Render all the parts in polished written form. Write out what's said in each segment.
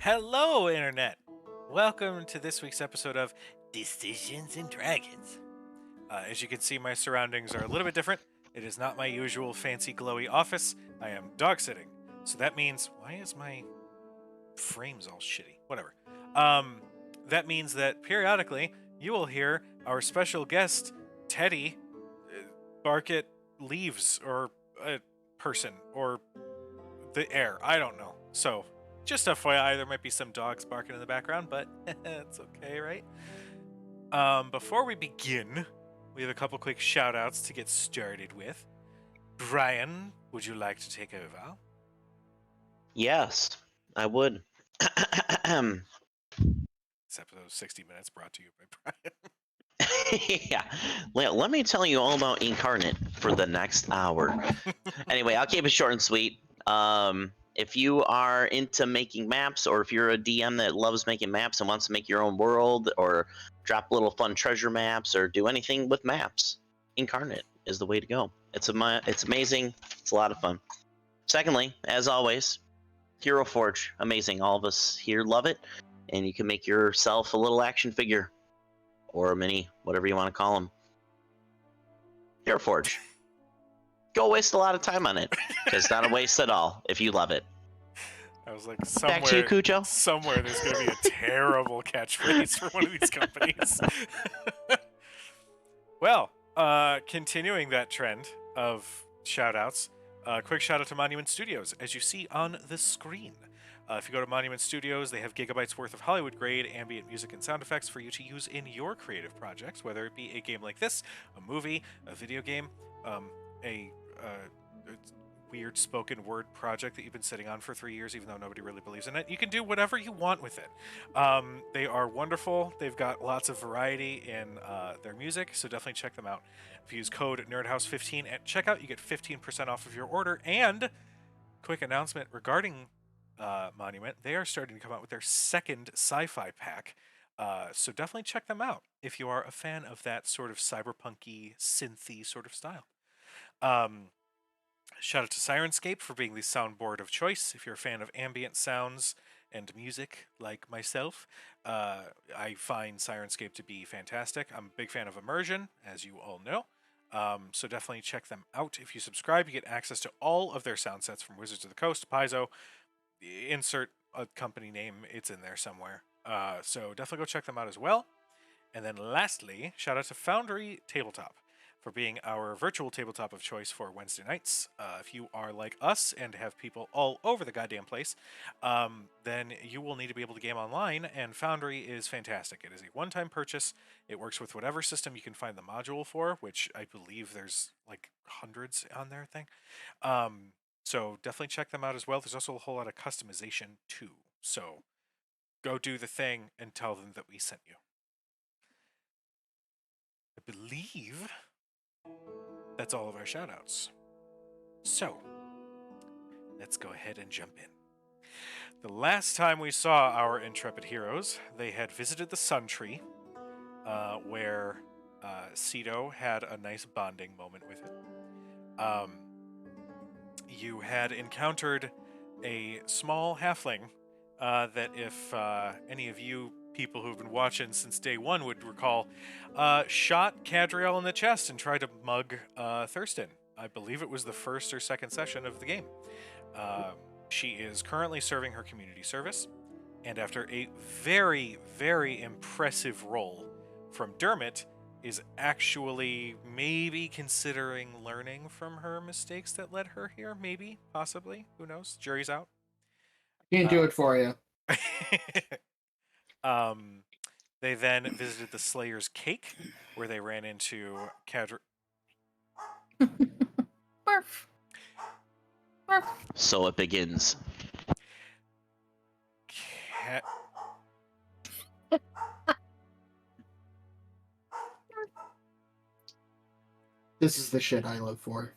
Hello, Internet! Welcome to this week's episode of Decisions and Dragons. As you can see, my surroundings are a little bit different. It is not my usual fancy glowy office. I am dog sitting. So that means, why is my frames all shitty? Whatever. That means that periodically you will hear our special guest, Teddy, bark at leaves or a person or the air. I don't know. So, just FYI, there might be some dogs barking in the background, but it's okay, right? Before we begin, we have a couple quick shout outs to get started with. Brian, would you like to take over? Yes, I would. This episode of 60 Minutes brought to you by Brian. Yeah. Let me tell you all about Incarnate for the next hour. Anyway, I'll keep it short and sweet. If you are into making maps, or if you're a DM that loves making maps and wants to make your own world, or drop little fun treasure maps, or do anything with maps, Incarnate is the way to go. It's amazing. It's a lot of fun. Secondly, as always, Hero Forge, amazing. All of us here love it, and you can make yourself a little action figure or a mini, whatever you want to call them. Hero Forge. Go waste a lot of time on it, because it's not a waste at all if you love it. I was like, Back to you, Cujo. somewhere there's going to be a terrible catchphrase for one of these companies. Well, continuing that trend of shout-outs, quick shout-out to Monument Studios, as you see on the screen. If you go to Monument Studios, they have gigabytes worth of Hollywood-grade ambient music and sound effects for you to use in your creative projects, whether it be a game like this, a movie, a video game, a weird spoken word project that you've been sitting on for 3 years, even though nobody really believes in it. You can do whatever you want with it. They are wonderful. They've got lots of variety in their music, so definitely check them out. If you use code NERDHOUSE15 at checkout, you get 15% off of your order. And quick announcement regarding Monument, they are starting to come out with their second sci-fi pack. So definitely check them out if you are a fan of that sort of cyberpunky, synthy sort of style. Shout out to Sirenscape for being the soundboard of choice. If you're a fan of ambient sounds and music like myself, I find Sirenscape to be fantastic. I'm a big fan of Immersion, as you all know. So definitely check them out. If you subscribe, you get access to all of their sound sets from Wizards of the Coast, Paizo. Insert a company name, it's in there somewhere. So definitely go check them out as well. And then lastly, shout out to Foundry Tabletop for being our virtual tabletop of choice for Wednesday nights. If you are like us and have people all over the goddamn place, then you will need to be able to game online, and Foundry is fantastic. It is a one-time purchase. It works with whatever system you can find the module for, which I believe there's like hundreds on their thing. So definitely check them out as well. There's also a whole lot of customization too. So go do the thing and tell them that we sent you. I believe that's all of our shoutouts. So, let's go ahead and jump in. The last time we saw our intrepid heroes, they had visited the Sun Tree, where Cedo had a nice bonding moment with it. You had encountered a small halfling that if any of you people who've been watching since day one would recall, shot Cadriel in the chest and tried to mug Thurston. I believe it was the first or second session of the game. She is currently serving her community service, and after a very, very impressive roll from Dermot, is actually maybe considering learning from her mistakes that led her here. Maybe, possibly, who knows? Jury's out. Can't do it for you. They then visited the Slayer's Cake, where they ran into Barf. Barf. So it begins. This is the shit I live for.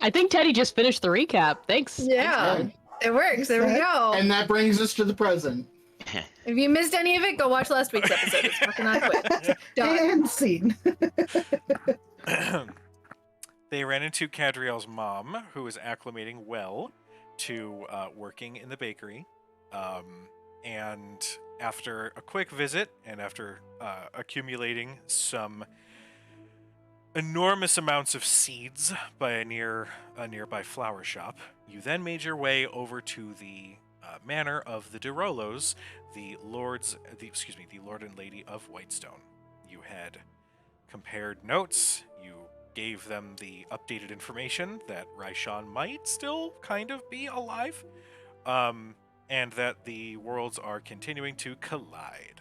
I think Teddy just finished the recap. Thanks. Yeah, it works. There we go. And that brings us to the present. If you missed any of it, go watch last week's episode. It's fucking on quick. Done. And scene. they ran into Cadriel's mom, who was acclimating well to working in the bakery. And after a quick visit and after accumulating some enormous amounts of seeds by a nearby flower shop, you then made your way over to the manor of the DeRollos, the Lord and Lady of Whitestone. You had compared notes. You gave them the updated information that Raishan might still kind of be alive, and that the worlds are continuing to collide.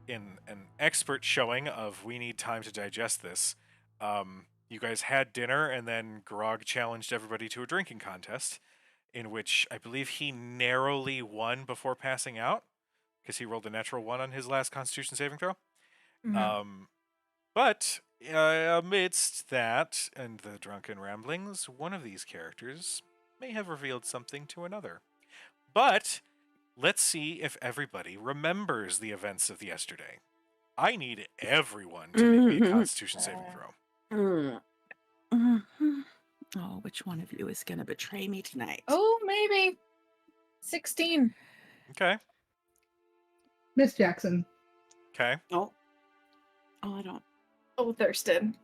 In an expert showing of we need time to digest this, you guys had dinner, and then Grog challenged everybody to a drinking contest, in which I believe he narrowly won before passing out, because he rolled a natural 1 on his last Constitution saving throw. Mhm. But amidst that and the drunken ramblings, one of these characters may have revealed something to another. But let's see if everybody remembers the events of yesterday. I need everyone to make me a Constitution saving throw. Oh, which one of you is going to betray me tonight? Oh, maybe 16. Okay. Miss Jackson. Okay. Oh, I don't. Oh, Thurston.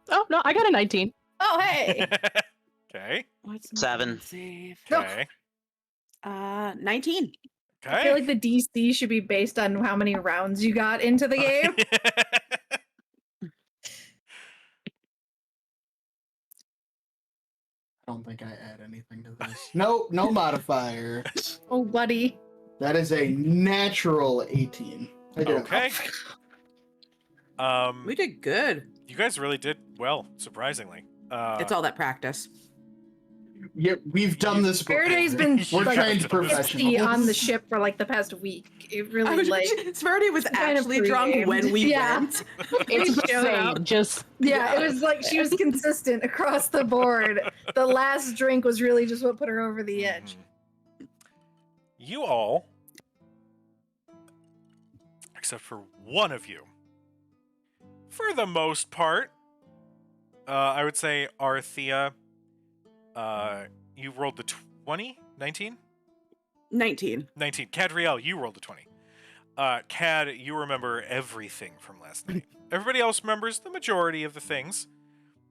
Oh no, I got a 19. Oh, hey. Okay. What's my 7. save? Okay. 19. I feel Okay. like the DC should be based on how many rounds you got into the game. I don't think I add anything to this. Nope, no modifier. Oh, buddy. That is a natural 18. I did Okay. We did good. You guys really did well, surprisingly. It's all that practice. Yeah, we've done this before. Faraday's been We're like trained 50 professionals. on the ship for like the past week. It really like Sverity was kind of actually drunk when we Yeah. went. It's showed up. insane. Just yeah, it was like she was consistent across the board. The last drink was really just what put her over the edge. You all, except for one of you, for the most part, I would say Arthea, you rolled the 20? 19? 19. 19. Cadriel, you rolled a 20. Cad, you remember everything from last night. Everybody else remembers the majority of the things,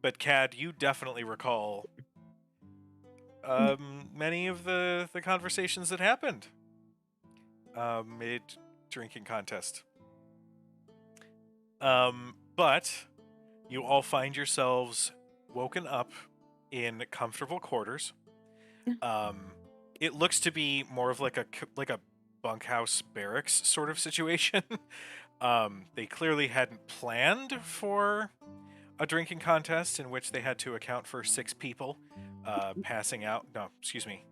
but Cad, you definitely recall many of the conversations that happened mid drinking contest. But you all find yourselves woken up in comfortable quarters. It looks to be more of like a bunkhouse barracks sort of situation. They clearly hadn't planned for a drinking contest in which they had to account for 6 people passing out. No, excuse me.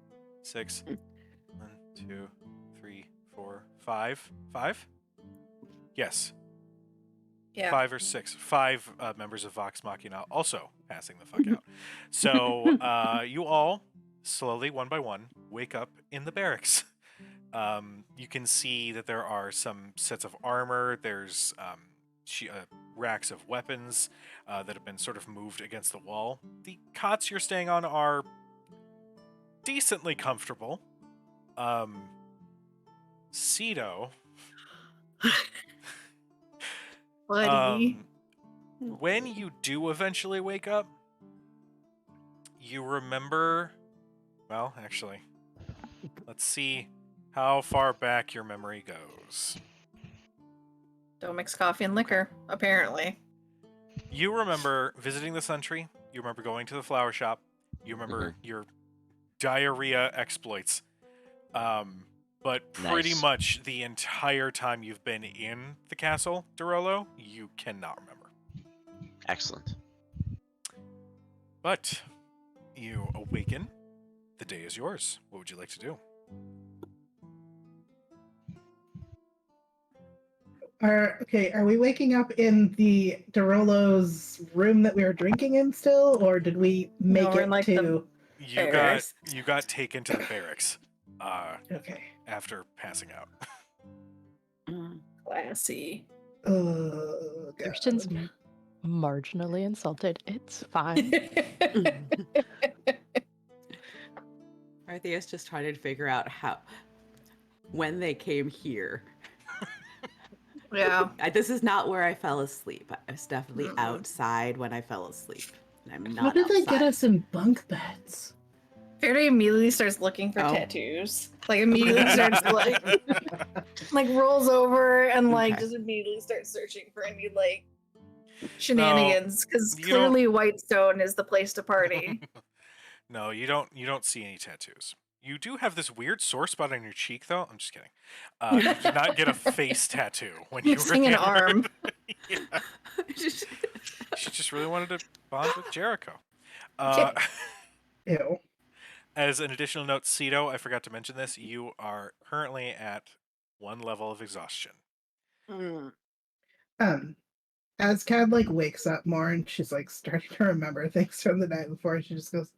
6. 1, 2, 3, 4, 5. 5? Yes. Yeah. 5 or 6. 5 members of Vox Machina also passing the fuck out. So you all, slowly, one by one, wake up in the barracks. You can see that there are some sets of armor. There's racks of weapons that have been sort of moved against the wall. The cots you're staying on are decently comfortable. Cedo, Buddy. when you do eventually wake up, you remember... Well, actually, let's see how far back your memory goes. Don't mix coffee and liquor, apparently. You remember visiting the Sentry. You remember going to the flower shop. You remember your diarrhea exploits. But pretty Nice. much the entire time you've been in the castle, DeRollo, you cannot remember. Excellent. But you awaken. The day is yours. What would you like to do? Are we waking up in the DeRollo's room that we were drinking in still, or did we make we're it in, like, to? Barracks. You got taken to the barracks Okay. after passing out. Mm. Classy. Oh, God. Thurston's marginally insulted. It's fine. Arthea's just trying to figure out when they came here. Yeah. This is not where I fell asleep. I was definitely outside when I fell asleep. And I'm How not did they get outside. us in bunk beds? Faraday immediately starts looking for Oh. tattoos. Like immediately starts like rolls over and like Okay. just immediately starts searching for any like shenanigans because you don't- clearly Whitestone is the place to party. No, you don't see any tattoos. You do have this weird sore spot on your cheek, though. I'm just kidding. You did not get a face tattoo when you were Missing an here. arm. Yeah, she just really wanted to bond with Jericho. Ew. As an additional note, Cedo, I forgot to mention this. You are currently at 1 level of exhaustion. As Cad like wakes up more and she's like starting to remember things from the night before, she just goes,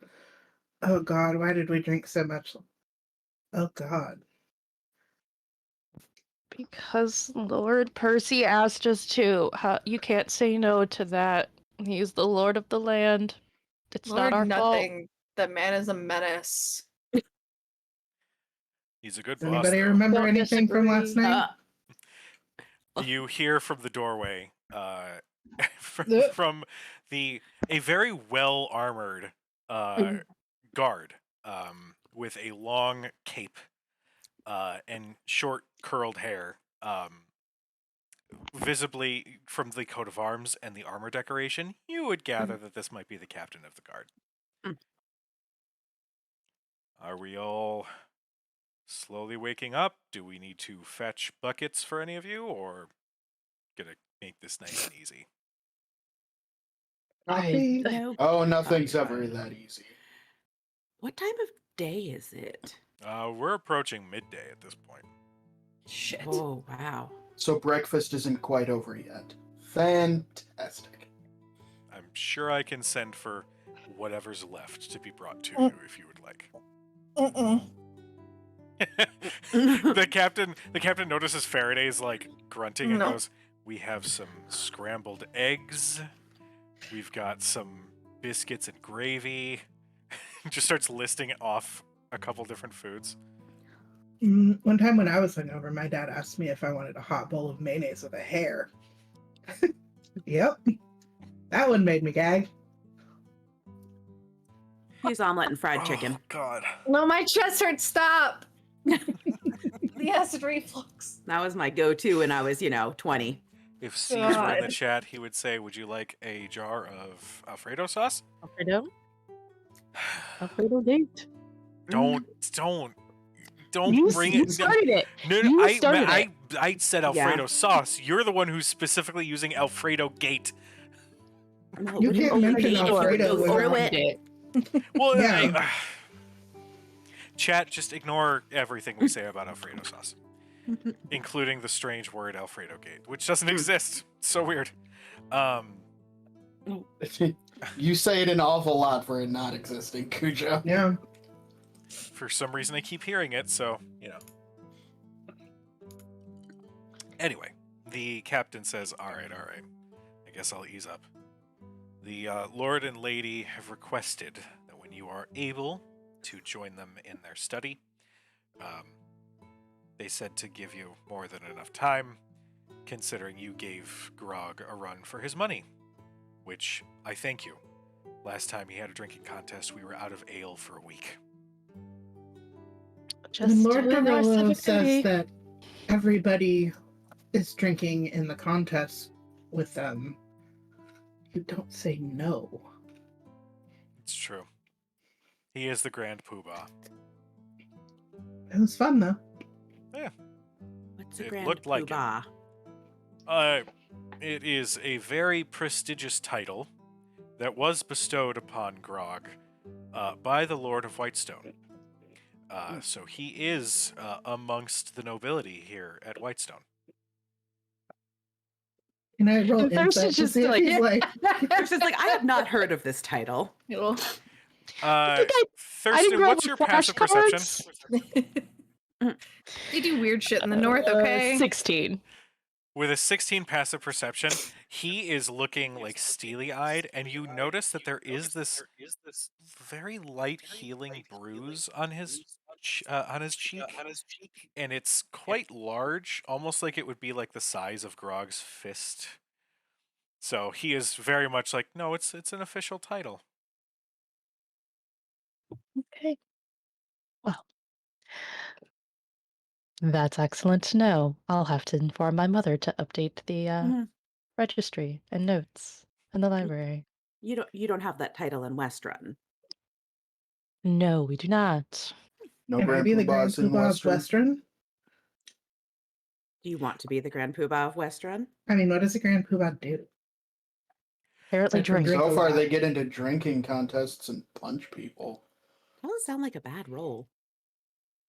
"Oh God, why did we drink so much? Oh God." Because Lord Percy asked us to. You can't say no to that. He's the Lord of the land. It's Lord not our fault. nothing. That man is a menace. He's a good Does boss. anybody though. remember Don't anything from last disagree. night? You hear from the doorway, from a very well armored guard, with a long cape, and short curled hair, visibly from the coat of arms and the armor decoration, you would gather that this might be the captain of the guard. Mm. Are we all slowly waking up? Do we need to fetch buckets for any of you, or gonna make this nice and easy? Coffee? No. Oh, nothing's I'm ever fine. that easy. What time of day is it? We're approaching midday at this point. Shit. Oh, wow. So breakfast isn't quite over yet. Fantastic. I'm sure I can send for whatever's left to be brought to you if you would like. the captain notices Faraday's like grunting and No. goes, "We have some scrambled eggs. We've got some biscuits and gravy." Just starts listing off a couple different foods. One time when I was hungover, my dad asked me if I wanted a hot bowl of mayonnaise with a hair. Yep. That one made me gag. He's omelet and fried chicken. Oh, God. No, my chest hurts. Stop. The acid reflux. That was my go-to when I was, 20. If C's were in the God. chat, he would say, "Would you like a jar of Alfredo sauce?" Alfredo? Alfredo date. Don't You, bring you it. started it. No, You I started I said Alfredo sauce. You're the one who's specifically using Alfredo gate. No, You what do can't mention mean? Alfredo Go without through Started it. it. Well, Yeah. Chat, just ignore everything we say about Alfredo sauce, including the strange word Alfredo gate, which doesn't exist. It's so weird. You say it an awful lot for it not existing, Cujo. Yeah. For some reason, I keep hearing it, so Anyway, the captain says, "All right. I guess I'll ease up. The Lord and Lady have requested that when you are able to join them in their study, they said to give you more than enough time, considering you gave Grog a run for his money, which I thank you. Last time he had a drinking contest, we were out of ale for a week." And Lord doing our Dorolo civic says duty. that everybody is drinking in the contest with them. You don't say no. It's true. He is the Grand Poobah. It was fun though. What's a It grand looked like it. poobah? It is a very prestigious title that was bestowed upon Grog by the Lord of Whitestone. So he is amongst the nobility here at Whitestone. Can I roll And Thirst insight is to just see if like- he's like, It's just like, I have not heard of this title. Well, I didn't Thurston, grow up what's with your passive perception? flashcards. they do weird shit in the north, okay? 16. With a 16 passive perception, he is looking like steely-eyed, and you notice that there is this very light healing bruise on his cheek, and it's quite large, almost like it would be like the size of Grog's fist. So he is very much like, no, it's an official title. Okay. Well, that's excellent to know. I'll have to inform my mother to update the Mhm. registry and notes in the library. You don't have that title in Westrun. No, we do not. No Can I Grand be the Grand Poobahs in Poobah of Western. Western? Do you want to be the Grand Poobah of Westrun? I mean, what does a Grand Poobah do? Apparently Aside from drink. drink a So far, lot. they get into drinking contests and punch people. That doesn't sound like a bad role.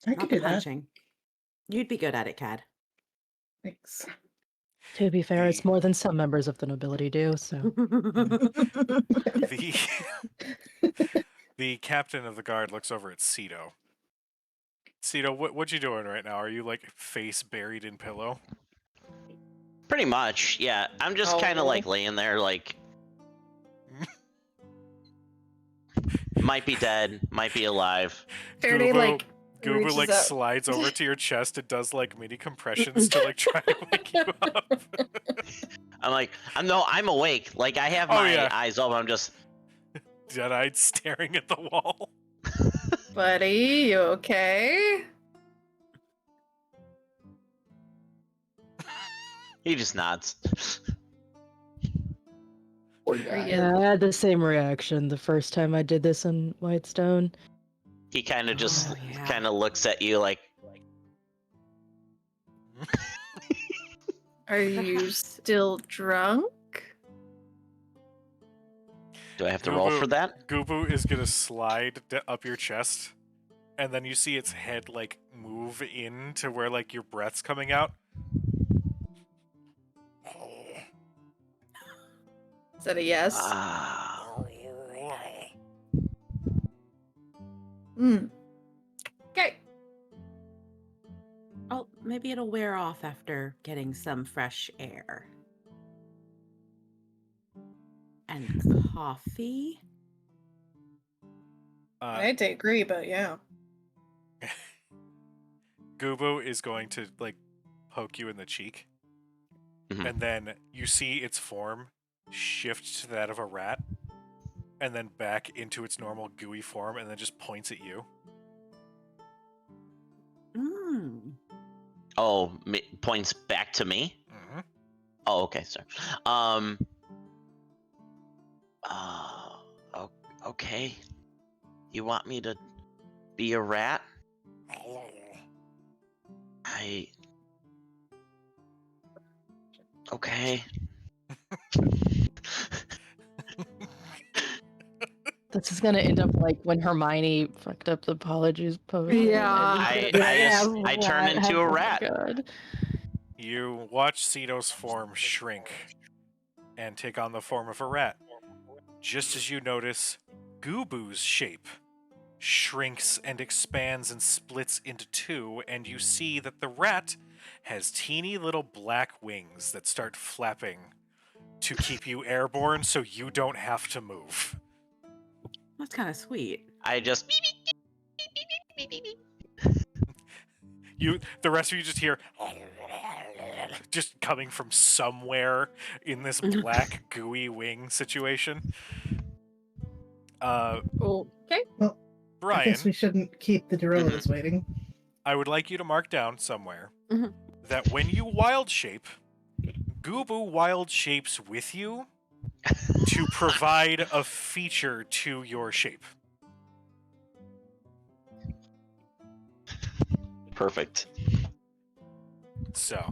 I Not could the do that. punching. You'd be good at it, Cad. Thanks. To be fair, it's more than some members of the nobility do, so. The the captain of the guard looks over at Ceto. Ceto, what you doing right now? Are you like face buried in pillow? Pretty much, yeah. I'm just kind of like laying there, like might be dead, might be alive. Faraday like Goobu reaches like up. slides over to your chest and does like mini compressions to like try to wake you up. I'm like, I'm awake. Like I have Oh, my yeah. eyes open. I'm just Dead-eyed staring at the wall. Buddy, you okay? he just nods. Poor guy. Yeah, I had the same reaction the first time I did this in Whitestone. He kind of just Oh, yeah. kind of looks at you like, Are you still drunk? do I have to roll for Goobu- that? Goobu is gonna slide up your chest, and then you see its head like move in to where like your breath's coming out. Is that a yes? Ah, Okay. Oh, maybe it'll wear off after getting some fresh air. And coffee? Uh, I agree, but yeah. Goobu is going to like poke you in the cheek, Mhm. and then you see its form shift to that of a rat, and then back into its normal gooey form, and then just points at you. Mm. oh, points back to me. Mm-hmm. Oh, okay, sorry. Okay. You want me to be a rat? Okay. This is gonna end up like when Hermione fucked up the apologies potion. Yeah. I turn into a rat. God. You watch Ceto's form shrink and take on the form of a rat. Just as you notice, Goobu's shape shrinks and expands and splits into two, and you see that the rat has teeny little black wings that start flapping to keep you airborne so you don't have to move. That's kind of sweet. I just The rest of you just hear just coming from somewhere in this black gooey wing situation. Okay. I Brian, guess we shouldn't keep the Dorillas waiting. I would like you to mark down somewhere Mhm. that when you wild shape, Goobu wild shapes with you to provide a feature to your shape. perfect. So,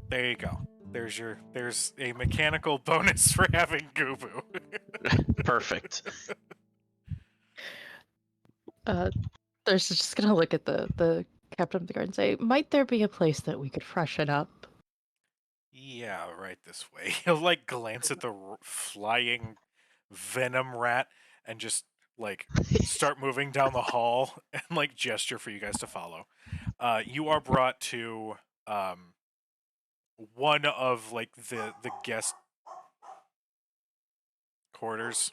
there you go. There's a mechanical bonus for having Goobu. Perfect. There's just gonna look at the captain of the guard and say, "Might there be a place that we could freshen up?" Yeah, right this way. He'll like glance at the flying venom rat and just like start moving down the hall and like gesture for you guys to follow. You are brought to one of like the guest quarters,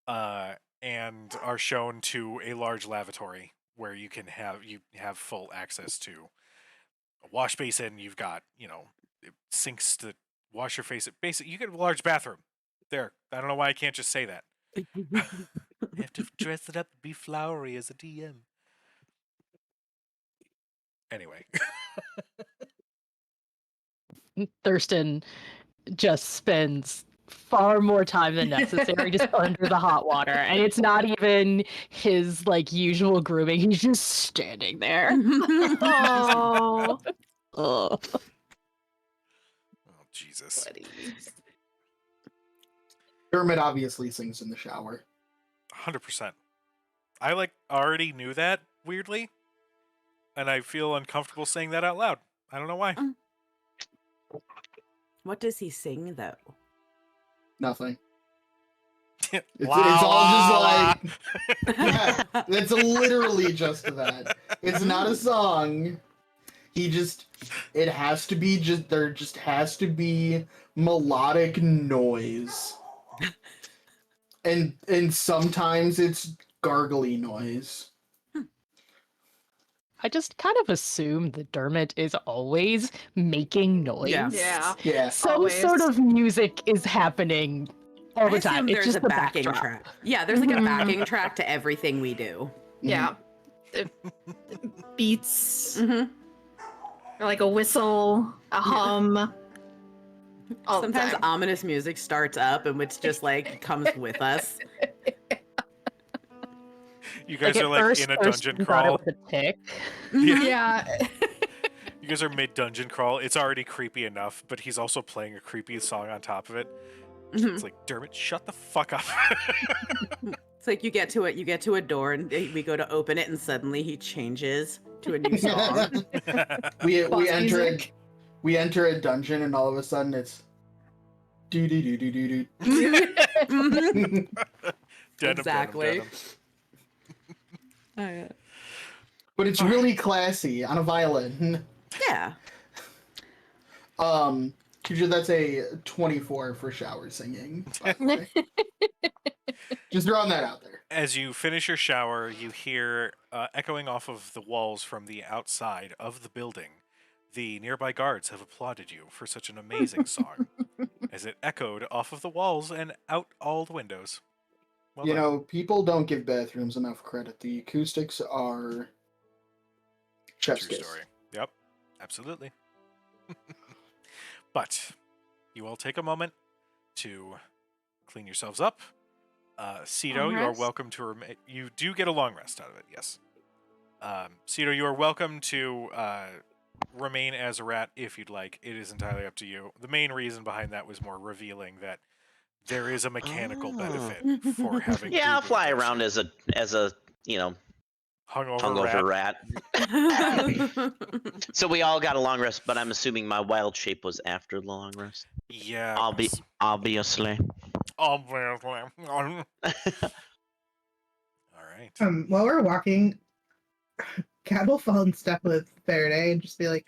and are shown to a large lavatory where you have full access to a wash basin. You've got sinks to wash your face. Basically, you get a large bathroom. There, I don't know why I can't just say that. I have to dress it up to be flowery as a DM. Anyway. Thurston just spends far more time than necessary just under the hot water, and it's not even his like usual grooming. He's just standing there. Oh, Oh, Oh, Jesus. Buddy. Dermot obviously sings in the shower. 100%. I already knew that weirdly, and I feel uncomfortable saying that out loud. I don't know why. What does he sing though? Nothing. It's La, all just la, like la. yeah, it's literally just that. It's not a song. It has to be there just has to be melodic noise. And sometimes it's gargly noise. I just kind of assume that Dermot is always making noise. Yeah. Yeah. Some Always. sort of music is happening all the I time. assume It's there's just a the backing backdrop. track. Yeah, there's like a Mhm. backing track to everything we do. yeah. Beats, Mm-hmm. or like a whistle, a hum. All the Sometimes time. ominous music starts up and it's just like comes with us. You guys Like are at like first, in a Thurston dungeon thought it crawl. was a tick. Yeah. Yeah. You guys are mid dungeon crawl. It's already creepy enough, but he's also playing a creepy song on top of it. Mhm. It's like, Dermot, shut the fuck up. It's like you get to a door and we go to open it and suddenly he changes to a new song. we Boss enter music. we enter a dungeon and all of a sudden it's do do do do do Mhm. do. Exactly. But it's really classy on a violin. Yeah. Kuja, that's a 24 for shower singing. By the way. Just throwing that out there. As you finish your shower, you hear echoing off of the walls from the outside of the building. The nearby guards have applauded you for such an amazing song, as it echoed off of the walls and out all the windows. Well You done. know, people don't give bathrooms enough credit. The acoustics are chef's True kiss. story. Yep, absolutely. But you all take a moment to clean yourselves up. Cito, Long you are rest? welcome to remain. You do get a long rest out of it, yes. Cito, you are welcome to remain as a rat if you'd like. It is entirely up to you. The main reason behind that was more revealing that there is a mechanical Oh. benefit for having. Yeah, I'll Boo Boo fly Dish. around as a Hungover hungover rat. rat. So we all got a long rest, but I'm assuming my wild shape was after the long rest. Yeah. Obviously. Obviously. All right. While we're walking, Cat will fall in step with Faraday and just be like,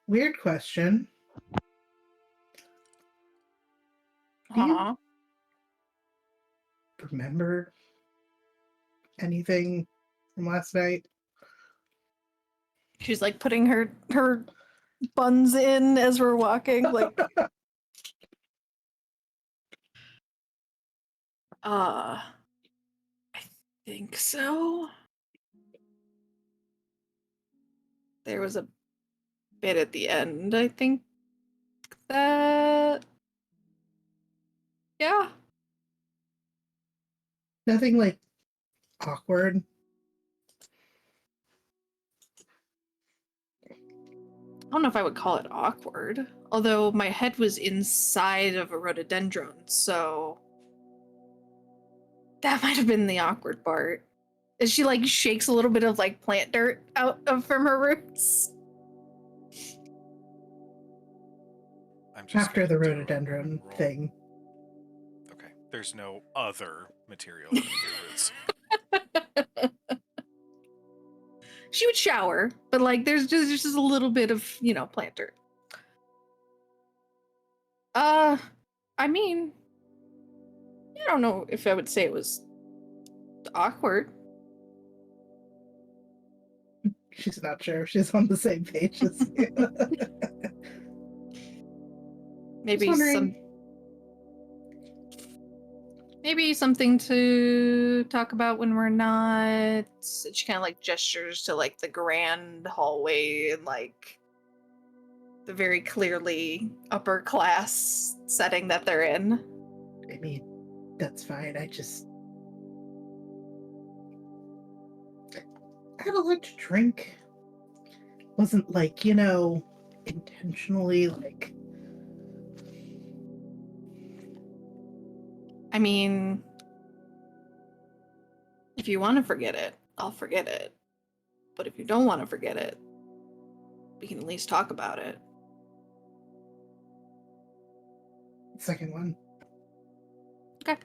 "Weird question. Do you Aw. remember anything from last night?" She's like putting her buns in as we're walking. Like, I think so. There was a bit at the end, I think that. Yeah. Nothing like awkward. I don't know if I would call it awkward. Although my head was inside of a rhododendron, so that might have been the awkward part. As she like shakes a little bit of like plant dirt out of from her roots. I'm just After the gonna do a rhododendron roll. thing. Okay. There's no other material in your roots. she would shower, but like there's just a little bit of, plant dirt. I mean, I don't know if I would say it was awkward. She's not sure if she's on the same page as you. Maybe Just wondering. maybe something to talk about when we're not. She kind of like gestures to like the grand hallway and like the very clearly upper class setting that they're in. I mean, that's fine. I had a lot to drink. Wasn't like, intentionally like. I mean, if you want to forget it, I'll forget it. But if you don't want to forget it, we can at least talk about it. Second one. Okay.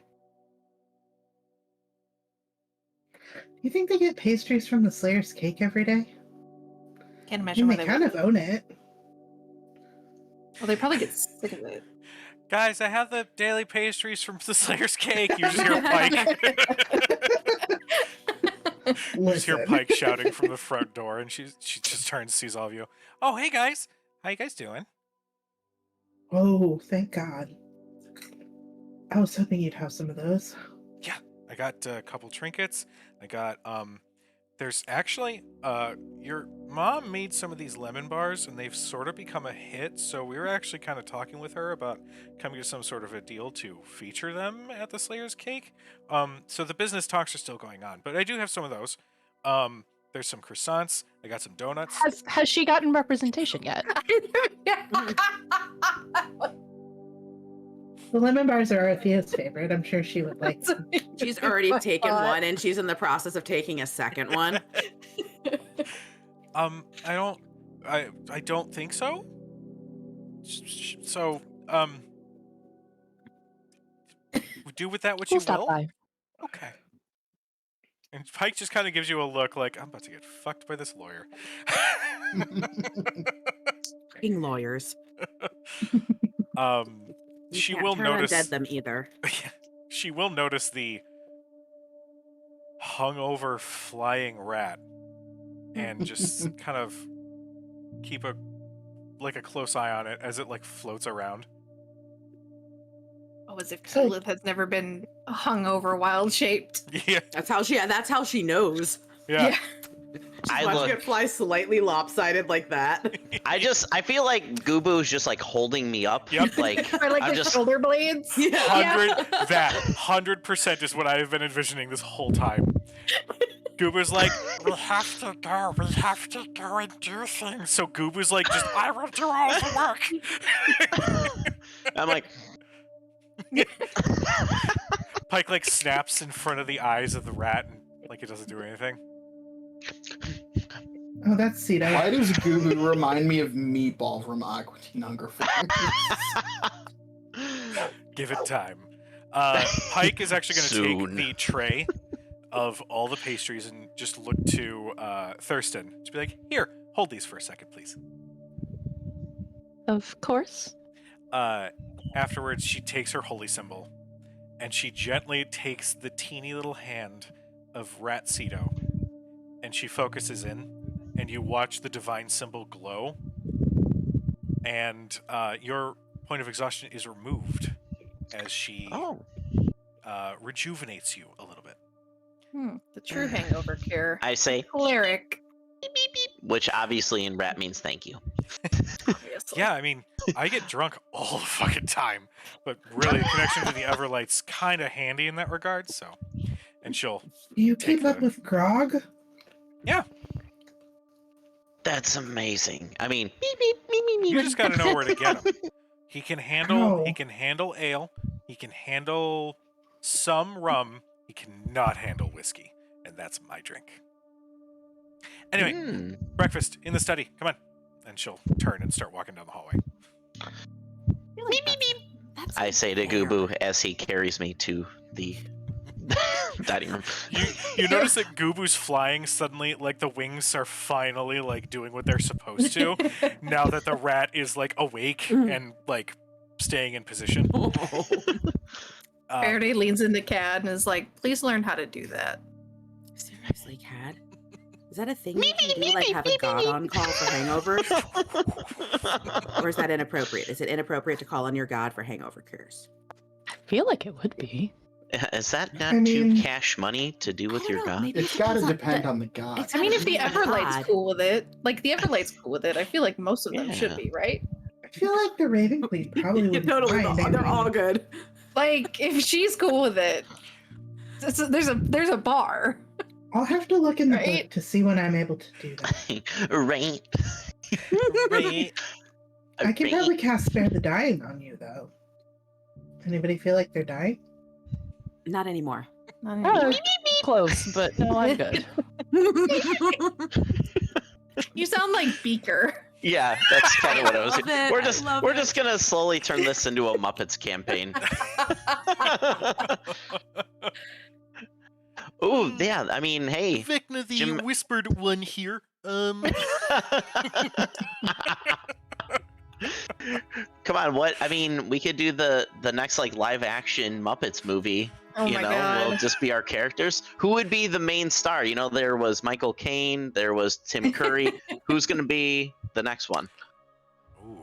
You think they get pastries from the Slayer's cake every day? Can't I imagine mean, why they they kind would. of own it. Well, they probably get sick of it. Guys, I have the daily pastries from the Slayer's Cake. You just hear Pike. You just hear Listen. Pike shouting from the front door, and she just turns, sees all of you. Oh, hey guys, how you guys doing? Oh, thank God. I was hoping you'd have some of those. Yeah, I got a couple trinkets. I got there's actually your mom made some of these lemon bars, and they've sort of become a hit. So we were actually kind of talking with her about coming to some sort of a deal to feature them at the Slayer's Cake. So the business talks are still going on, but I do have some of those. There's some croissants. I got some donuts. Has she gotten representation yet? The lemon bars are Arthea's favorite. I'm sure she would like them. She's already taken one, and she's in the process of taking a second one. I don't think so. So, do with that what We'll you stop will. by. Okay. And Pike just kind of gives you a look like, I'm about to get fucked by this lawyer. Being lawyers. You She can't will turn notice. undead them either. She will notice the hungover flying rat, and just kind of keep a close eye on it as it like floats around. Oh, as if Tulip has never been hungover, wild shaped. Yeah, That's how she knows. yeah. Just I watching look- it fly slightly lopsided like that. I feel like Gubu's just like holding me up. Yep. Like Or like I'm the just shoulder blades. That 100% is what I have been envisioning this whole time. Goober's like, we have to go and do things. So Goober's like, I will do all the work. I'm like Pike like snaps in front of the eyes of the rat and like it doesn't do anything. Oh, that's Cito. Why does Gubu remind me of Meatball from Aqua Teen Hunger Force? Give it time. Pike is actually going to take Soon. the tray of all the pastries and just look to Thurston. Just be like, here, hold these for a second, please. Of course. Afterwards, she takes her holy symbol and she gently takes the teeny little hand of Rat Cito and she focuses in, and you watch the divine symbol glow, and your point of exhaustion is removed as she rejuvenates you a little bit. The true hangover cure. I say Cleric. which obviously in rat means thank you. Obviously. Yeah, I mean, I get drunk all the fucking time, but really, a connection to the Everlight's kind of handy in that regard. So, and she'll. Do you Take keep up the- with Grog? Yeah, That's amazing. I mean, beep, beep, beep, beep, beep. you just got to know where to get him. He can handle. Ow. He can handle ale. He can handle some rum. He cannot handle whiskey, and that's my drink. Anyway, Mm. breakfast in the study. Come on, and she'll turn and start walking down the hallway. Beep, beep, beep. I say to Gubu as he carries me to the Dining room. You notice that Gubu's flying suddenly, like the wings are finally like doing what they're supposed to. Now that the rat is like awake and like staying in position. Faraday leans into Cad and is like, "Please learn how to do that." Seriously, Cad? Is that a thing you can do, like have a god on call for hangovers? Or is that inappropriate? Is it inappropriate to call on your god for hangover cures? I feel like it would be. Is that not I mean- too cash money to do with I your don't know, god? maybe It's it got to depends on depend the- on the god. it's I mean, if the God. Everlight's cool with it, like the Everlight's cool with it, I feel like most of them Yeah. should be, right? I feel like the Raven Queen probably Yeah, would totally. mind. They're all good. Like, if she's cool with it, there's a bar. I'll have to look in the Right? book to see when I'm able to do that. Right. Right. I can Right. probably cast Spare the Dying on you, though. Anybody feel like they're dying? Not anymore. Oh, close, but no, I'm good. You sound like Beaker. Yeah, that's kind of what I was. Love it, We're I just love we're it. just gonna slowly turn this into a Muppets campaign. Ooh, yeah. I mean, hey. Vecna the Jim- whispered one here. Come on, what? I mean, we could do the next like live action Muppets movie. Oh you my know, god. we'll just be our characters. Who would be the main star? You know, there was Michael Caine, there was Tim Curry. Who's gonna be the next one? Ooh.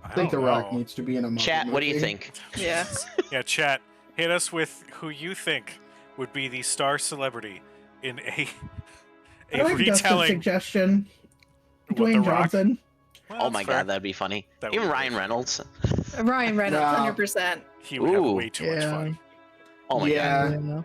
I think The don't Rock know. needs to be in a Muppet Chat, what do you movie. think? Yeah. Yeah, chat. Hit us with who you think would be the star celebrity in I a like Dustin's retelling. suggestion. What, The Dwayne Rock? Johnson. Well, Oh that's my fair. god, that'd be funny. That would Even be Ryan good. Reynolds. Ryan Reynolds, No. 100%. He would have Ooh. way too much fun. Oh my Yeah. god.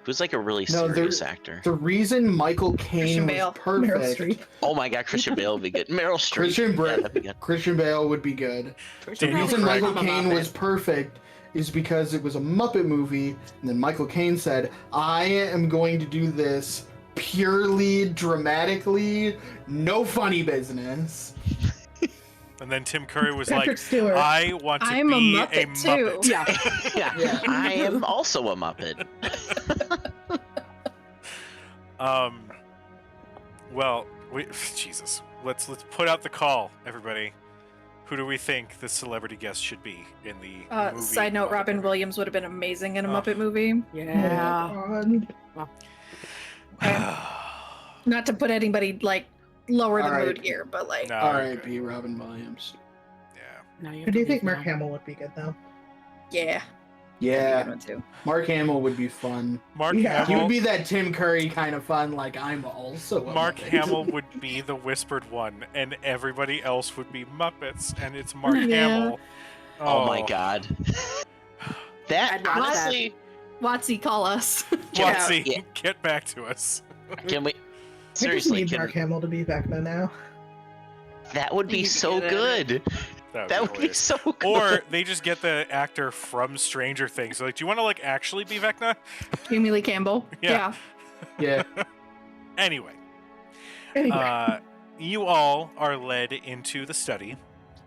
Who's like a really No, serious actor? The reason Michael Caine Christian was Bale. Meryl perfect. Streep. Oh my god, Christian Bale would be good. Meryl Streep. Christian Yeah, Bale. that'd be good. Christian Bale would be good. Christian The Daniel reason Craig. Michael I'm a Caine Muppet. was perfect is because it was a Muppet movie, and then Michael Caine said, "I am going to do this purely dramatically, no funny business." And then Tim Curry was Patrick like, Stewart. I want to I'm a be Muppet too. Yeah. Yeah, Yeah. I am also a Muppet. Well, Jesus. Let's put out the call, everybody. Who do we think the celebrity guest should be in the movie? Side note, Muppet Robin movie? Williams would have been amazing in a Oh. Muppet movie. Yeah. God. Not to put anybody like lower the All right. mood here, but like No, R.I.P. Robin Williams. Yeah. No, you Who do you have to think leave Mark now. Hamill would be good, though? yeah. Yeah, Good one too. Mark Hamill would be fun. Mark Yeah. He Hamill. would be that Tim Curry kind of fun, like I'm also a Mark Muppet. Hamill would be the whispered one, and everybody else would be Muppets, and it's Mark Yeah. Hamill. Oh my god. That I'd watch that. honestly, Watsy, call us. Watsy, Yeah. get back to us. can we I just seriously? need Can, Mark Hamill to be Vecna now. that would be You so get it. good. That would be hilarious. so good. Or they just get the actor from Stranger Things. They're like, do you want to like actually be Vecna? Jamie Lee Campbell. Yeah. Yeah, Anyway, Anyway, you all are led into the study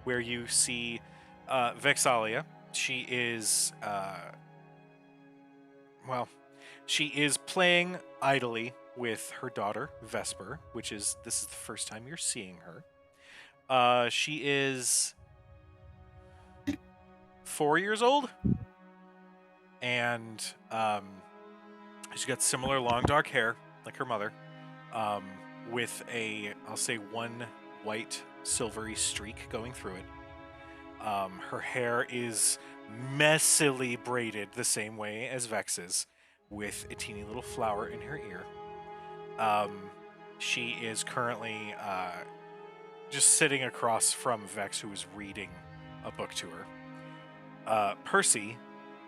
where you see Vexalia. She is, she is playing idly with her daughter, Vesper, this is the first time you're seeing her. She is 4 years old, and she's got similar long dark hair like her mother, with I'll say one white silvery streak going through it. Her hair is messily braided the same way as Vex's, with a teeny little flower in her ear. She is currently just sitting across from Vex, who is reading a book to her. Percy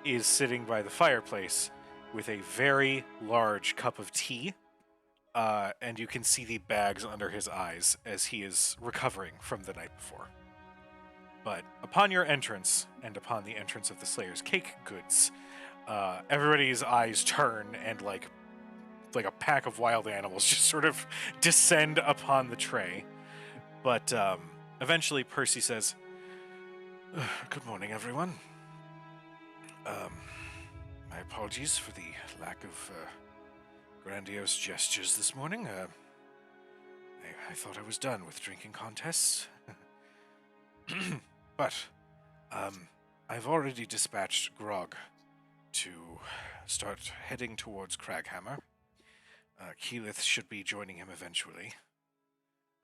is sitting by the fireplace with a very large cup of tea, and you can see the bags under his eyes as he is recovering from the night before. But upon your entrance, and upon the entrance of the Slayer's cake goods, everybody's eyes turn, and like a pack of wild animals just sort of descend upon the tray. But eventually Percy says, "Good morning, everyone. My apologies for the lack of grandiose gestures this morning. I thought I was done with drinking contests. But I've already dispatched Grog to start heading towards Craghammer. Keyleth should be joining him eventually.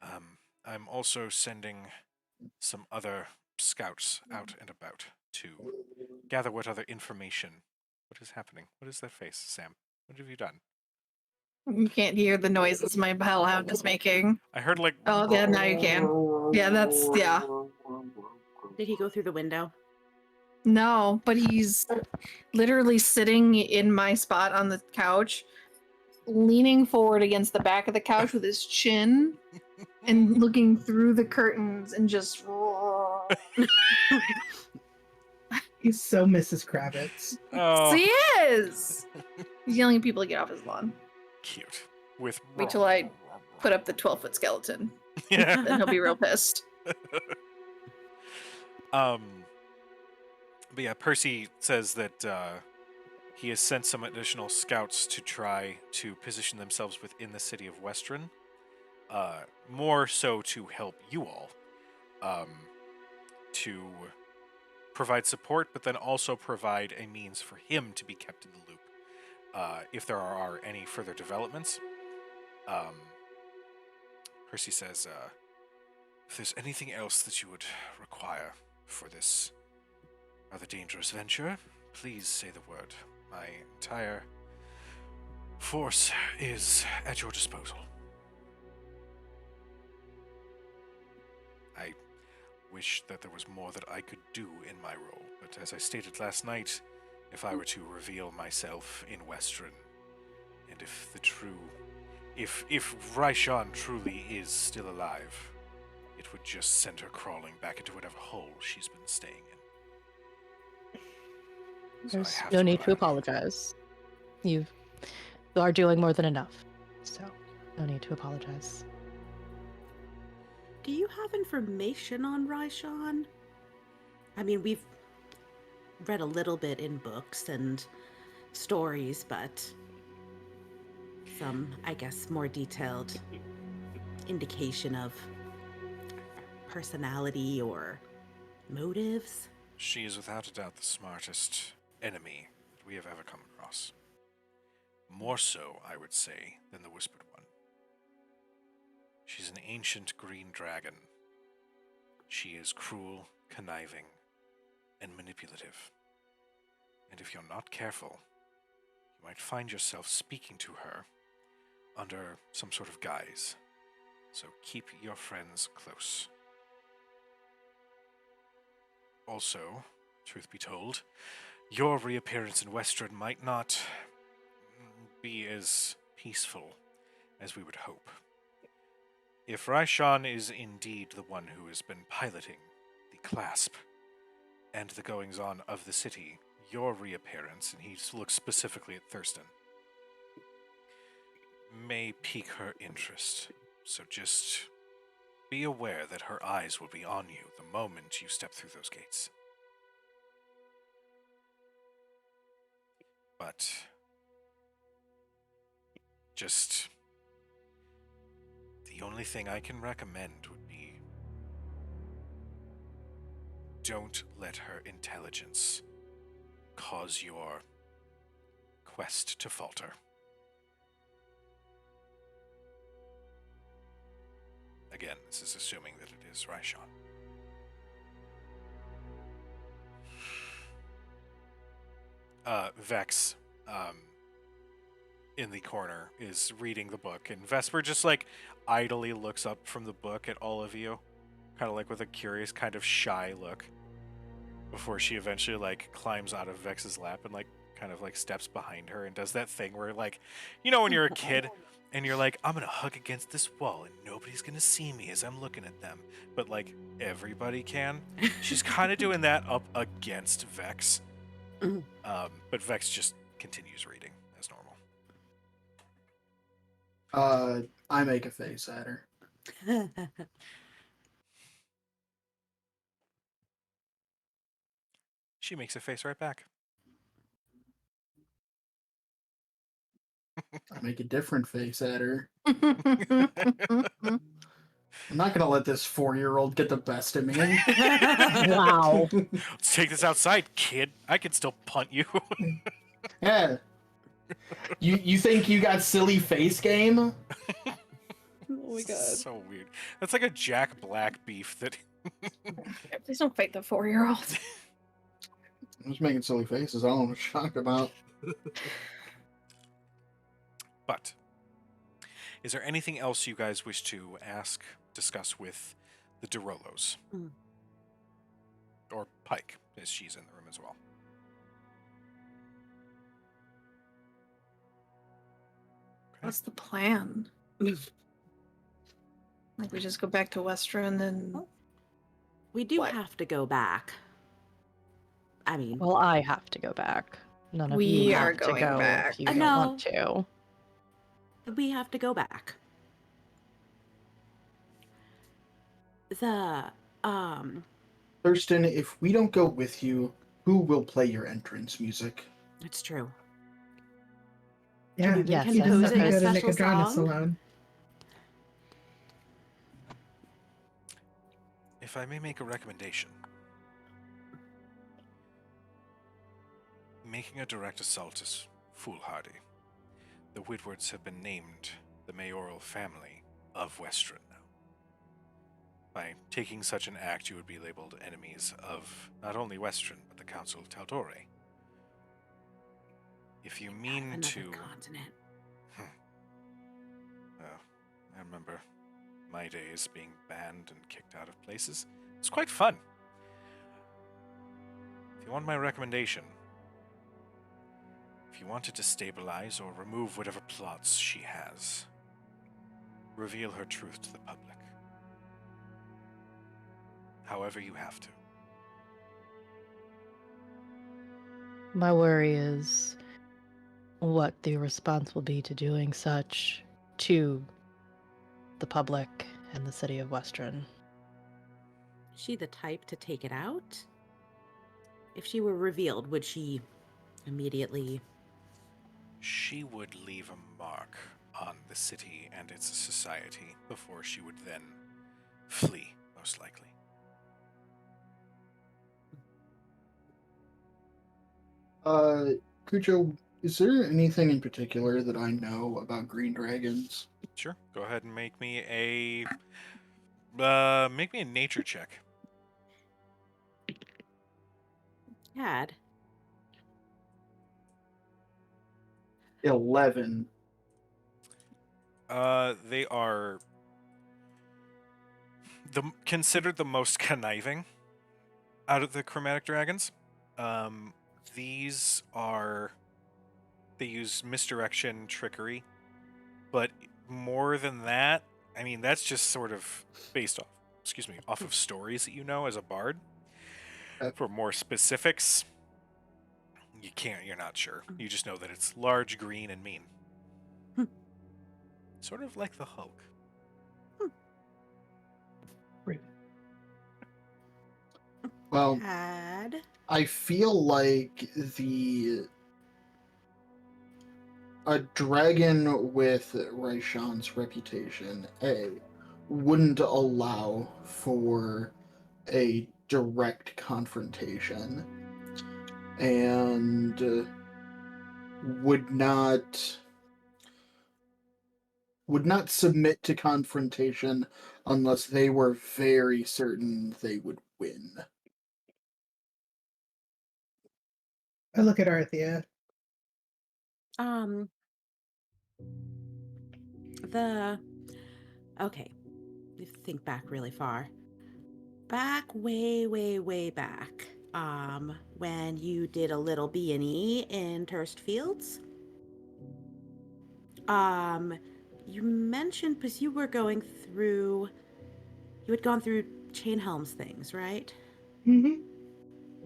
I'm also sending some other scouts out and about to gather what other information. What is happening? What is that face, Sam? What have you done? You can't hear the noises my hellhound is making. I heard like. Oh, yeah, now you can. Yeah, that's, yeah. Did he go through the window? No, but he's literally sitting in my spot on the couch, leaning forward against the back of the couch with his chin and looking through the curtains and just. He's so Mrs. Kravitz. Oh, He is! He's yelling at people to get off his lawn. cute. With. Wait till I put up the 12-foot skeleton. Yeah. Then he'll be real pissed. But yeah, Percy says that he has sent some additional scouts to try to position themselves within the city of Westron, more so to help you all, to provide support, but then also provide a means for him to be kept in the loop if there are any further developments. Percy says, if there's anything else that you would require for this rather dangerous venture, please say the word. My entire force is at your disposal. I wish that there was more that I could do in my role, but as I stated last night, if I were to reveal myself in Westron, and if the true... If Raishan truly is still alive, it would just send her crawling back into whatever hole she's been staying in. So I There's have no to need rely to on you. apologize. You are doing more than enough, so no need to apologize. Do you have information on Raishan? I mean, we've read a little bit in books and stories, but some, I guess, more detailed indication of personality or motives. She is without a doubt the smartest enemy that we have ever come across. More so, I would say, than the Whispered One. She's an ancient green dragon. She is cruel, conniving, and manipulative. And if you're not careful, you might find yourself speaking to her under some sort of guise. So keep your friends close. Also, truth be told, your reappearance in Westron might not be as peaceful as we would hope. If Raishan is indeed the one who has been piloting the clasp and the goings-on of the city, your reappearance, and he looks specifically at Thurston, may pique her interest. So just be aware that her eyes will be on you the moment you step through those gates. But just the only thing I can recommend would be don't let her intelligence cause your quest to falter. Again, this is assuming that it is Raishan. Vex, in the corner, is reading the book, and Vesper just, like, idly looks up from the book at all of you, kind of, like, with a curious, kind of shy look, before she eventually, like, climbs out of Vex's lap and, like, kind of, like, steps behind her and does that thing where, like, you know when you're a kid and you're like, I'm gonna hug against this wall and nobody's gonna see me as I'm looking at them, but, like, everybody can? She's kind of doing that up against Vex. Mhm. But Vex just continues reading as normal. I make a face at her. She makes a face right back. Make a different face at her. That's I'm not gonna let this 4-year-old get the best of me. Wow. Let's take this outside, kid. I can still punt you. Yeah. You think you got silly face game? Oh my god. So weird. That's like a Jack Black beef that. Please don't fight the 4-year-old. I'm just making silly faces. I don't know what you're talking about. But is there anything else you guys wish to ask, discuss with the Derolos? Mm. Or Pike, as she's in the room as well. What's the plan? Like we just go back to Westra and then We do What? have to go back. I mean, Well, I have to go back. None of We you are have to going go back. if you don't No. want to. we have to go back. The Thurston, if we don't go with you, who will play your entrance music? it's true. Yeah, we Yes, he compose doesn't it go a to special Nicodranus song? alone. If I may make a recommendation, making a direct assault is foolhardy. The Whitwards have been named the mayoral family of Westron now. By taking such an act, you would be labeled enemies of not only Westron, but the Council of Taldore. If you mean Another to... continent. I remember my days being banned and kicked out of places. It was quite fun. If you want my recommendation, if you want to destabilize or remove whatever plots she has, reveal her truth to the public. However you have to. My worry is what the response will be to doing such to the public and the city of Westron. Is she the type to take it out? If she were revealed, would she immediately... She would leave a mark on the city and its society before she would then flee, most likely. Kucho, is there anything in particular that I know about green dragons? Sure. Go ahead and make me a nature check. Had? 11. They are considered the most conniving out of the chromatic dragons. These are, they use misdirection, trickery, but more than that, I mean, that's just sort of based off of stories that you know as a bard. For more specifics, you're not sure. You just know that it's large, green, and mean. Sort of like the Hulk. Well, Had? I feel like a dragon with Raishan's reputation, wouldn't allow for a direct confrontation, and would not submit to confrontation unless they were very certain they would win. I look at Arthea. Okay. You think back really far. Back way, way, way back. When you did a little B&E in Turst Fields. You mentioned, because you had gone through Chainhelm's things, right? Mm-hmm.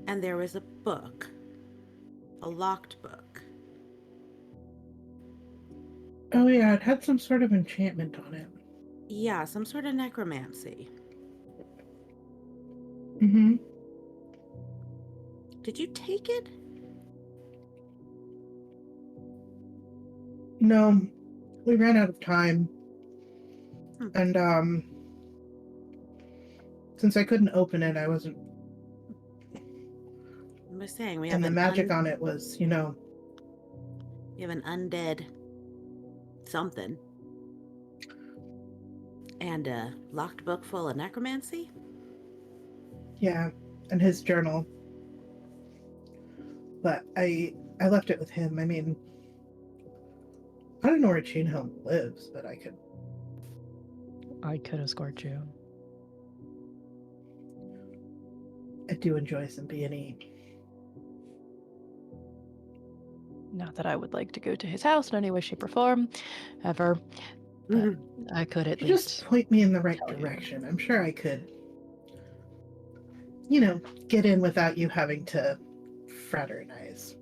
And there was a book. A locked book. Oh yeah, it had some sort of enchantment on it. Yeah, some sort of necromancy. Mm-hmm. Did you take it? No, we ran out of time. Hmm. And since I couldn't open it, I wasn't. I was saying we have And the an magic on it was, you know, we have an undead something. And a locked book full of necromancy? yeah, and his journal. But I left it with him. I mean, I don't know where Chainhelm lives, but I could escort you. do enjoy some B&E. Not that I would like to go to his house in any way, shape, or form, ever. But Mhm. I could at You least. just point me in the right tell you. direction. I'm sure I could, you know, get in without you having to fraternize.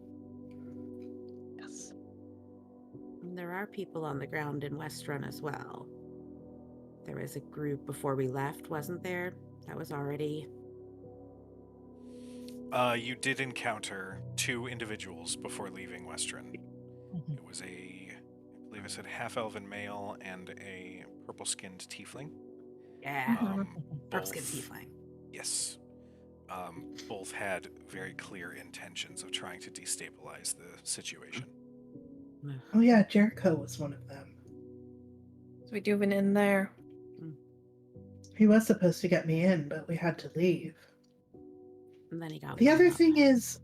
Yes. There are people on the ground in Westrun as well. There was a group before we left, wasn't there? That was already... You did encounter 2 individuals before leaving Western. Mhm. It was I believe it said half-elven male and a purple-skinned tiefling. Yeah. Mhm. Tiefling. Yes. Both had very clear intentions of trying to destabilize the situation. Oh yeah, Jericho was one of them. So we do have an in there. He was supposed to get me in, but we had to leave. And then he got The other blown up. thing is,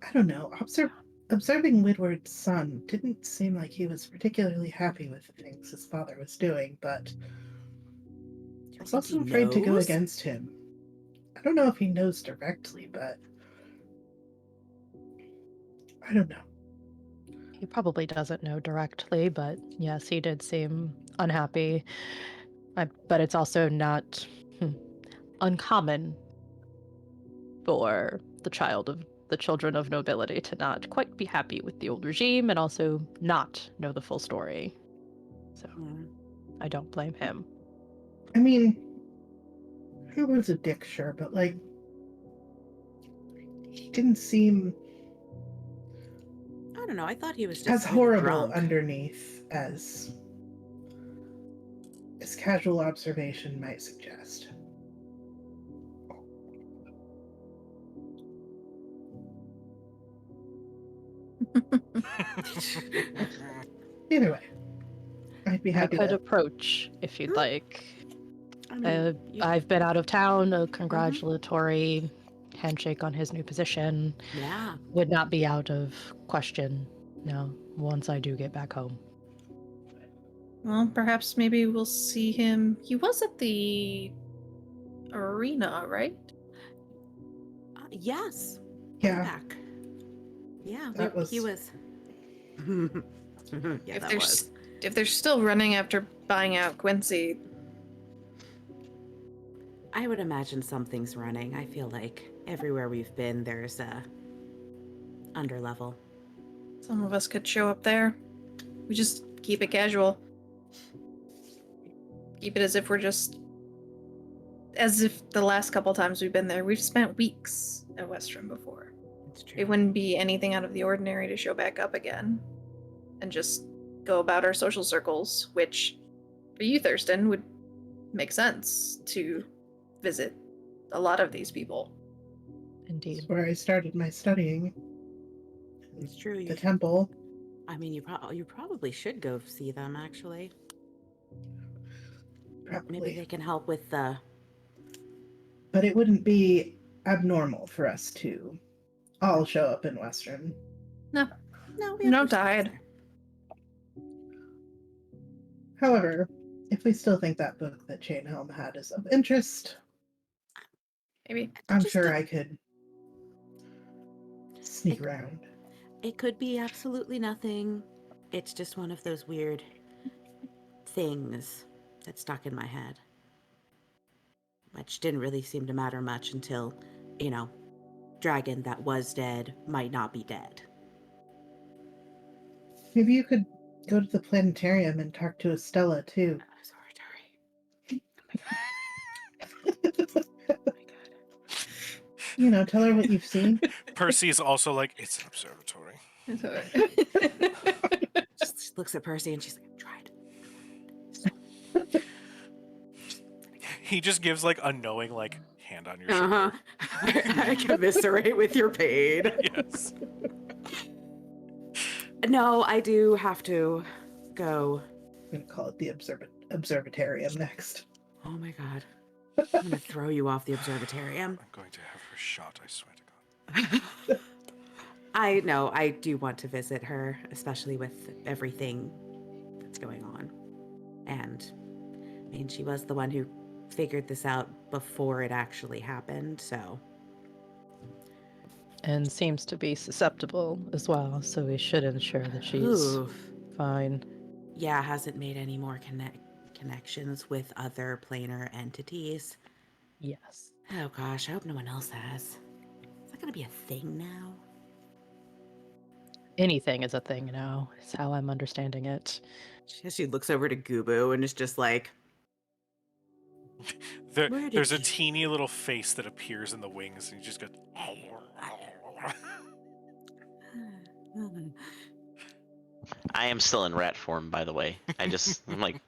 I don't know, observing Widward's son didn't seem like he was particularly happy with the things his father was doing, but I was also afraid to go knows? against him. I don't know if he knows directly, but I don't know. He probably doesn't know directly, but yes, he did seem unhappy. But it's also not uncommon for the children of nobility to not quite be happy with the old regime and also not know the full story. So Mm. I don't blame him. I mean, he was a dick, sure, but like, he didn't seem I don't know. I thought he was just as really horrible drunk. underneath as casual observation might suggest. Either way, I'd be I happy could to. approach if you'd Hmm. like. I mean, I've been out of town. A congratulatory handshake on his new position yeah. would not be out of question. No, once I do get back home. Well, perhaps maybe we'll see him. He was at the arena, right? Yes. Yeah, Back. Yeah, That he was- was. Yeah, that was. If they're still running after buying out Quincy, I would imagine something's running. I feel like everywhere we've been, there's a underlevel. some of us could show up there. We just keep it casual. Keep it as if we're just. As if the last couple times we've been there, we've spent weeks at Western before. It's true. It wouldn't be anything out of the ordinary to show back up again. And just go about our social circles, which for you, Thurston, would make sense to visit a lot of these people. Indeed. That's where I started my studying. It's true. The temple. I mean, you probably should go see them. Actually, Probably. maybe they can help with the. But it wouldn't be abnormal for us to all show up in Western. No, No, we No have died. However, if we still think that book that Chainhelm had is of interest, maybe. I'm Just sure a- I could sneak around. It could be absolutely nothing. It's just one of those weird things that stuck in my head, which didn't really seem to matter much until, dragon that was dead might not be dead. Maybe you could go to the planetarium and talk to Estella too. Sorry. You know, tell her what you've seen. Percy is also like, it's an observatory. Just looks at Percy and she's like, I tried. He just gives like a knowing like hand on your Uh-huh. shoulder. I commiserate with your pain. Yes. No, I do have to go. I'm gonna call it the observatarium next. Oh my god. I'm gonna throw you off the observatarium. I'm going to have her shot, I swear to God. I know, I do want to visit her, especially with everything that's going on. And, I mean, she was the one who figured this out before it actually happened, so. And seems to be susceptible as well, so we should ensure that she's Oof. fine. Yeah, hasn't made any more connections with other planar entities. Yes. Oh gosh, I hope no one else has. Is that gonna be a thing now? Anything is a thing now, is how I'm understanding it. She looks over to Gubu and is just like, Where did There's a you- teeny little face that appears in the wings, and you just go. I am still in rat form, by the way. I'm like,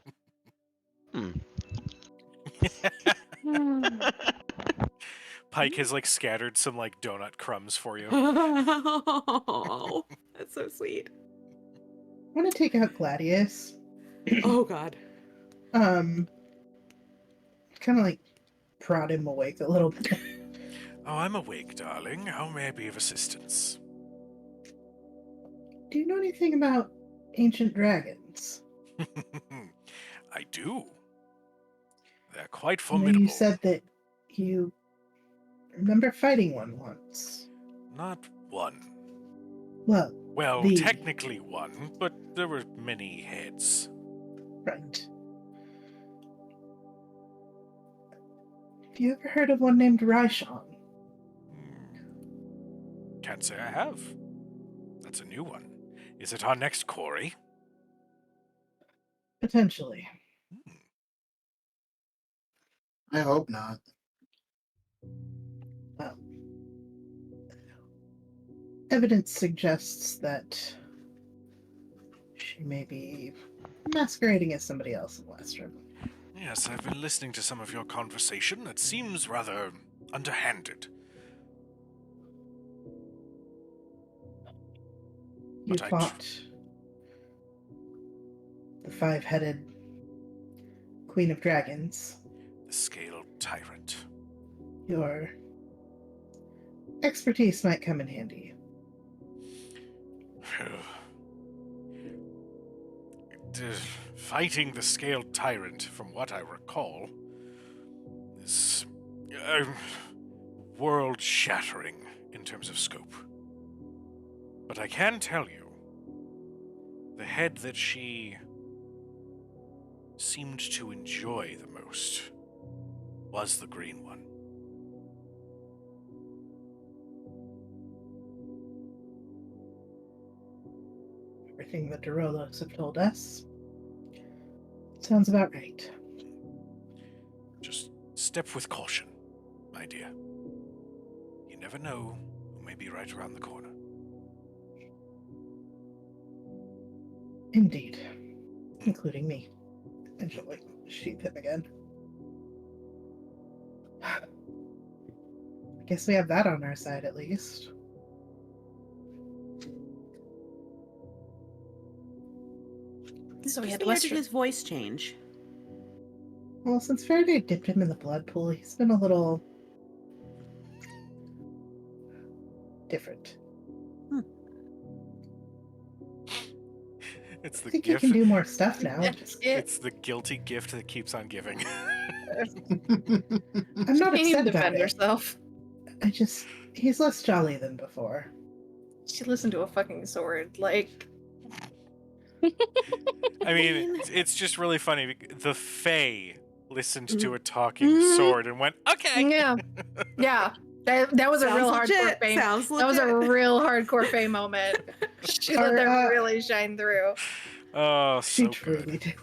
Pike has like scattered some like donut crumbs for you. oh, that's so sweet. I want to take out Gladius. Oh god. Kind of like prod him awake a little bit. Oh, I'm awake, darling. How may I be of assistance? Do you know anything about ancient dragons? I do. They're quite I know formidable. you said that you remember fighting one once. Not one. Well, Well, The- technically one, but there were many heads. right. Have you ever heard of one named Raishon? Can't say I have. That's a new one. Is it our next quarry? Potentially. I hope not. Well, evidence suggests that she may be masquerading as somebody else in Western. Yes, I've been listening to some of your conversation. It seems rather underhanded. You But I fought the five-headed Queen of Dragons. The Scaled Tyrant. Your expertise might come in handy. Fighting the Scaled Tyrant, from what I recall, is world-shattering in terms of scope. But I can tell you, the head that she seemed to enjoy the most was the green one. Everything the Derolos have told us sounds about right. Just step with caution, my dear. You never know who may be right around the corner. Indeed. Including me. And she'll like sheath him again. I guess we have that on our side at least. So we had Where did Western. his voice change? Well, since Faraday dipped him in the blood pool, he's been a little different. It's I the think he gift. can do more stuff now. It's the guilty gift that keeps on giving. I'm not Can't even upset about defend it. herself. He's less jolly than before. She listened to a fucking sword. Like, I mean, it's just really funny. The Fae listened to a talking Mhm. sword and went, "Okay." yeah, yeah. That was a real hardcore Faye. Sounds That was a legit. real hardcore Faye moment. She let Or, that really shine through. Oh, She so truly good.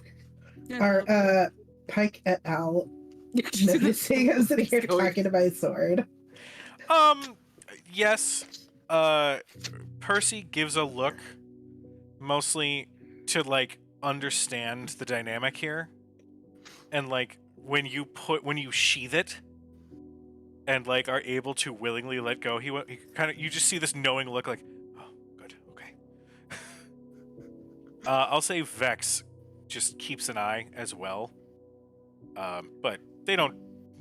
did. Are Pike et al. Noticing I was sitting here talking to my sword? Yes. Percy gives a look, mostly to like understand the dynamic here, and like when you sheath it and like are able to willingly let go, he kind of, you just see this knowing look like, oh, good, okay. I'll say Vex just keeps an eye as well, but they don't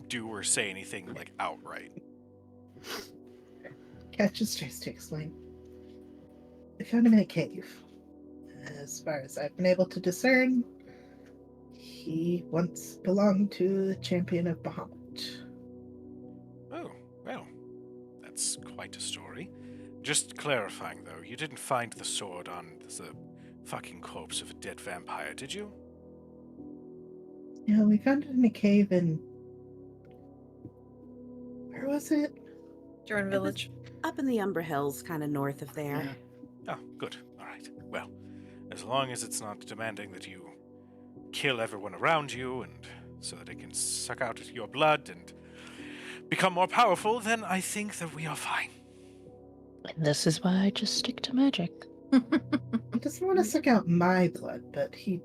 do or say anything like outright. Cat just tries to explain. I found him in a cave. As far as I've been able to discern, he once belonged to the champion of Bahamut. Oh, well, that's quite a story. Just clarifying, though, you didn't find the sword on the fucking corpse of a dead vampire, did you? Yeah, we found it in a cave in... Where was it? Jordan It was Village. up in the Umbra Hills, kind of north of there. Oh, good. All right. Well, as long as it's not demanding that you kill everyone around you and so that it can suck out your blood and become more powerful, then I think that we are fine. And this is why I just stick to magic. He doesn't want to suck out my blood, but he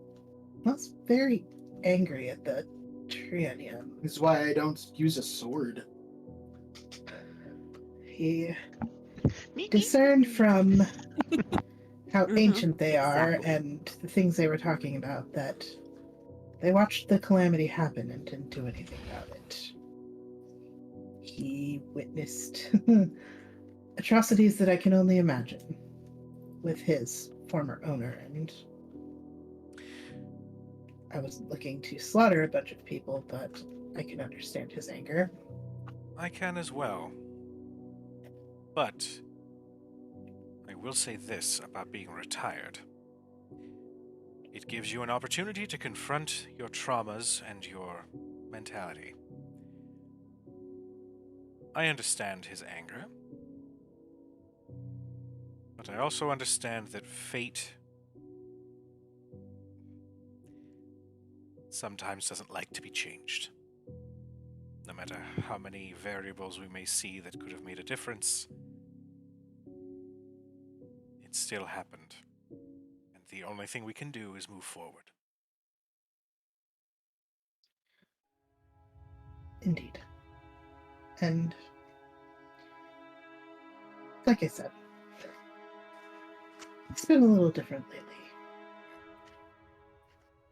was very angry at the Trianium. This is why I don't use a sword. He discerned from how Mhm, ancient they are exactly. and the things they were talking about that they watched the calamity happen and didn't do anything about it. He witnessed atrocities that I can only imagine with his former owner, and I wasn't looking to slaughter a bunch of people, but I can understand his anger. I can as well. But I will say this about being retired. It gives you an opportunity to confront your traumas and your mentality. I understand his anger, but I also understand that fate sometimes doesn't like to be changed. No matter how many variables we may see that could have made a difference, it still happened. And the only thing we can do is move forward. Indeed. And like I said, it's been a little different lately.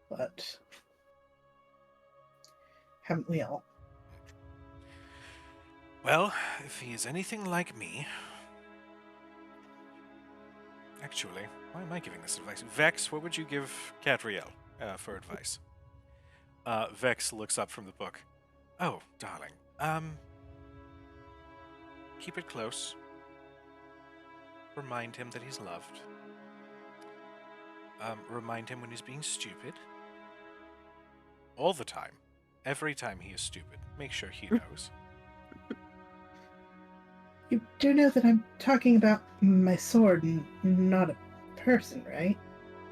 But haven't we all? Well, if he is anything like me... Actually, why am I giving this advice? Vex, what would you give Catriel for advice? Vex looks up from the book. Oh, darling. Keep it close. Remind him that he's loved. Remind him when he's being stupid. All the time. Every time he is stupid. Make sure he knows. You do know that I'm talking about my sword and not a person, right?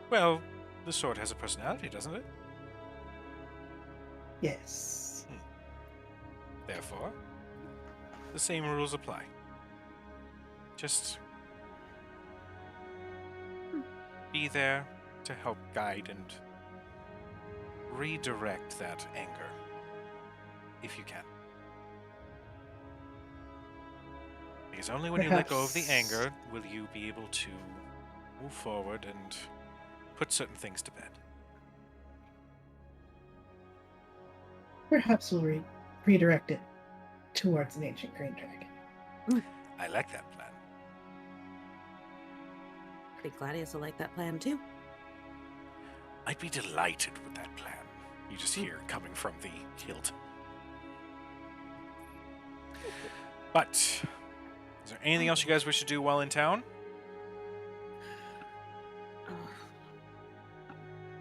Well, the sword has a personality, doesn't it? Yes. Therefore, the same rules apply. Just be there to help guide and redirect that anger, if you can. Because only when you let go of the anger will you be able to move forward and put certain things to bed. Perhaps we'll redirect it towards an ancient green dragon. I like that plan. I think Gladius will like that plan too. I'd be delighted with that plan. You just hear coming from the hilt. But, is there anything else you guys wish to do while in town?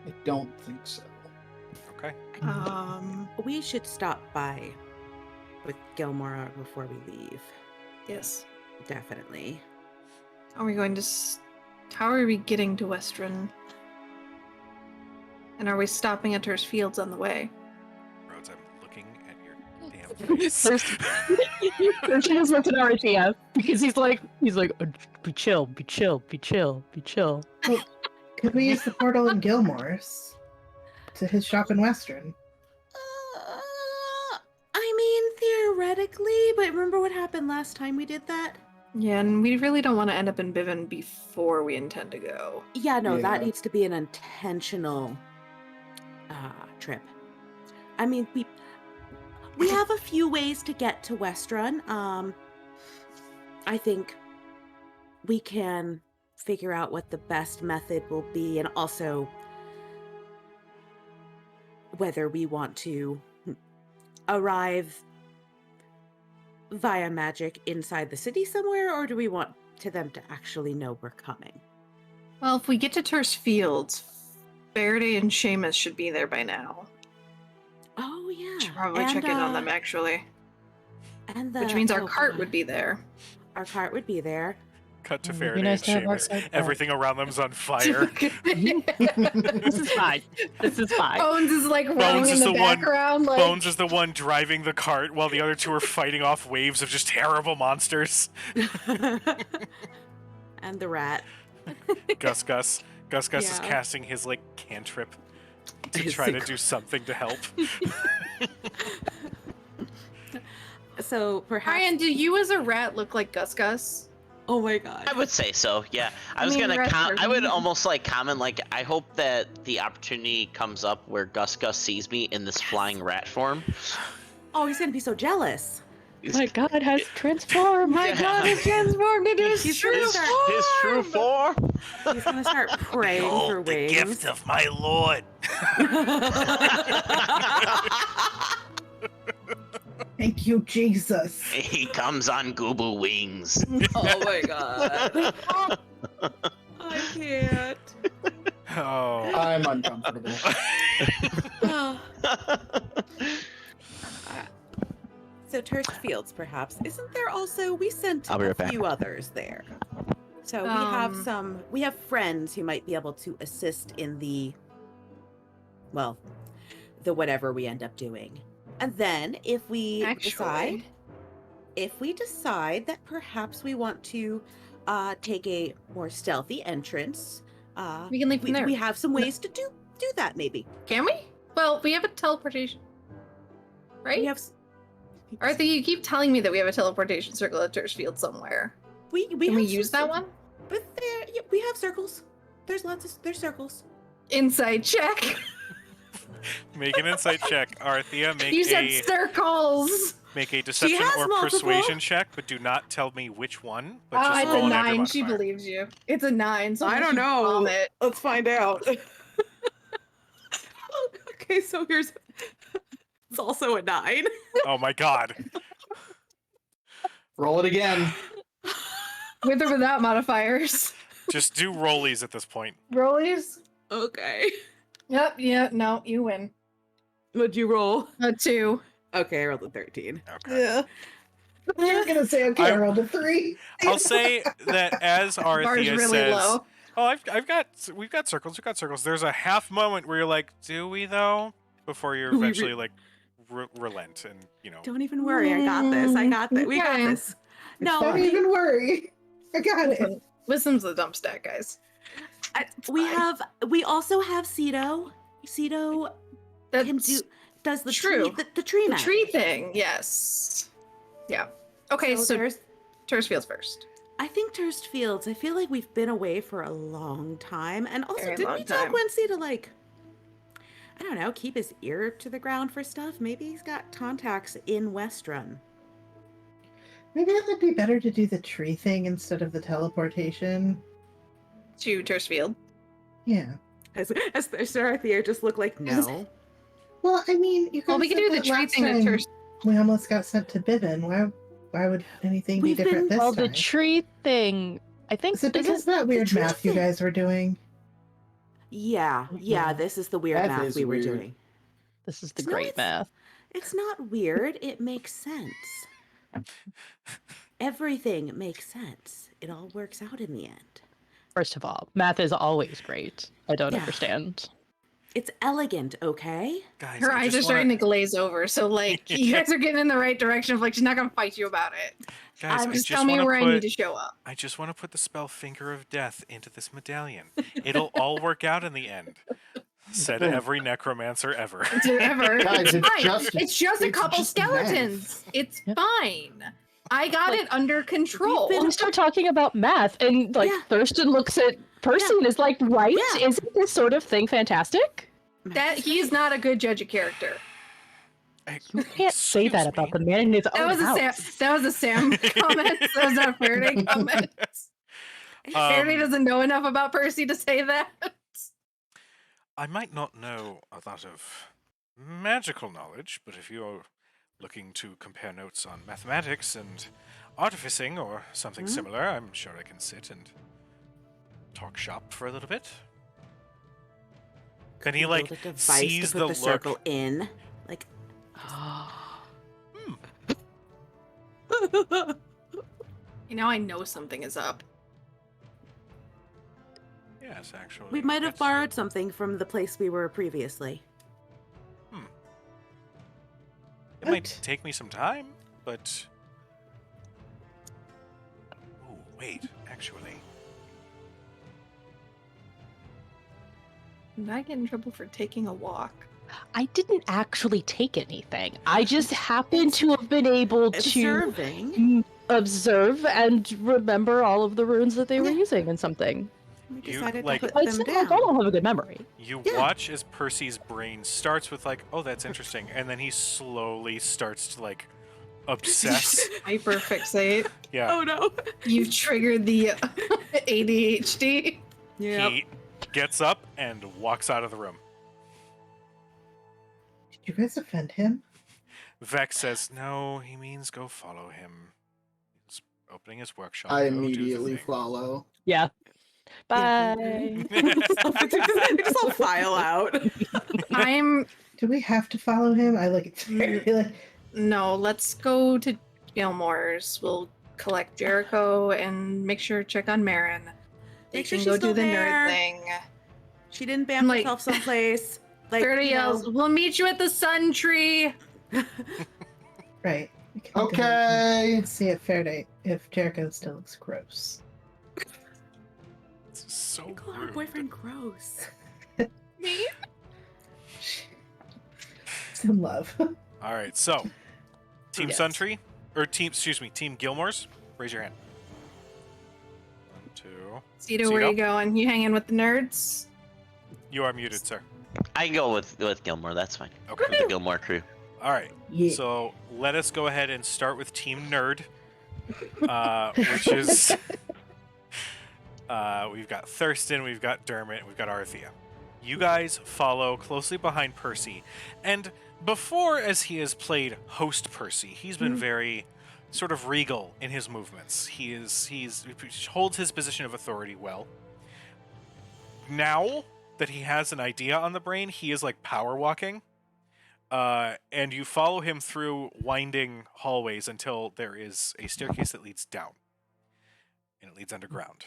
I don't think so. Okay. We should stop by with Gilmore before we leave. Yes. Definitely. Are we going to... How are we getting to Westron? And are we stopping at Ter's Fields on the way? Rhodes, I'm looking at your damn face. Thurston just looked at RTF because he's like, be chill, be chill, be chill, be chill. Could we use the portal in Gilmore's to his shop in Western? I mean, theoretically, but remember what happened last time we did that? Yeah, and we really don't want to end up in Bivin before we intend to go. Yeah, no, that Yeah. needs to be an intentional trip. I mean, we have a few ways to get to Westrun. I think we can figure out what the best method will be, and also whether we want to arrive via magic inside the city somewhere, or do we want them to actually know we're coming? Well, if we get to Terse Fields, Faraday and Seamus should be there by now. Oh yeah, Should probably check in on them actually. And Which means our oh, cart God. would be there. Our cart would be there. Cut to It would be Faraday nice and to have Seamus. outside Everything around them's on fire. This is fine. This is fine. Bones is like running Bones in is the the one- background. Like, Bones is the one driving the cart while the other two are fighting off waves of just terrible monsters. And the rat. Gus is Yeah. casting his like cantrip to His try to secret- do something to help. So perhaps. Ryan, do you as a rat look like Gus? Oh my god. I would say so. Yeah, I was mean, gonna. rest I would are- almost like comment like I hope that the opportunity comes up where Gus sees me in this flying rat form. Oh, he's gonna be so jealous. My God has transformed. My God, he transformed into his He's gonna start. His true form. He's gonna start praying for wings. of my lord. Thank you, Jesus. He comes on Goobu wings. Oh my god. I can't. Oh. I'm uncomfortable. So Terse Fields, perhaps. Isn't there also? We sent I'll be a right back. few others there. So we have friends who might be able to assist in the whatever we end up doing. And then if we decide that perhaps we want to take a more stealthy entrance, we can leave from there. we have some ways to do that maybe. Can we? Well, we have a teleportation, right? We have Arthur, you keep telling me that we have a teleportation circle at Terse Field somewhere. we Can we have use that one? But we have circles. There's circles. Inside check. Make an insight check, Arthea. You said circles. Make a deception has or multiple. persuasion check, but do not tell me which one. But just It's roll a an aggro 9. She modifier. believes you. It's a 9. So I don't you know. vomit. Let's find out. Okay, so here's. It's also a 9. Oh my god. Roll it again. With or without modifiers. Just do rollies at this point. Rollies. Okay. Yep. Yeah. No, you win. What'd you roll? A 2. Okay, I rolled a 13. Okay. Yeah. You're gonna say, okay, I rolled a 3. I'll say that as Bar's Arthea really says, low. "Oh, we've got circles. We've got circles." There's a half moment where you're like, "Do we though?" Before you We re- eventually like relent and Don't even worry, I got this. I got this. We got Okay. this. No, Don't even worry. I got it. Wisdom's the dump stack, guys. we also have Cedo. Cedo That's can does the true. tree the tree the magic. tree thing. Yes. Yeah. Okay. So there's Terse Fields first. I think Terse Fields. I feel like we've been away for a long time, and also Very didn't long we tell time. Quincy to like, I don't know, keep his ear to the ground for stuff? Maybe he's got contacts in Westrun. Maybe it would be better to do the tree thing instead of the teleportation. To Terse Field. Yeah. As Sir Arthea just looked like no. Well, I mean, you Well, we guys can do said the that tree last thing at time Terse. we almost got sent to Bivin. Why would anything be We've been- different this Well, time? the tree thing, I think. Is it because of that weird tree math you thing. guys were doing? Yeah, this is the weird That math is we were weird. doing. This is the No, great it's- math. It's not weird. It makes sense. Everything makes sense. It all works out in the end. First of all, math is always great. I don't Yeah. understand. It's elegant, okay? Guys, Her I eyes are just starting wanna, to glaze over, so like you Yeah. guys are getting in the right direction of like she's not gonna fight you about it. guys, I Just just tell me want to where I need put to show up. I just want to put the spell Finger of Death into this medallion. It'll all work out in the end. Said every necromancer ever. Ever. Guys, It's it's fine. just- It's just a it's couple just skeletons. math. It's Yep. fine. I got Like, it under control. been- We start talking about math, and like Yeah. Thurston looks at Percy and is like, "Right? Yeah. Isn't this sort of thing fantastic?" That he's not a good judge of character. You can't say that about the man in his That own was a Sam. house. That was a Sam comment. That was not a Faraday comment. Faraday doesn't know enough about Percy to say that. I might not know a lot of magical knowledge, but if you're looking to compare notes on mathematics and artificing or something similar, I'm sure I can sit and talk shop for a little bit. Then he You like build a device sees to the put the look. circle in. Like, You know, I know something is up. Yes, actually. we might have yes. borrowed something from the place we were previously. It might What? take me some time, but. Oh, wait, actually. Did I get in trouble for taking a walk? I didn't actually take anything. I just happened to have been able to Observing. observe and remember all of the runes that they were using and something. We You, decided like- to put But them sometimes I down. don't have a good memory. You Yeah. watch as Percy's brain starts with, like, oh, that's interesting, and then he slowly starts to, like, obsess. Hyperfixate. Yeah. Oh no. You've triggered the ADHD. Yeah. He gets up and walks out of the room. Did you guys offend him? Vex says, no, he means go follow him. He's opening his workshop. I Go do the immediately thing." follow. Yeah. Yeah. Bye. We just all file out. I'm Do we have to follow him? I look at Terry like, no. Let's go to Gilmore's. We'll collect Jericho and make sure check on Marin. They Make sure can she's go do still the there. nerd thing. She didn't bam Like- herself someplace. Like, Faraday you know, yells, "We'll meet you at the sun tree." right. we can go Okay. and see if Faraday, if Jericho still looks gross. It's so you call her rude. boyfriend gross. Me? Some love. All right, so Team Yes. Suntree, or Team Gilmore's, raise your hand. 1, 2. Cito, where you Cito? going? You hanging with the nerds? You are muted, sir. I can go with Gilmore. That's fine. Okay. With the Gilmore crew. All right. Yeah. So let us go ahead and start with Team Nerd, which is we've got Thurston, we've got Dermot, we've got Arthea. You guys follow closely behind Percy, and before, as he has played host Percy, he's been very sort of regal in his movements. He holds his position of authority well. Now that he has an idea on the brain, he is like power walking. And you follow him through winding hallways until there is a staircase that leads down. And it leads underground.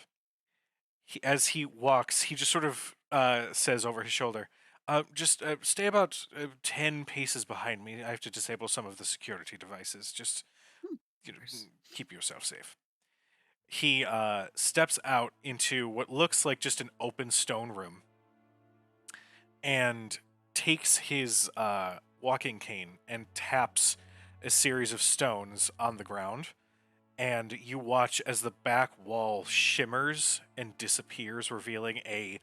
As he walks, he just sort of says over his shoulder, just stay about 10 paces behind me. I have to disable some of the security devices. Just keep yourself safe. He steps out into what looks like just an open stone room and takes his walking cane and taps a series of stones on the ground, and you watch as the back wall shimmers and disappears, revealing a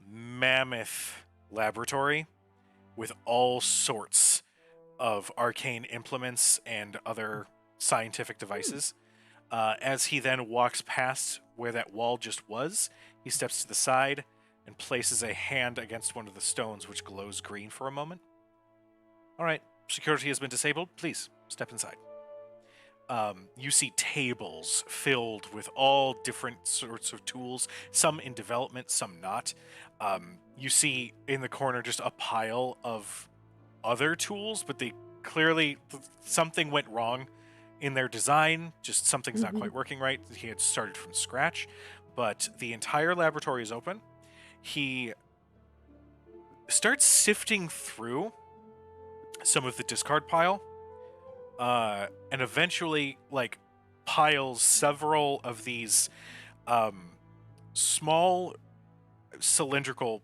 mammoth laboratory with all sorts of arcane implements and other scientific devices. As he then walks past where that wall just was, he steps to the side and places a hand against one of the stones, which glows green for a moment. All right, security has been disabled. Please step inside. You see tables filled with all different sorts of tools, some in development, some not. You see in the corner just a pile of other tools, but they clearly, something went wrong in their design. Just something's not quite working right. He had started from scratch, but the entire laboratory is open. He starts sifting through some of the discard pile, and eventually, like, piles several of these small cylindrical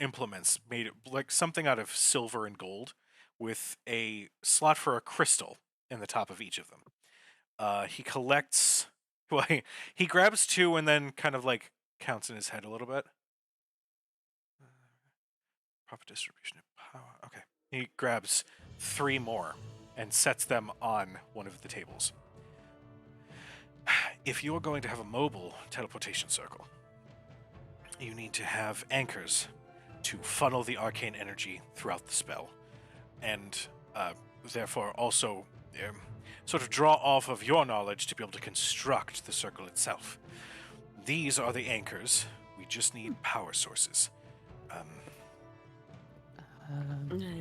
implements made like something out of silver and gold, with a slot for a crystal in the top of each of them. He collects. Well, he grabs two and then kind of like counts in his head a little bit. Proper distribution of power. Okay. He grabs 3 more and sets them on one of the tables. If you are going to have a mobile teleportation circle, you need to have anchors to funnel the arcane energy throughout the spell, and therefore also sort of draw off of your knowledge to be able to construct the circle itself. These are the anchors. We just need power sources.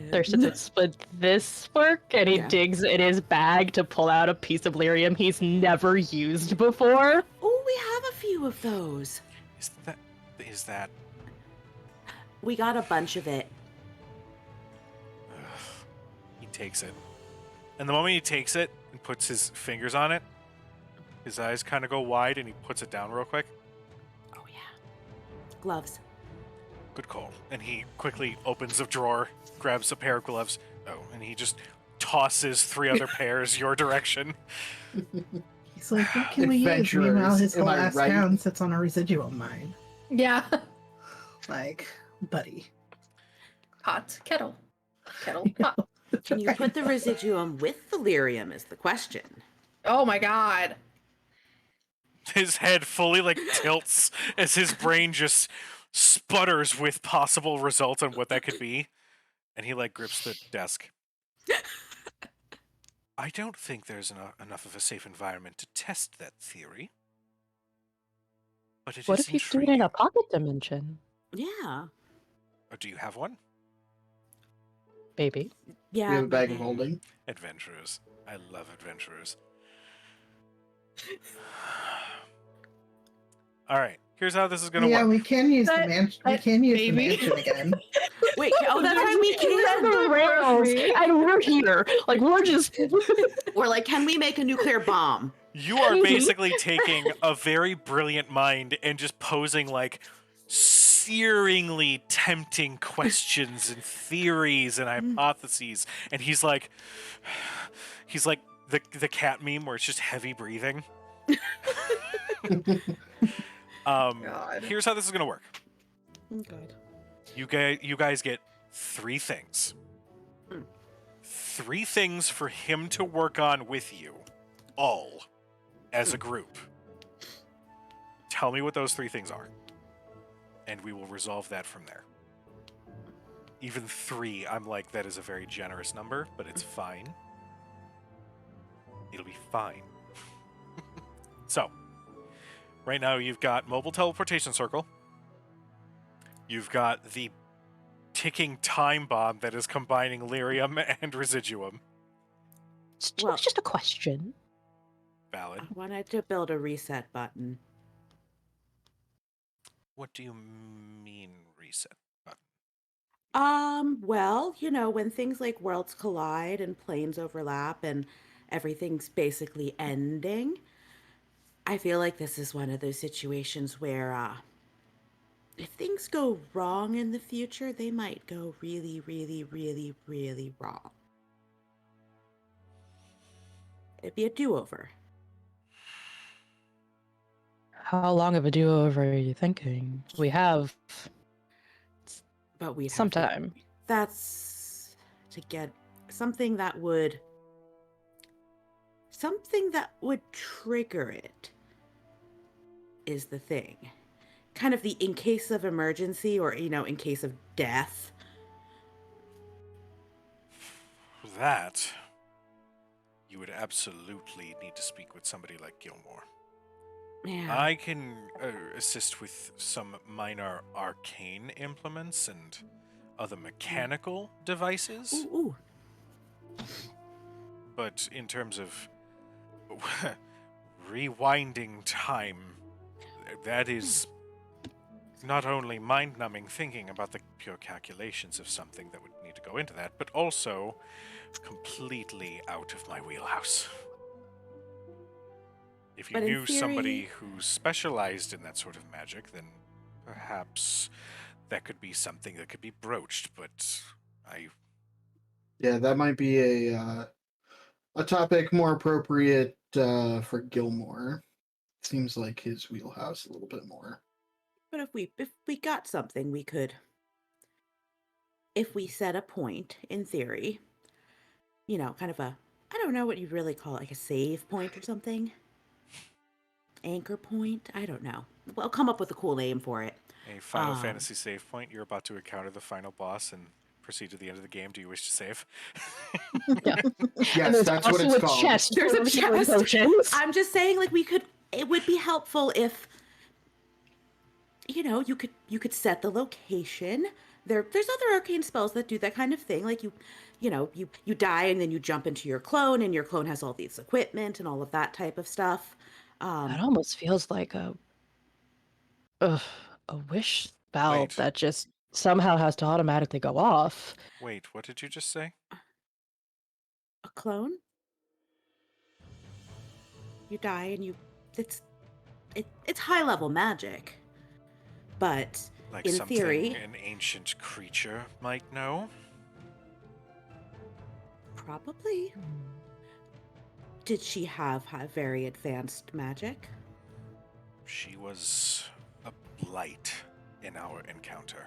Thurston says, "Would this work?" And he Yeah. digs in his bag to pull out a piece of lyrium he's never used before. Oh, we have a few of those. Is that? We got a bunch of it. He takes it, and the moment he takes it and puts his fingers on it, his eyes kind of go wide, and he puts it down real quick. Oh yeah. Gloves. Good call. And he quickly opens a drawer, grabs a pair of gloves. Oh, and he just tosses 3 other pairs your direction. He's like, what can we use? Meanwhile, Adventurers, his am whole I ass right? town sits on a residual mine. Yeah. Like, buddy. Hot kettle. Kettle pot. Can you put the residuum with the lyrium is the question. Oh my god. His head fully like tilts as his brain just sputters with possible results on what that could be, and he like grips the desk. I don't think there's enough of a safe environment to test that theory, but What if he's doing it in a pocket dimension? Yeah. Or do you have one? Maybe. Yeah. We have a bag of maybe. holding. Adventurers. I love adventurers. All right, here's how this is gonna Yeah, work. we can use the But- mansion. We can use the maybe. mansion again. Wait, oh, that's right. We We're can. the rails, and we're here. Like, we're just. We're like, can we make a nuclear bomb? You are basically taking a very brilliant mind and just posing like searingly tempting questions and theories and hypotheses, and he's like the cat meme where it's just heavy breathing. God. Here's how this is gonna work. Good. You guys get 3 things. 3 things for him to work on with you, all as a group. Tell me what those 3 things are, and we will resolve that from there. Even 3, I'm like, that is a very generous number, but it's fine. It'll be fine. So, right now you've got mobile teleportation circle. You've got the ticking time bomb that is combining lyrium and residuum. Well- It's just a question. Valid. I wanted to build a reset button. What do you mean reset button? Well, you know, when things like worlds collide and planes overlap and everything's basically ending, I feel like this is one of those situations where, if things go wrong in the future, they might go really, really, really, really wrong. It'd be a do-over. How long of a do-over are you thinking? We have But we'd have some to- time. That's to get something that would trigger it is the thing. Kind of the in case of emergency or, you know, in case of death. For that, you would absolutely need to speak with somebody like Gilmore. Yeah. I can assist with some minor arcane implements and other mechanical devices, Ooh, ooh. but in terms of rewinding time, that is not only mind-numbing thinking about the pure calculations of something that would need to go into that, but also completely out of my wheelhouse. If you But in knew somebody theory- who specialized in that sort of magic, then perhaps that could be something that could be broached, but Yeah, that might be a topic more appropriate for Gilmore. Seems like his wheelhouse a little bit more. But if we got something, we could. If we set a point, in theory, kind of I don't know what you'd really call it, like a save point or something. Anchor point? I don't know. We'll come up with a cool name for it. a Final Fantasy save point, you're about to encounter the final boss and proceed to the end of the game. Do you wish to save? Yes, there's that's what also it's a called. chest There's full a of healing chest. potions. I'm just saying, like, it would be helpful if, you could set the location. There's other arcane spells that do that kind of thing. Like you die and then you jump into your clone, and your clone has all these equipment and all of that type of stuff. That almost feels like a wish spell Wait. that just somehow has to automatically go off. Wait, what did you just say? A clone. You die and it's high level magic, but Like in something theory, an ancient creature might know? probably. Did she have very advanced magic? She was a blight in our encounter.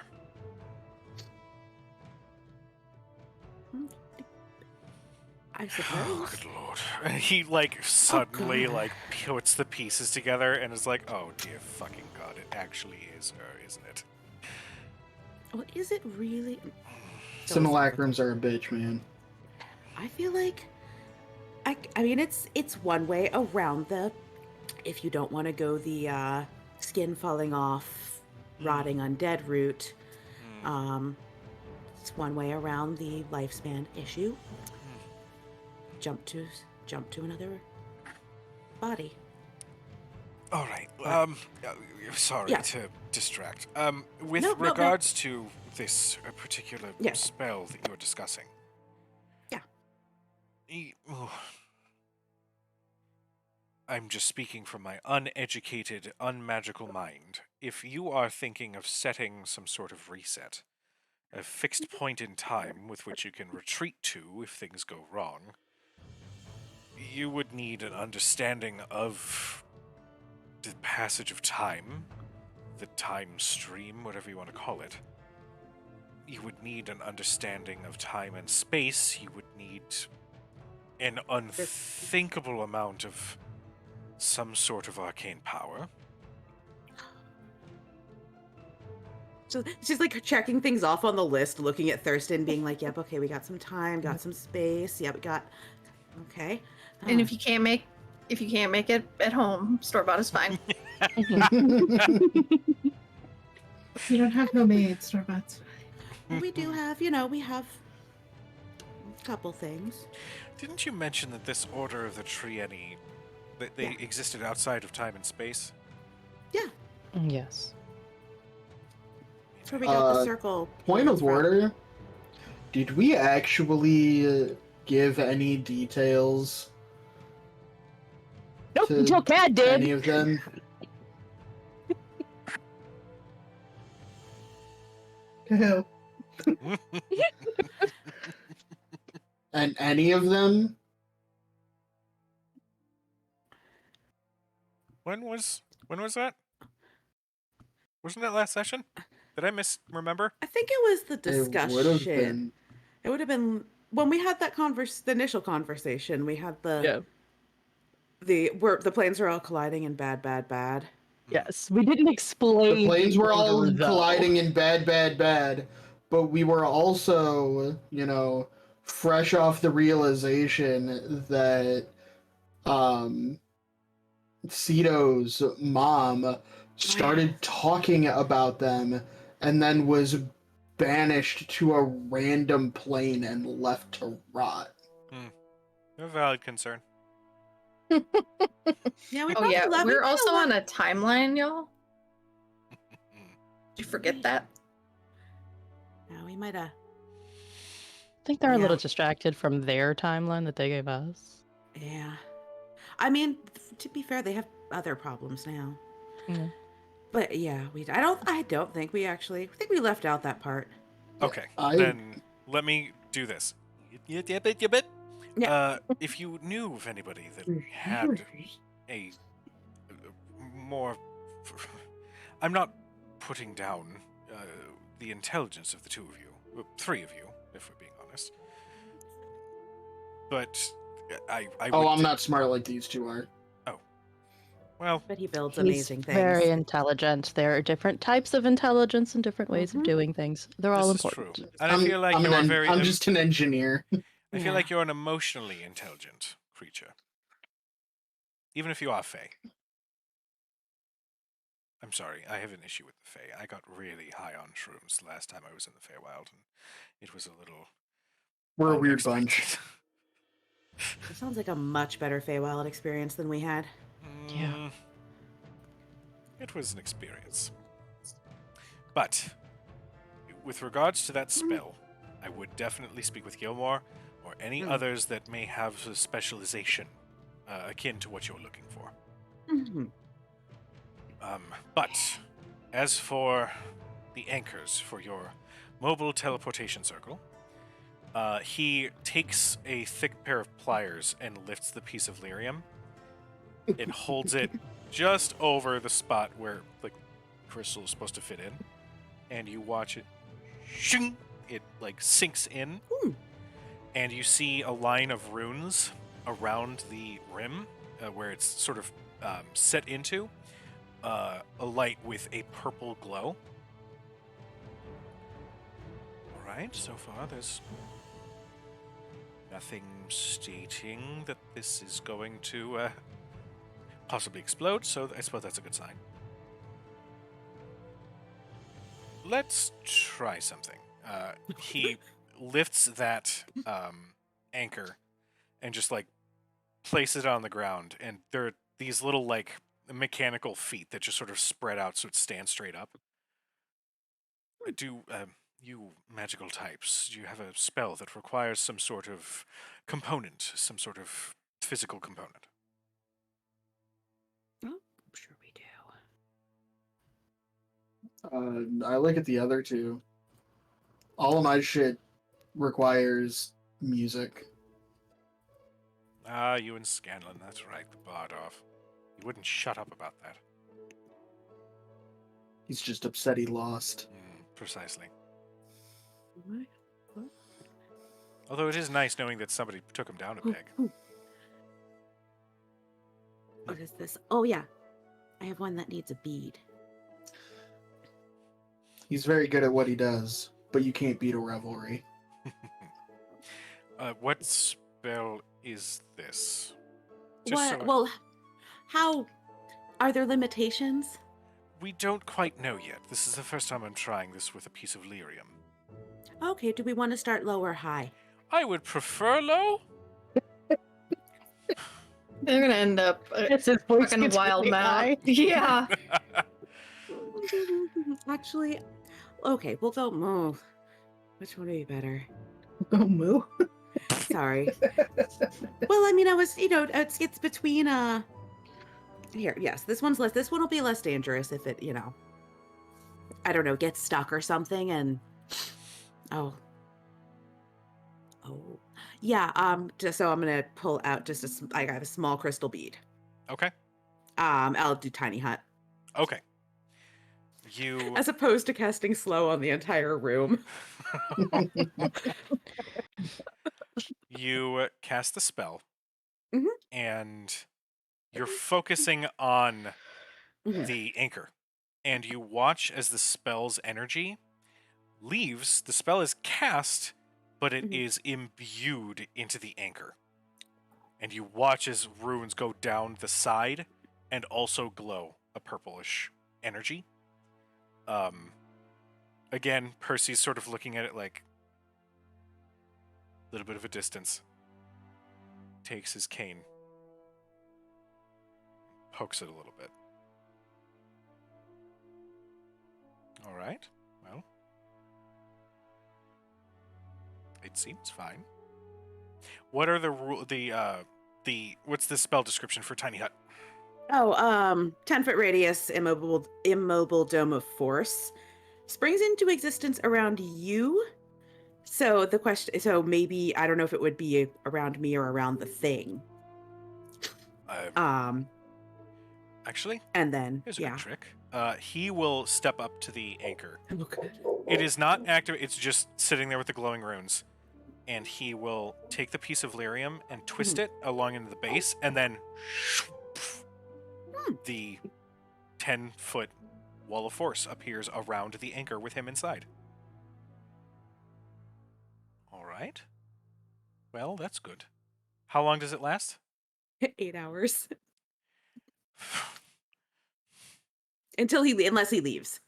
I Oh, suppose. good lord. He, suddenly, God. puts the pieces together and is like, oh, dear fucking god, it actually is her, isn't it? Well, is it really? Simulacrums are a bitch, man. I feel like, I mean, it's one way around if you don't want to go the skin falling off, rotting undead route. It's one way around the lifespan issue. Jump to another body. All right. Sorry Yeah. to distract. With No. regards to this particular Yeah. spell that you're discussing. Yeah. I'm just speaking from my uneducated, unmagical mind. If you are thinking of setting some sort of reset, a fixed point in time with which you can retreat to if things go wrong, you would need an understanding of the passage of time, the time stream, whatever you want to call it. You would need an understanding of time and space. You would need an unthinkable amount of some sort of arcane power. So she's like checking things off on the list, looking at Thurston, being like, "Yep, okay, we got some time, got some space. Yeah, we got okay." And if you can't make it at home, store bought is fine. You don't have no maids, store-boughts. we do have, we have a couple things. Didn't you mention that this Order of the Trieni, that they Yeah. existed outside of time and space? Yes. That's where we got the Uh, circle. Point of from. order. Did we actually give any details Nope, to until Cad did. any of them? Who? And any of them? When was that? Wasn't that last session? Did I misremember? I think it was the It discussion. would have been. It would have been when we had that the initial conversation. We had the planes were all colliding in bad. Yes. We didn't explain. The planes were all order, though. colliding in bad, but we were also, fresh off the realization that Cito's mom started talking about them and then was banished to a random plane and left to rot. A valid concern. Yeah, we Oh yeah, left we're kinda also left- on a timeline, y'all. Did you forget that? No, we might have. I think they're a Yeah. little distracted from their timeline that they gave us. Yeah. I mean, to be fair, they have other problems now. Yeah. But yeah, I don't think we actually. I think we left out that part. Okay, I- then let me do this. Yeah. If you knew of anybody that had a more, I'm not putting down the intelligence of the two of you, three of you, if we're being honest. But I Oh, would I'm not smart like these two are. well, But he builds He's amazing things. very intelligent. There are different types of intelligence and different ways of Mhm. doing things. They're all this is important. true, and I feel like I'm, you're very. I'm just an engineer. I feel Yeah. like you're an emotionally intelligent creature, even if you are Fey. I'm sorry, I have an issue with the Fey. I got really high on shrooms the last time I was in the Feywild, and it was a little. We're a weird unexpected. bunch. It sounds like a much better Feywild experience than we had. Yeah. Mm, it was an experience. But, with regards to that spell, I would definitely speak with Gilmore or any others that may have a specialization akin to what you're looking for. Mhm. But, as for the anchors for your mobile teleportation circle, he takes a thick pair of pliers and lifts the piece of lyrium and holds it just over the spot where the crystal is supposed to fit in, and you watch it. Shing! It like sinks in, and you see a line of runes around the rim where it's sort of set into a light with a purple glow. All right, so far there's nothing stating that this is going to possibly explode, so I suppose that's a good sign. Let's try something. He lifts that anchor and just like places it on the ground, and there are these little like mechanical feet that just sort of spread out so it stands straight up. Do you magical types, do you have a spell that requires some sort of component, some sort of physical component? Oh, I'm sure we do. I look at the other two. All of my shit requires music. Ah, you and Scanlan, that's right, the Bardolph. You wouldn't shut up about that. He's just upset he lost. Precisely. What? Although it is nice knowing that somebody took him down a Ooh, peg. ooh. What is this? Oh yeah, I have one that needs a bead. He's very good at what he does, but you can't beat a revelry. What spell is this? Well, how are there limitations? We don't quite know yet. This is the first time I'm trying this with a piece of lyrium. Okay, do we want to start low or high? I would prefer low. They're gonna end up It's his voice fucking gets wild really mouth. high. Yeah. Actually, okay, we'll go move. Which one would be better? Go moo. Sorry. Well, I mean, it's between here, yes, this one will be less dangerous if it, I don't know, gets stuck or something and oh. Yeah, so I'm going to pull out I got a small crystal bead. Okay. I'll do tiny hut Okay. You as opposed to casting slow on the entire room. you cast the spell, Mhm. and you're focusing on Mhm. the anchor, and you watch as the spell's energy leaves. The spell is cast, but it is imbued into the anchor, and you watch as runes go down the side and also glow a purplish energy. Again, Percy's sort of looking at it like a little bit of a distance. Takes his cane, pokes it a little bit. All right. Well, it seems fine. What are the what's the spell description for tiny hut? Oh, 10-foot radius, immobile dome of force. Springs into existence around you. So the question, so maybe, I don't know if it would be around me or around the thing. Actually, And then, here's a yeah. good trick. He will step up to the anchor. Okay. It is not active. It's just sitting there with the glowing runes. And he will take the piece of lyrium and twist it along into the base, and then the 10-foot wall of force appears around the anchor with him inside. All right. Well, that's good. How long does it last? 8 hours. Unless he leaves.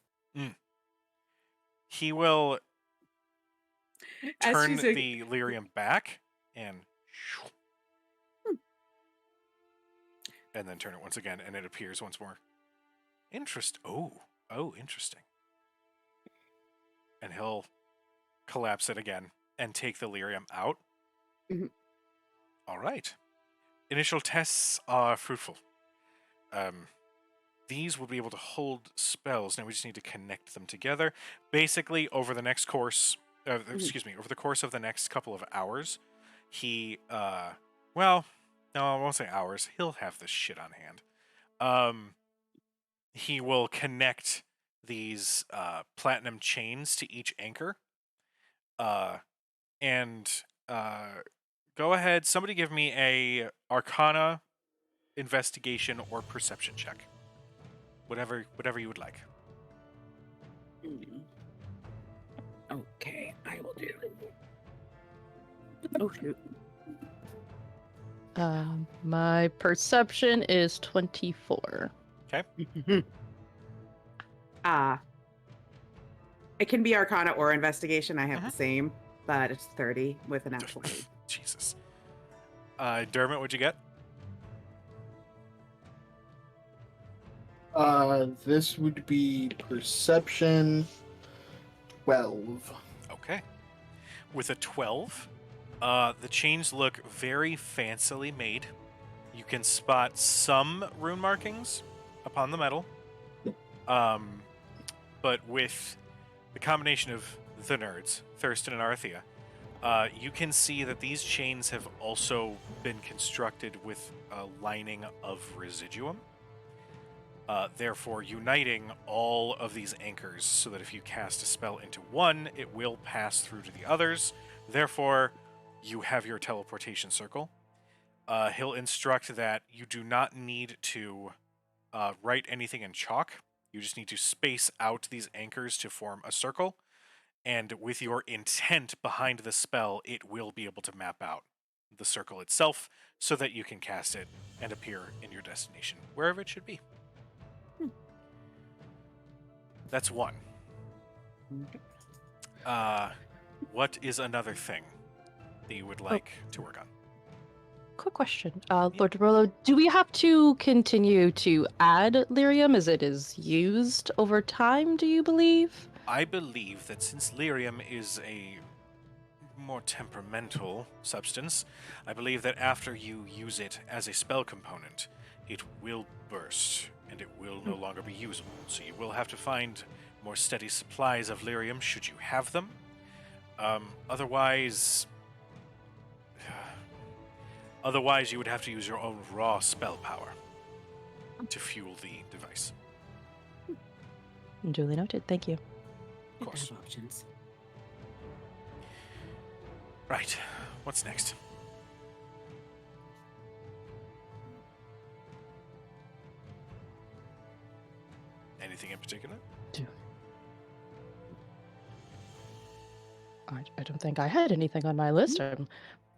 He will As turn she's like- the lyrium back and then turn it once again, and it appears once more. Oh, interesting. And he'll collapse it again and take the lyrium out. Mhm. All right. Initial tests are fruitful. These will be able to hold spells. Now we just need to connect them together. Basically, over the next course, over the course of the next couple of hours, he, well, no, I won't say hours. He'll have this shit on hand. He will connect these platinum chains to each anchor. And go ahead, somebody give me a Arcana, investigation, or perception check. Whatever you would like. Okay, I will do. Oh shoot. My perception is 24. It can be Arcana or Investigation. I have the same, but it's 30 with an actual 8. Jesus. Dermot, what'd you get? This would be perception 12. Okay. With a 12, the chains look very fancily made. You can spot some rune markings upon the metal. But with the combination of the nerds, Thurston and Arthea, you can see that these chains have also been constructed with a lining of residuum. Therefore, uniting all of these anchors so that if you cast a spell into one, it will pass through to the others. Therefore, you have your teleportation circle. He'll instruct that you do not need to write anything in chalk. You just need to space out these anchors to form a circle. And with your intent behind the spell, it will be able to map out the circle itself so that you can cast it and appear in your destination, wherever it should be. That's one. What is another thing that you would like to work on? Quick question. Lord Rolo, do we have to continue to add lyrium as it is used over time, do you believe? I believe that since lyrium is a more temperamental substance, I believe that after you use it as a spell component, it will burst and it will no longer be usable. So you will have to find more steady supplies of lyrium should you have them. Otherwise, you would have to use your own raw spell power to fuel the device. Duly noted. Thank you. Of course. Have options. Right. What's next? Anything in particular? I don't think I had anything on my list. I'm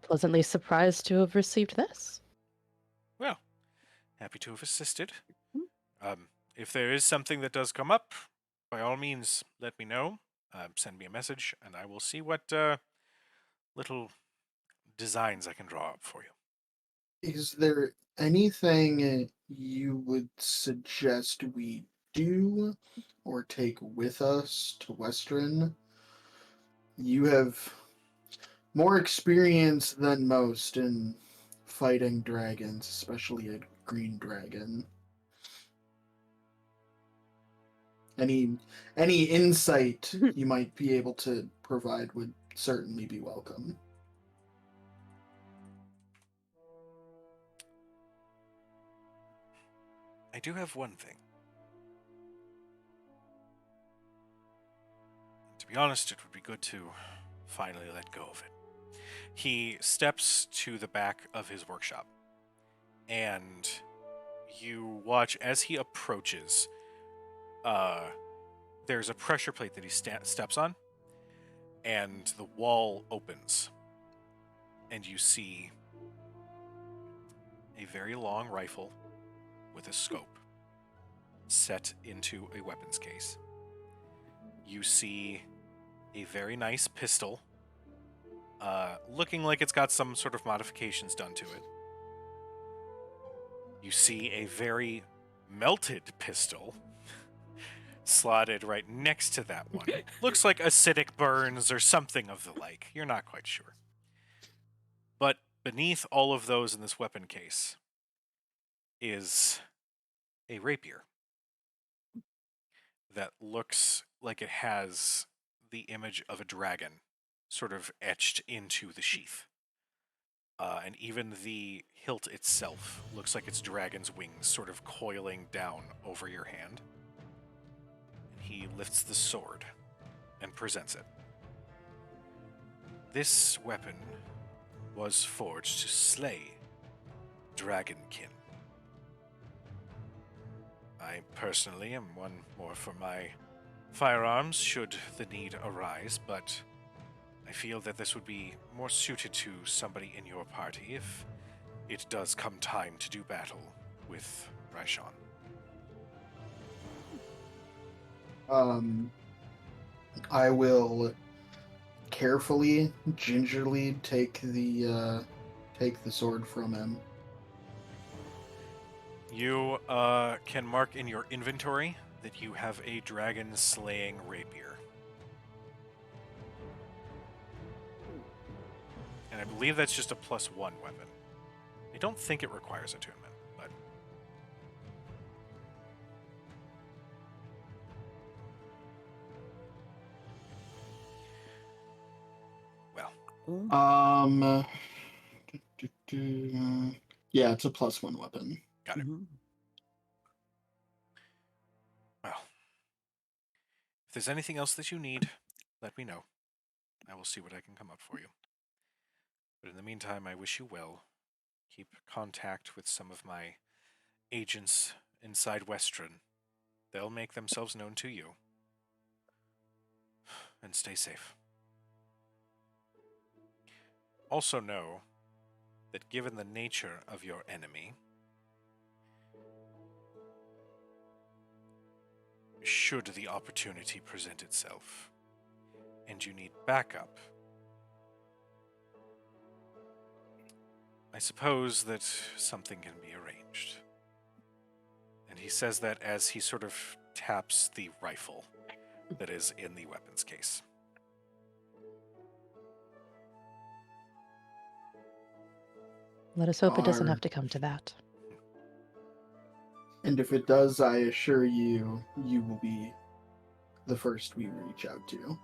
pleasantly surprised to have received this. Well, happy to have assisted. If there is something that does come up, by all means, let me know. Send me a message, and I will see what little designs I can draw up for you. Is there anything you would suggest we do or take with us to Western, you have more experience than most in fighting dragons, especially a green dragon. Any insight you might be able to provide would certainly be welcome. I do have one thing. To be honest, it would be good to finally let go of it. He steps to the back of his workshop, and you watch as he approaches. There's a pressure plate that he steps on, and the wall opens, and you see a very long rifle with a scope set into a weapons case. You see a very nice pistol, looking like it's got some sort of modifications done to it. You see a very melted pistol slotted right next to that one. Looks like acidic burns or something of the like. You're not quite sure. But beneath all of those in this weapon case is a rapier that looks like it has the image of a dragon sort of etched into the sheath. And even the hilt itself looks like it's dragon's wings sort of coiling down over your hand. He lifts the sword and presents it. This weapon was forged to slay Dragonkin. I personally am one more for my firearms should the need arise, but I feel that this would be more suited to somebody in your party if it does come time to do battle with Raishon. I will carefully, gingerly take the sword from him. You can mark in your inventory that you have a dragon slaying rapier. And I believe that's just a +1 weapon. I don't think it requires attunement, but well, Yeah, it's a +1 weapon. got it. Mhm. Well, if there's anything else that you need, let me know. I will see what I can come up for you. But in the meantime, I wish you well. Keep contact with some of my agents inside Western. They'll make themselves known to you. And stay safe. Also know that given the nature of your enemy, should the opportunity present itself, and you need backup, I suppose that something can be arranged. And he says that as he sort of taps the rifle that is in the weapons case. Let us hope it doesn't Are- have to come to that. And if it does, I assure you, you will be the first we reach out to.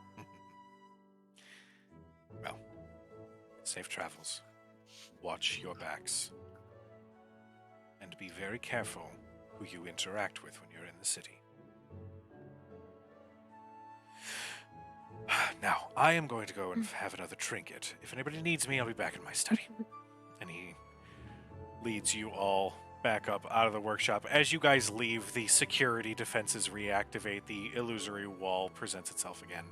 Well, safe travels. Watch your backs. And be very careful who you interact with when you're in the city. Now, I am going to go and have another trinket. If anybody needs me, I'll be back in my study. And he leads you all back up out of the workshop. As you guys leave, the security defenses reactivate, the illusory wall presents itself again.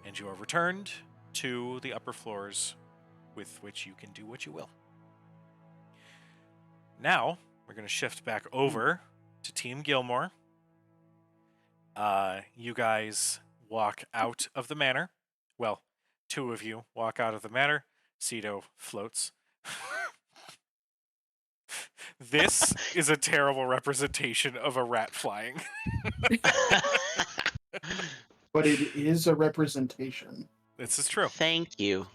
And you are returned to the upper floors with which you can do what you will. Now, we're going to shift back over to Team Gilmore. You guys walk out of the manor. Well, two of you walk out of the manor. Cedo floats. This is a terrible representation of a rat flying. But it is a representation. This is true. Thank you.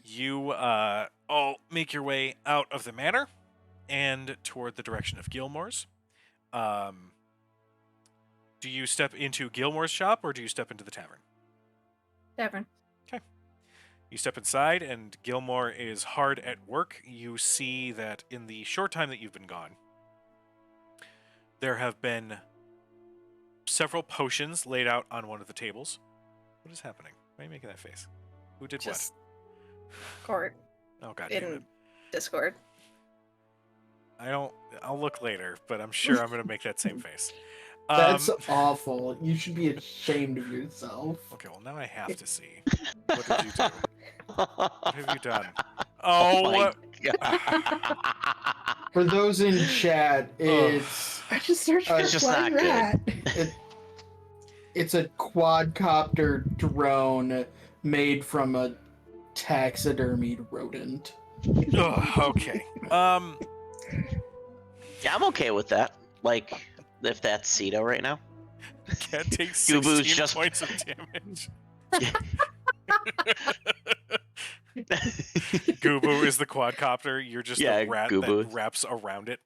You all make your way out of the manor and toward the direction of Gilmore's. Do you step into Gilmore's shop or do you step into the tavern? Tavern. You step inside, and Gilmore is hard at work. You see that in the short time that you've been gone, there have been several potions laid out on one of the tables. What is happening? Why are you making that face? Who did Just Court what? Oh, God damn it. in Discord. I'll look later, but I'm sure I'm going to make that same face. That's awful. You should be ashamed of yourself. Okay, well, now I have to see. What did you do? What have you done? Oh Oh, my For those in chat, it's I just searched for It's just flying not good. rat. it's a quadcopter drone made from a taxidermied rodent. ugh, okay. Yeah, I'm okay with that. Like, if that's Cedo right now. Cat takes Gubu's 16 just- points of damage. Gubu is the quadcopter. You're just Yeah, the rat Gubu. that wraps around it.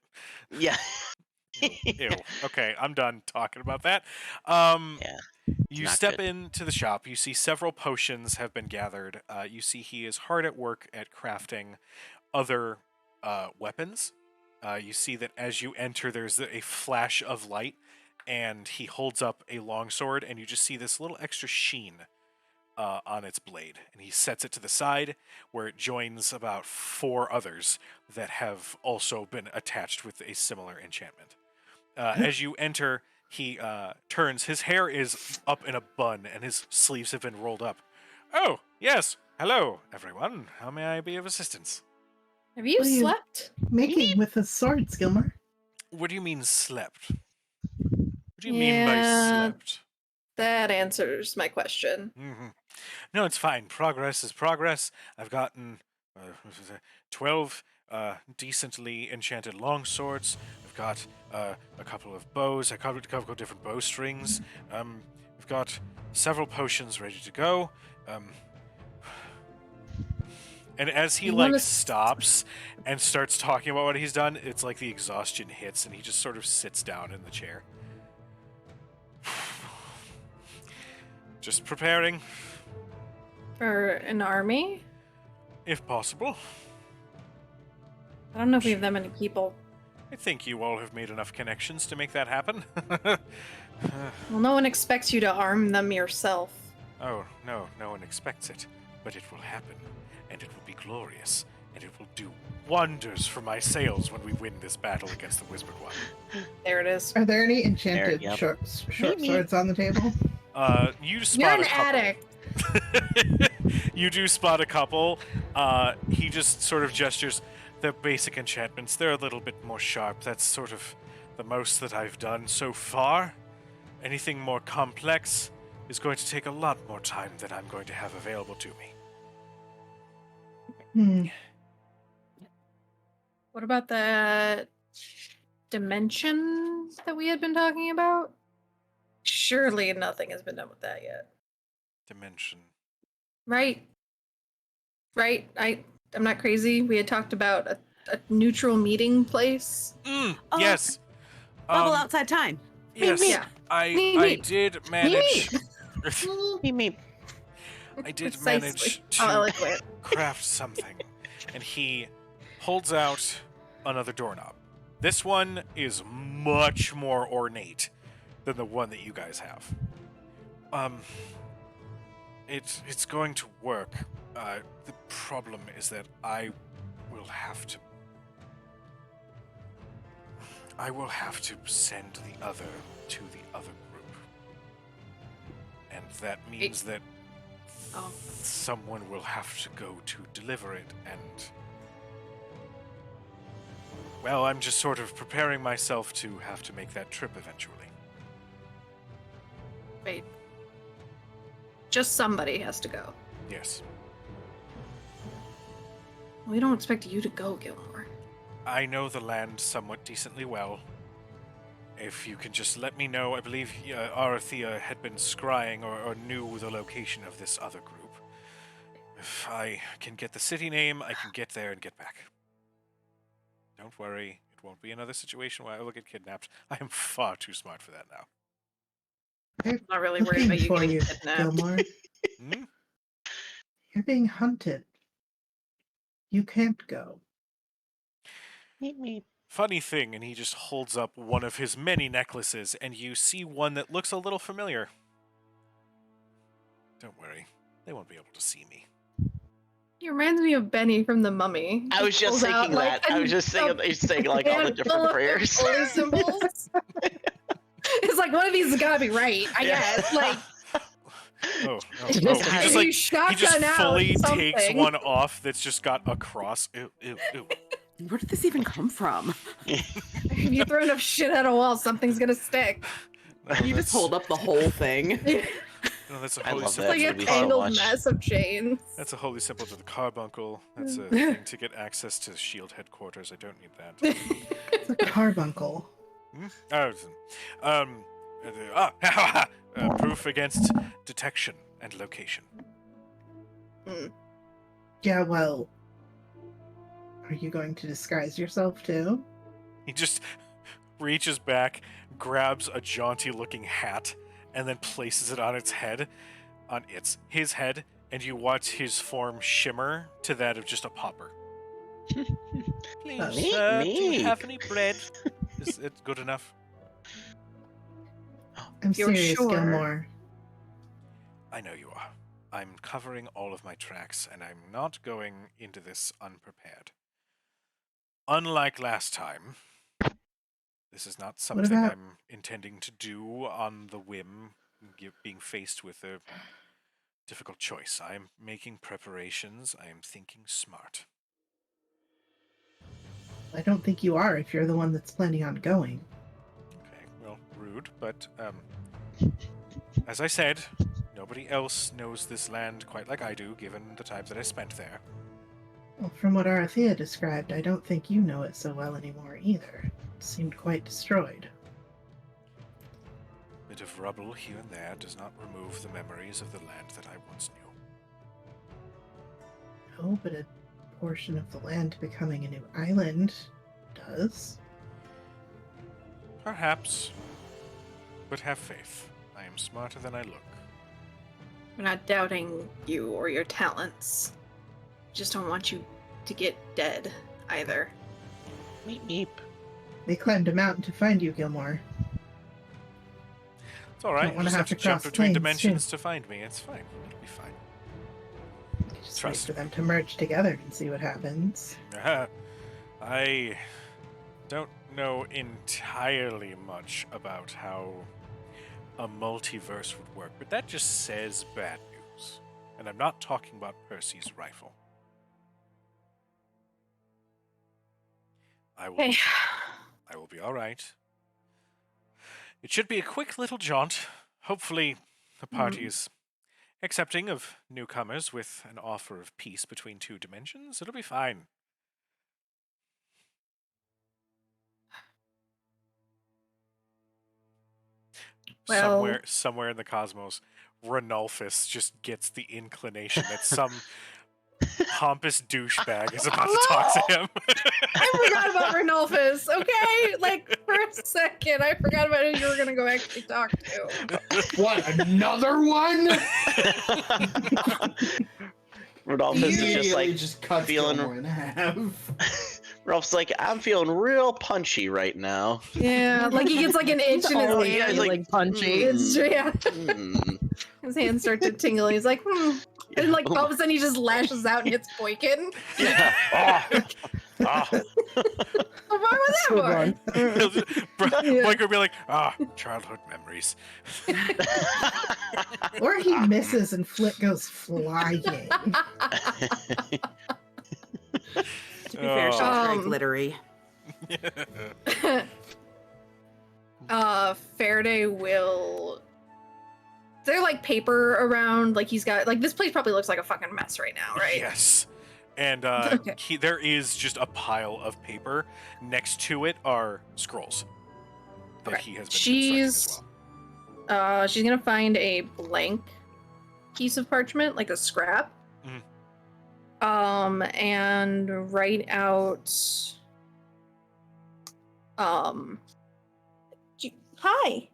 Yeah. Ew. Okay, I'm done talking about that. Yeah, You not step good. into the shop. You see several potions have been gathered. You see he is hard at work at crafting other weapons. You see that as you enter, there's a flash of light, and he holds up a longsword, and you just see this little extra sheen on its blade. And he sets it to the side, where it joins about 4 others that have also been attached with a similar enchantment. As you enter, he turns. His hair is up in a bun, and his sleeves have been rolled up. Oh, yes. Hello, everyone. How may I be of assistance? Have you What are you- slept? Making with the swords, Gilmore. What do you mean slept? What do you mean by Yeah. slept? That answers my question. No, it's fine. Progress is progress. I've gotten 12 decently enchanted longswords. I've got a couple of bows. I got a couple of different bowstrings. We've got several potions ready to go. And as he You wanna stops and starts talking about what he's done, it's like the exhaustion hits, and he just sort of sits down in the chair. Just preparing, For an army? if possible. I don't know if we have that many people. I think you all have made enough connections to make that happen. Well, no one expects you to arm them yourself. Oh, no, no one expects it. But it will happen, and it will be glorious, and it will do wonders for my sails when we win this battle against the Whisperquad. There it is. Are there any enchanted There, yep. short Me. swords on the table? You spot You're a an couple. addict. You do spot a couple. He just sort of gestures. The basic enchantments, they're a little bit more sharp. That's sort of the most that I've done so far. Anything more complex is going to take a lot more time than I'm going to have available to me. Hmm. What about the dimension that we had been talking about? Surely nothing has been done with that yet. Dimension. Right? Right? I'm not crazy. We had talked about a neutral meeting place. Oh, Yes. Bubble outside time. Yes. Yeah. I Me. did manage. Me. I did Precisely. manage How to eloquent. craft something. And he holds out another doorknob. This one is much more ornate than the one that you guys have. It's going to work. The problem is that I will have to send the other to the other group. And that means that Oh. someone will have to go to deliver it, and well, I'm just sort of preparing myself to have to make that trip eventually. Wait. Just somebody has to go. Yes. We don't expect you to go, Gilmore. I know the land somewhat decently well. If you can just let me know, I believe Arathea had been scrying or knew the location of this other group. If I can get the city name, I can get there and get back. Don't worry, it won't be another situation where I will get kidnapped. I am far too smart for that now. They're Not really worried looking about you for getting you, kidnapped. Gilmore. Hmm? You're being hunted. You can't go. Meep, meep. Funny thing, and he just holds up one of his many necklaces, and you see one that looks a little familiar. Don't worry, they won't be able to see me. He reminds me of Benny from The Mummy. I was just Pulls out, thinking that. I was just thinking he's saying like all the handful different of prayers. holy symbols. It's like one of these has got to be right, I Yeah. guess. Like, Oh, Just he just you like shotgun he just out fully takes something. one off that's just got a cross. Ew, ew, ew. Where did this even come from? If you throw enough shit at a wall, something's gonna stick. No, You just hold up the whole thing. No, that's a I holy love symbol. that Like a movie so tangled much. mess of chains. That's a holy symbol to the carbuncle. That's a thing to get access to Shield headquarters. I don't need that. It's a carbuncle. Hmm? Proof against detection and location. Yeah, well, are you going to disguise yourself too? He just reaches back, grabs a jaunty-looking hat, and then places it on his head, and you watch his form shimmer to that of just a pauper. Please, Neat, sir, do you neat. have any bread? Is it good enough? I'm You're serious, sure? Gilmore. I know you are. I'm covering all of my tracks, and I'm not going into this unprepared. Unlike last time, this is not something about- I'm intending to do on the whim, being faced with a difficult choice. I am making preparations. I am thinking smart. I don't think you are if you're the one that's planning on going. Okay, well, rude, but as I said, nobody else knows this land quite like I do, given the time that I spent there. Well, from what Arathea described, I don't think you know it so well anymore either. It seemed quite destroyed. A bit of rubble here and there does not remove the memories of the land that I once knew. No, but a portion of the land becoming a new island does. Perhaps, but have faith. I am smarter than I look. We're not doubting you or your talents. Just don't want you to get dead either. Meep, meep. They climbed a mountain to find you, Gilmore. It's all right. Don't You wanna just have have to to jump cross between planes, dimensions too. to find me. It's fine. It'll be fine. Just Trust wait for them to merge together and see what happens. I don't know entirely much about how a multiverse would work, but that just says bad news. And I'm not talking about Percy's rifle. I will, Hey, I will be all right. It should be a quick little jaunt. Hopefully, the party is accepting of newcomers with an offer of peace between two dimensions. It'll be fine. Well- Somewhere in the cosmos, Ranulphus just gets the inclination that some pompous douchebag is about to talk to him. I forgot about Ranulphus, okay? Like, for a second, I forgot about who you were gonna go actually talk to. What, another one? Rodolphus is just Immediately like, just cuts feeling- Gilmore in half. Ralph's like, I'm feeling real punchy right now. Yeah, like he gets like an itch in his Oh, yeah, hand. like- like punchy. It's, yeah, Hmm. his hands start to tingle. He's like, and like all of a sudden he just lashes out and hits Boykin. Yeah. Ah. Why was that Good for? one. Yeah. Boyker will be like, childhood memories. Or he misses and Flit goes flying. To be fair, she's very Um, glittery. Faraday will. They're like paper around. Like he's got like this place probably looks like a fucking mess right now, right? Yes. And Okay. there is just a pile of paper. Next to it are scrolls that Okay. he has been constructing as She's well. she's gonna find a blank piece of parchment, like a scrap. Mhm. And write out hi.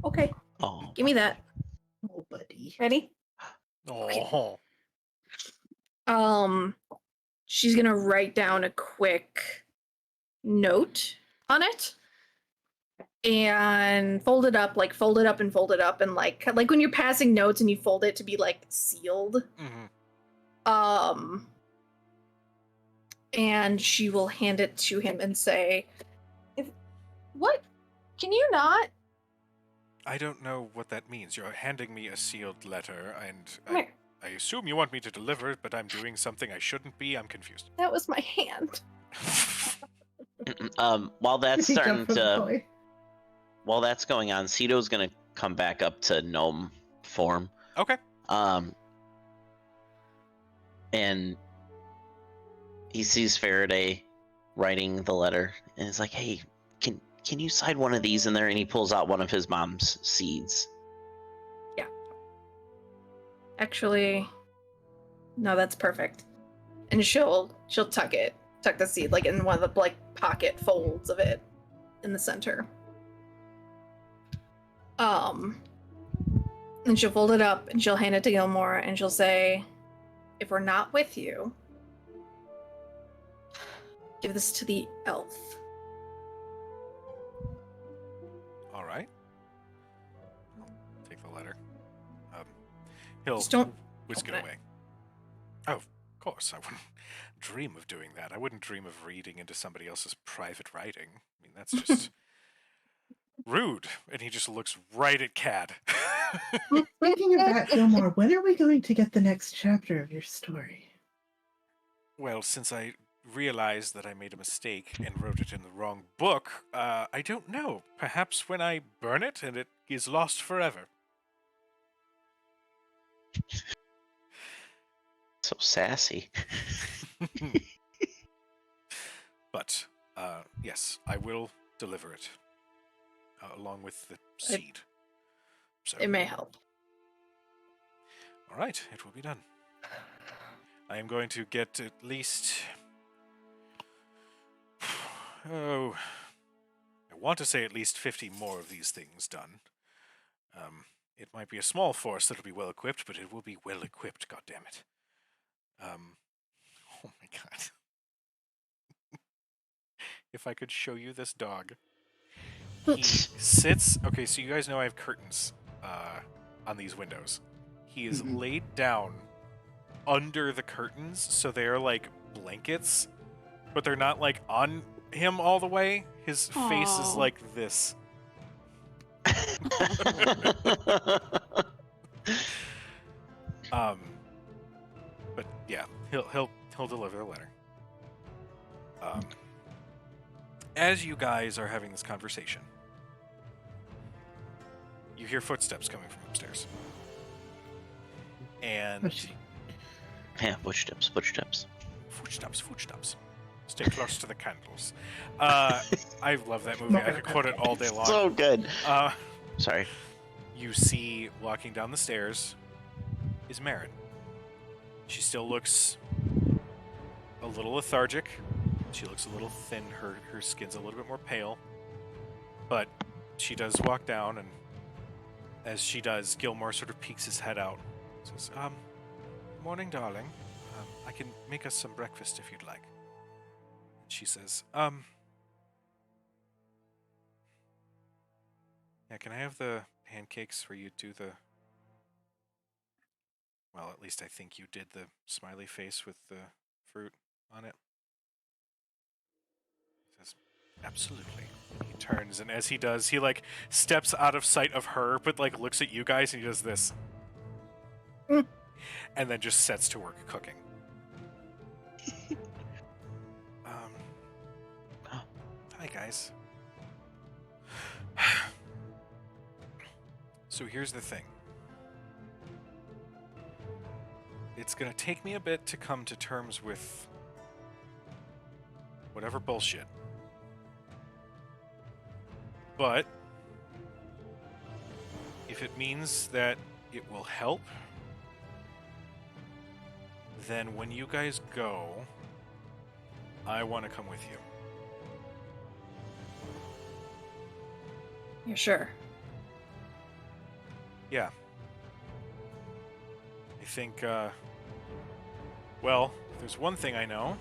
Okay, Oh, give me that. Oh, buddy. Ready? Oh, She's gonna write down a quick note on it and fold it up, like fold it up and fold it up, and like when you're passing notes and you fold it to be like sealed. mhm. And she will hand it to him and say, what? Can you not? I don't know what that means. You're handing me a sealed letter, and Come here. I assume you want me to deliver it, but I'm doing something I shouldn't be. I'm confused. That was my hand. while that's He starting jumped for the to, toy. while that's going on, Cito's gonna come back up to gnome form. Okay. And he sees Faraday writing the letter, and is like, "Hey, can you slide one of these in there?" And he pulls out one of his mom's seeds. Actually, no, that's perfect. And she'll tuck the seed like in one of the like pocket folds of it in the center. And she'll fold it up and she'll hand it to Gilmore and she'll say, if we're not with you, give this to the elf. All right. Take the letter. He'll Just don't whisk it open it. away. Oh, of course. I wouldn't dream of doing that. I wouldn't dream of reading into somebody else's private writing. I mean, that's just rude. And he just looks right at Cad. Speaking of that, Gilmore, when are we going to get the next chapter of your story? Well, since I realized that I made a mistake and wrote it in the wrong book, I don't know. Perhaps when I burn it and it is lost forever. So sassy. But, yes, I will deliver it. Along with the seed. So, It may help. all right, it will be done. I am going to get at least... Oh... I want to say at least 50 more of these things done. It might be a small force that'll be well equipped, but it will be well equipped, goddammit. Oh my god. If I could show you this dog. He sits... Okay, so you guys know I have curtains on these windows. He is Mhm. laid down under the curtains, so they are like blankets, but they're not like on him all the way. His face is Aw. like this. But yeah, he'll deliver the letter. As you guys are having this conversation, you hear footsteps coming from upstairs. And Yeah, footsteps. footsteps. Stay close to the candles. I love that movie. I could quote it all day long. So good. Uh, Sorry. you see walking down the stairs is Marin. She still looks a little lethargic. She looks a little thin. Her skin's a little bit more pale. But she does walk down, and as she does, Gilmore sort of peeks his head out. Says, morning, darling. I can make us some breakfast if you'd like. She says, yeah, can I have the pancakes where you do the... Well, at least I think you did the smiley face with the fruit on it. He says, absolutely. He turns, and as he does, he, like, steps out of sight of her, but, like, looks at you guys, and he does this. And then just sets to work cooking. Hi, guys. So here's the thing. it's gonna take me a bit to come to terms with whatever bullshit. But if it means that it will help, then when you guys go, I want to come with you. You're sure? Yeah. I think, well, if there's one thing I know,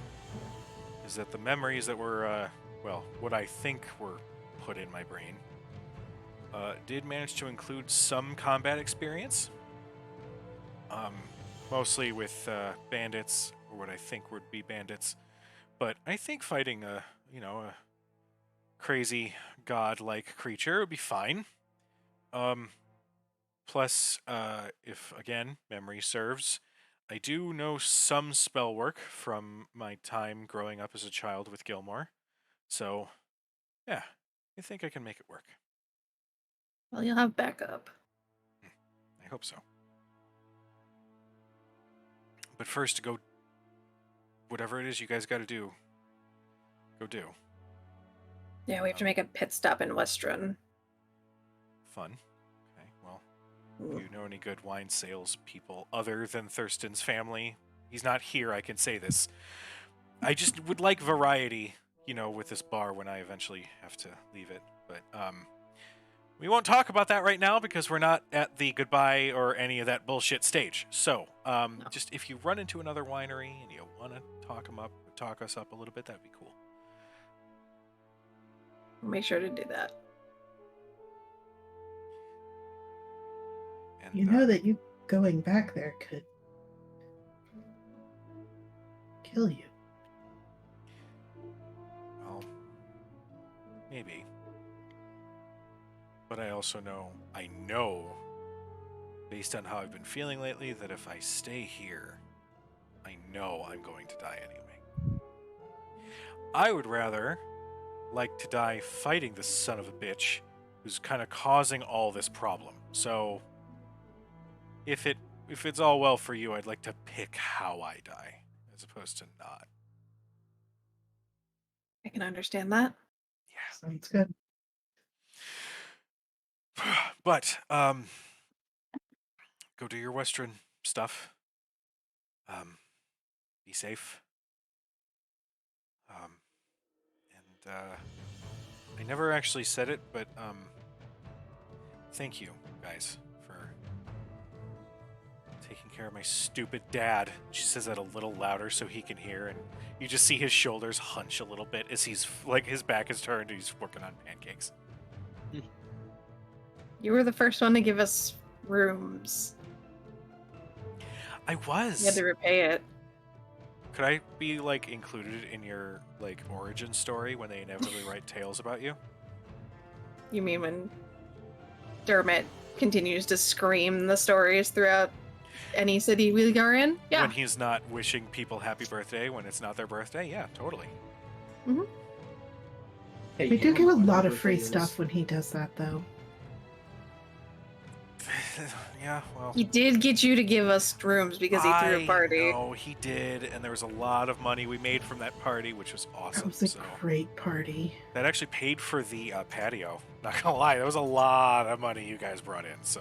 is that the memories that were, well, what I think were put in my brain, did manage to include some combat experience. Mostly with bandits, or what I think would be bandits. But I think fighting a crazy god-like creature would be fine. Plus, if, again, memory serves, I do know some spell work from my time growing up as a child with Gilmore. So, yeah, I think I can make it work. Well, you'll have backup. I hope so. But first, go... whatever it is you guys gotta do, go do. Yeah, we have to make a pit stop in Westron. Fun. Okay, well, if you know any good wine sales people other than Thurston's family, he's not here, I can say this. I just would like variety, with this bar when I eventually have to leave it. But, we won't talk about that right now because we're not at the goodbye or any of that bullshit stage. So, just if you run into another winery and you want to talk us up a little bit, that'd be cool. We'll make sure to do that. And, You know that you going back there could kill you. Well, maybe. But I also know, based on how I've been feeling lately, that if I stay here, I know I'm going to die anyway. I would rather like to die fighting this son of a bitch who's kind of causing all this problem. So, if it's all well for you, I'd like to pick how I die, as opposed to not. I can understand that. Yeah. Sounds good. But, go do your Western stuff. Be safe. And, I never actually said it, but, thank you, guys, for taking care of my stupid dad. She says that a little louder so he can hear, and you just see his shoulders hunch a little bit as he's, his back is turned and he's working on pancakes. You were the first one to give us rooms. I was. You had to repay it. Could I be, included in your, origin story when they inevitably write tales about you? You mean when Dermot continues to scream the stories throughout any city we are in? Yeah. When he's not wishing people happy birthday when it's not their birthday? Yeah, totally. Hey, We you do know get a what my lot of birthday free is. stuff when he does that, though. Yeah, well... He did get you to give us rooms because he threw a party. No, he did, and there was a lot of money we made from that party, which was That awesome. was a So great party. that actually paid for the patio. Not gonna lie, that was a lot of money you guys brought in, so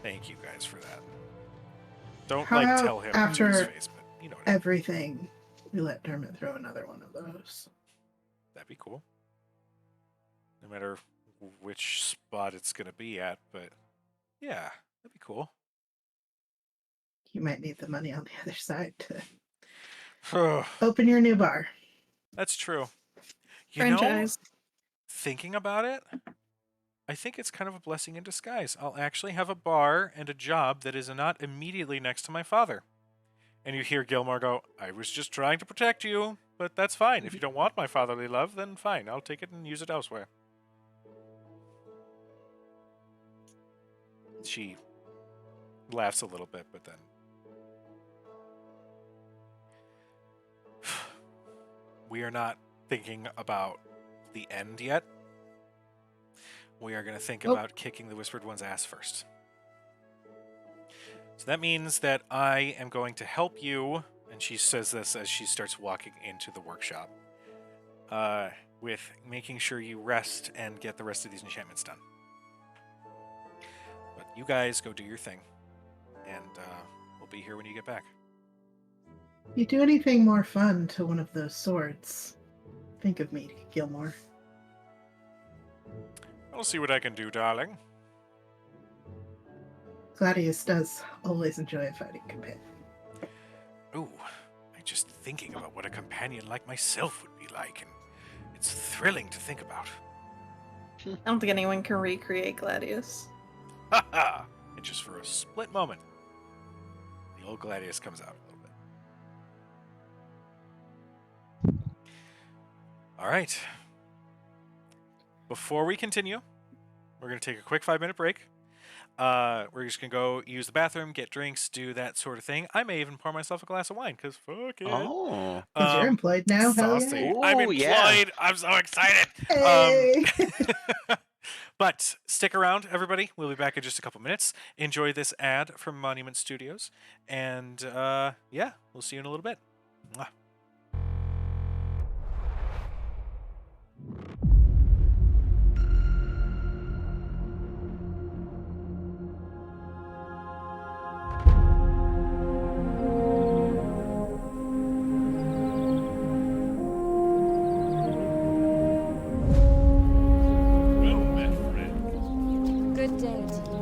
thank you guys for that. Don't, How about tell him to his after face, but you know what I mean. Everything. We let Dermot throw another one of those. That'd be cool. No matter which spot it's gonna be at, but yeah, that'd be cool. You might need the money on the other side to open your new bar. That's true. You know, Franchise. thinking about it, I think it's kind of a blessing in disguise. I'll actually have a bar and a job that is not immediately next to my father. And you hear Gilmore go, I was just trying to protect you, but that's fine. If you don't want my fatherly love, then fine. I'll take it and use it elsewhere. She laughs a little bit, but then... We are not thinking about the end yet. We are going to think Nope. about kicking the Whispered One's ass first. So that means that I am going to help you, and she says this as she starts walking into the workshop, with making sure you rest and get the rest of these enchantments done. But you guys go do your thing, and we'll be here when you get back. You do anything more fun to one of those swords, think of me, Gilmore. I'll see what I can do, darling. Gladius does always enjoy a fighting companion. Ooh, I'm just thinking about what a companion like myself would be like, and it's thrilling to think about. I don't think anyone can recreate Gladius. Ha ha! And just for a split moment, the old Gladius comes out a little bit. All right. Before we continue, we're going to take a quick 5-minute break. We're just going to go use the bathroom, get drinks, do that sort of thing. I may even pour myself a glass of wine, because fuck it. Oh. Because you're employed now, hell Saucy. yeah. I'm Ooh, employed. yeah. I'm so excited. Hey! But stick around, everybody. We'll be back in just a couple minutes. Enjoy this ad from Monument Studios. And yeah, we'll see you in a little bit. Mwah. Well met, friend. Good day to you.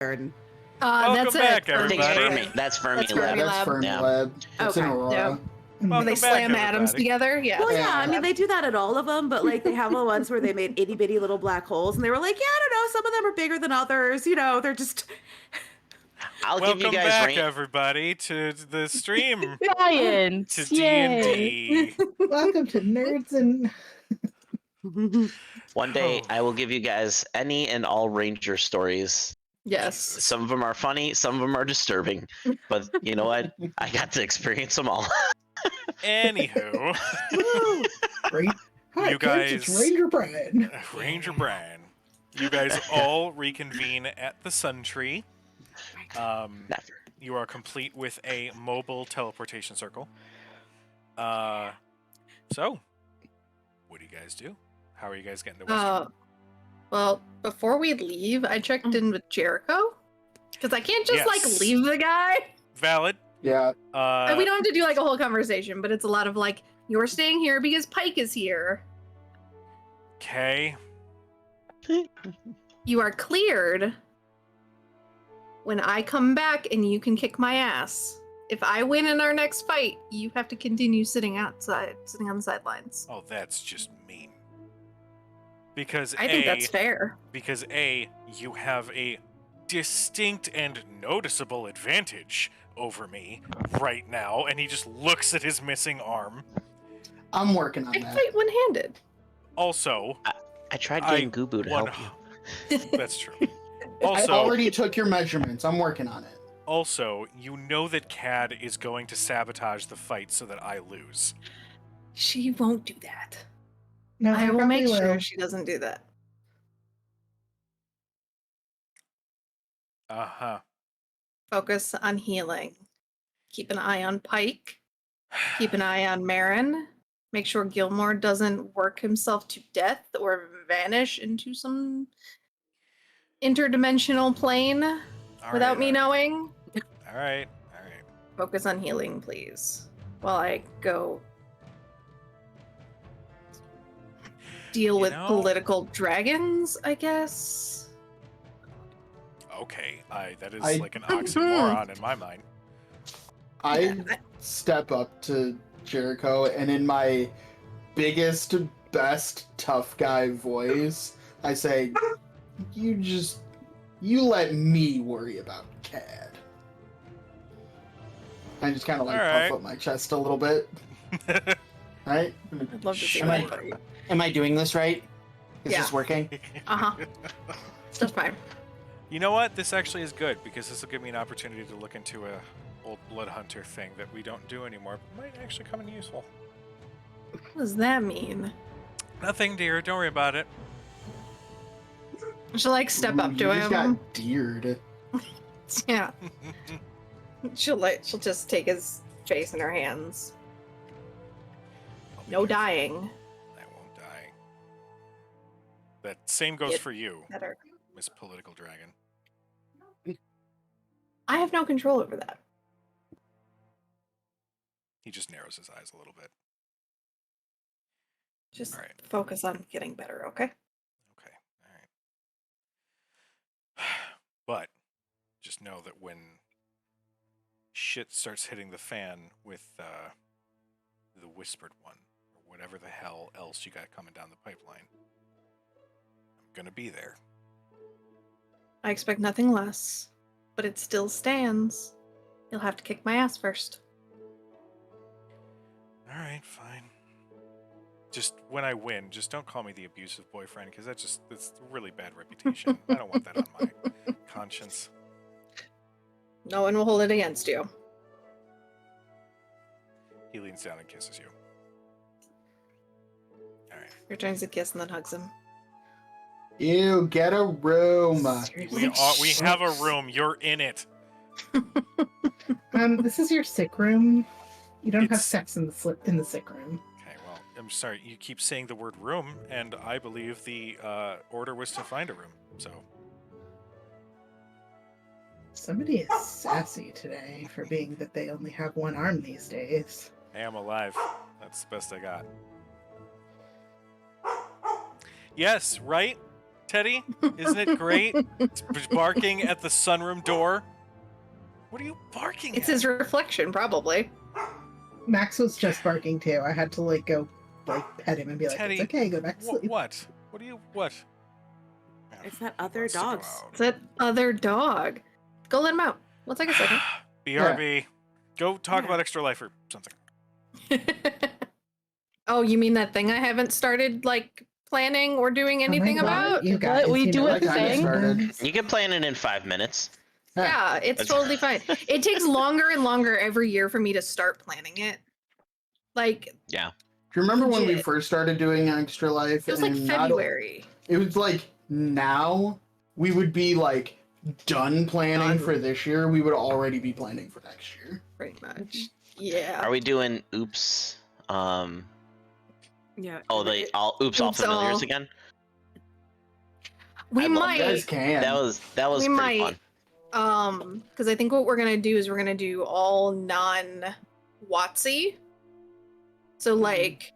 turn. Welcome That's back, it. I think everybody. That's Fermi That's Lab. Fermi That's Lab. Fermi Yeah. Lab. It's an Okay, Aurora. yeah. And Welcome They back, slam atoms everybody. together. Yeah. Well, yeah, I Yeah. mean, they do that at all of them, but like they have the ones where they made itty bitty little black holes, and they were like, yeah, I don't know, some of them are bigger than others. You know, they're just. I'll Welcome give you guys back, range. everybody, to the stream Science! to D&D. Welcome to Nerds and One day, Oh. I will give you guys any and all Ranger stories. Yes. Some of them are funny, some of them are disturbing, but you know what? I got to experience them all. Anywho, Great. Hi, You kids, it's guys- Ranger Brian. Ranger Brian, you guys all reconvene at the Sun Tree. Never. You are complete with a mobile teleportation circle. So, what do you guys do? How are you guys getting to Western? Well, before we leave, I checked in with Jericho because I can't just like Yes. leave the guy. Valid. Yeah. And we don't have to do like a whole conversation, but it's a lot of like, you're staying here because Pike is here. Okay. You are cleared when I come back and you can kick my ass. If I win in our next fight, you have to continue sitting outside, sitting on the sidelines. Oh, that's just mean. Because I think that's fair. Because A, you have a distinct and noticeable advantage over me right now, and he just looks at his missing arm. I'm working on I that. fight Also, one-handed. I tried I getting Gubu to one- help you. that's true. I Also, already took your measurements. I'm working on it. also, you know that Cad is going to sabotage the fight so that I lose. She won't do that. No, I will probably make sure will. she doesn't do that. Uh-huh. Focus on healing. Keep an eye on Pike. Keep an eye on Marin. Make sure Gilmore doesn't work himself to death or vanish into some interdimensional plane All without right, me all right. knowing. All right, all right. Focus on healing, please. While I go deal You with know- political dragons, I guess. Okay, that is I- like an oxymoron in my mind. I step up to Jericho, and in my biggest, best tough guy voice, I say, you let me worry about Cad. I just kind of like Alright. puff up my chest a little bit, right? I'd love to see Sure. that fight. Am I doing this right? Is Yeah. this working? Uh-huh. That's fine. You know what? This actually is good because this will give me an opportunity to look into a old blood hunter thing that we don't do anymore, but might actually come in useful. What does that mean? Nothing, dear. Don't worry about it. She'll like step Ooh, up you to just him. got deered. Yeah. She'll just take his face in her hands. I'll be No careful. dying. I won't die. That same goes Get for you, Better. Miss Political Dragon. I have no control over that. He just narrows his eyes a little bit. Just Alright. focus on getting better, okay? Okay, all right. But just know that when shit starts hitting the fan with the Whispered One, or whatever the hell else you got coming down the pipeline, I'm gonna be there. I expect nothing less, but it still stands. You'll have to kick my ass first. All right, fine. Just when I win, just don't call me the abusive boyfriend, because that's a really bad reputation. I don't want that on my conscience. No one will hold it against you. He leans down and kisses you. All right. Returns a kiss and then hugs him. You get a room. We have a room. You're in it. This is your sick room. You don't have It's- sex in the sick room. Okay, well, I'm sorry. You keep saying the word room, and I believe the order was to find a room. So, Somebody is sassy today for being that they only have one arm these days. I am alive. That's the best I got. Yes, right? Teddy? Isn't it great? It's barking at the sunroom door. What are you barking It's at? his reflection, probably. Max was just barking too. I had to like go like pet him and be like, Teddy, "It's okay, go back to sleep." What? What are you? What? It's that other Wants to go dogs. out. It's that other dog. Go let him out. We'll take a second. BRB. Go talk Yeah. about Extra Life or something. Oh, you mean that thing I haven't started like planning or doing anything Oh my God, about? you guys, we you do know, a I kinda thing? started. You can plan it in 5 minutes. Yeah, it's That's- totally fine. It takes longer and longer every year for me to start planning it. Like, Yeah. Do you remember when we Legit. first started doing Extra Life? it was like and not- February. It was like now we would be like done planning Done. for this year. We would already be planning for next year. Pretty much. Yeah. Are we doing oops? Yeah. Oh, they all oops all Oops familiars all. again. We I love You guys might. can. That was We pretty might. fun. Because I think what we're gonna do is we're gonna do all non-WotC. So like,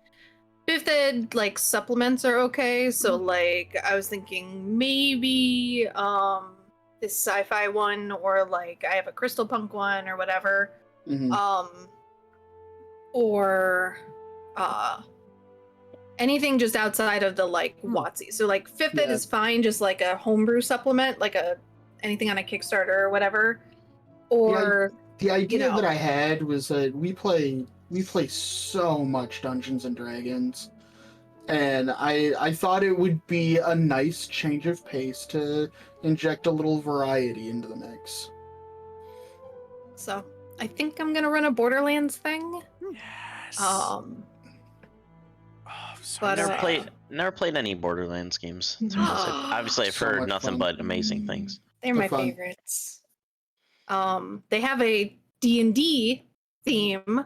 fifth ed like supplements are okay. So like, I was thinking maybe this sci-fi one, or like I have a Crystal Punk one or whatever. Mhm. Or anything just outside of the like WotC. So like fifth ed Yeah. is fine, just like a homebrew supplement, like anything on a Kickstarter or whatever. Or The idea know. that I had was that we play so much Dungeons and Dragons, and I thought it would be a nice change of pace to inject a little variety into the mix. so I think I'm gonna run a Borderlands thing. Yes. Um, So but, sad. Never played any Borderlands games. To be honest. Obviously, I've So heard much nothing fun. but amazing things. they're They're my fun. favorites. They have a D&D theme.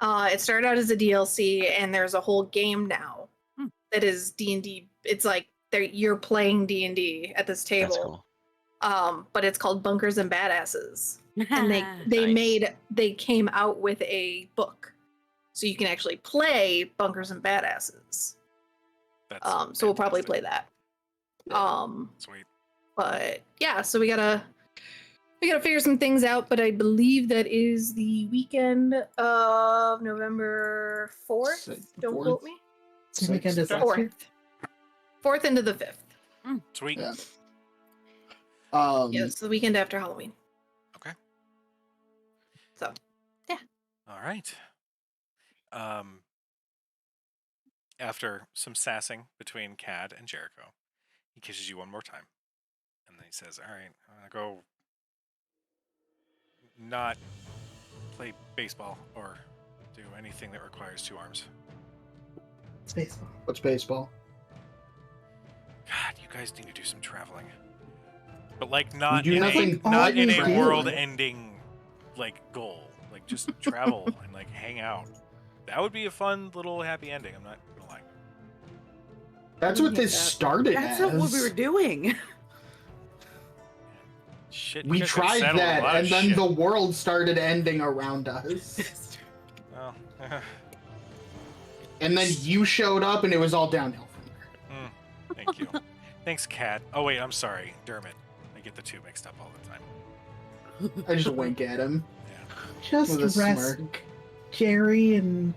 It started out as a DLC, and there's a whole game now that is D&D. It's like you're playing D&D at this That's table. cool. But it's called Bunkers and Badasses, and Nice. they came out with a book, so you can actually play Bunkers and Badasses. That's So we'll probably play fantastic. that. Sweet. But yeah, so we gotta figure some things out. But I believe that is the weekend of November 4th. Sixth, Don't fourth? quote me. Same weekend as Okay. last year. 4th into the 5th. Sweet. Yeah. Yeah, it's the weekend after Halloween. Okay. So All right. After some sassing between Cad and Jericho, he kisses you one more time, and then he says, "All right, I'm gonna go not play baseball or do anything that requires two arms." It's baseball. What's baseball? God, you guys need to do some traveling, but like not do in nothing a not in always a do. world-ending like goal. Like just travel and like hang out. That would be a fun little happy ending. I'm not gonna lie. That's what Yeah, this that- started That's as. not what we were doing. Shit, you We guys gotta tried settle a that, lot of and then shit. the world started ending around us. Well, And then you showed up, and it was all downhill from there. thank you. Thanks, Kat. Oh wait, I'm sorry, Dermot. I get the two mixed up all the time. I just wink at him Just with a rest, smirk. Jerry, and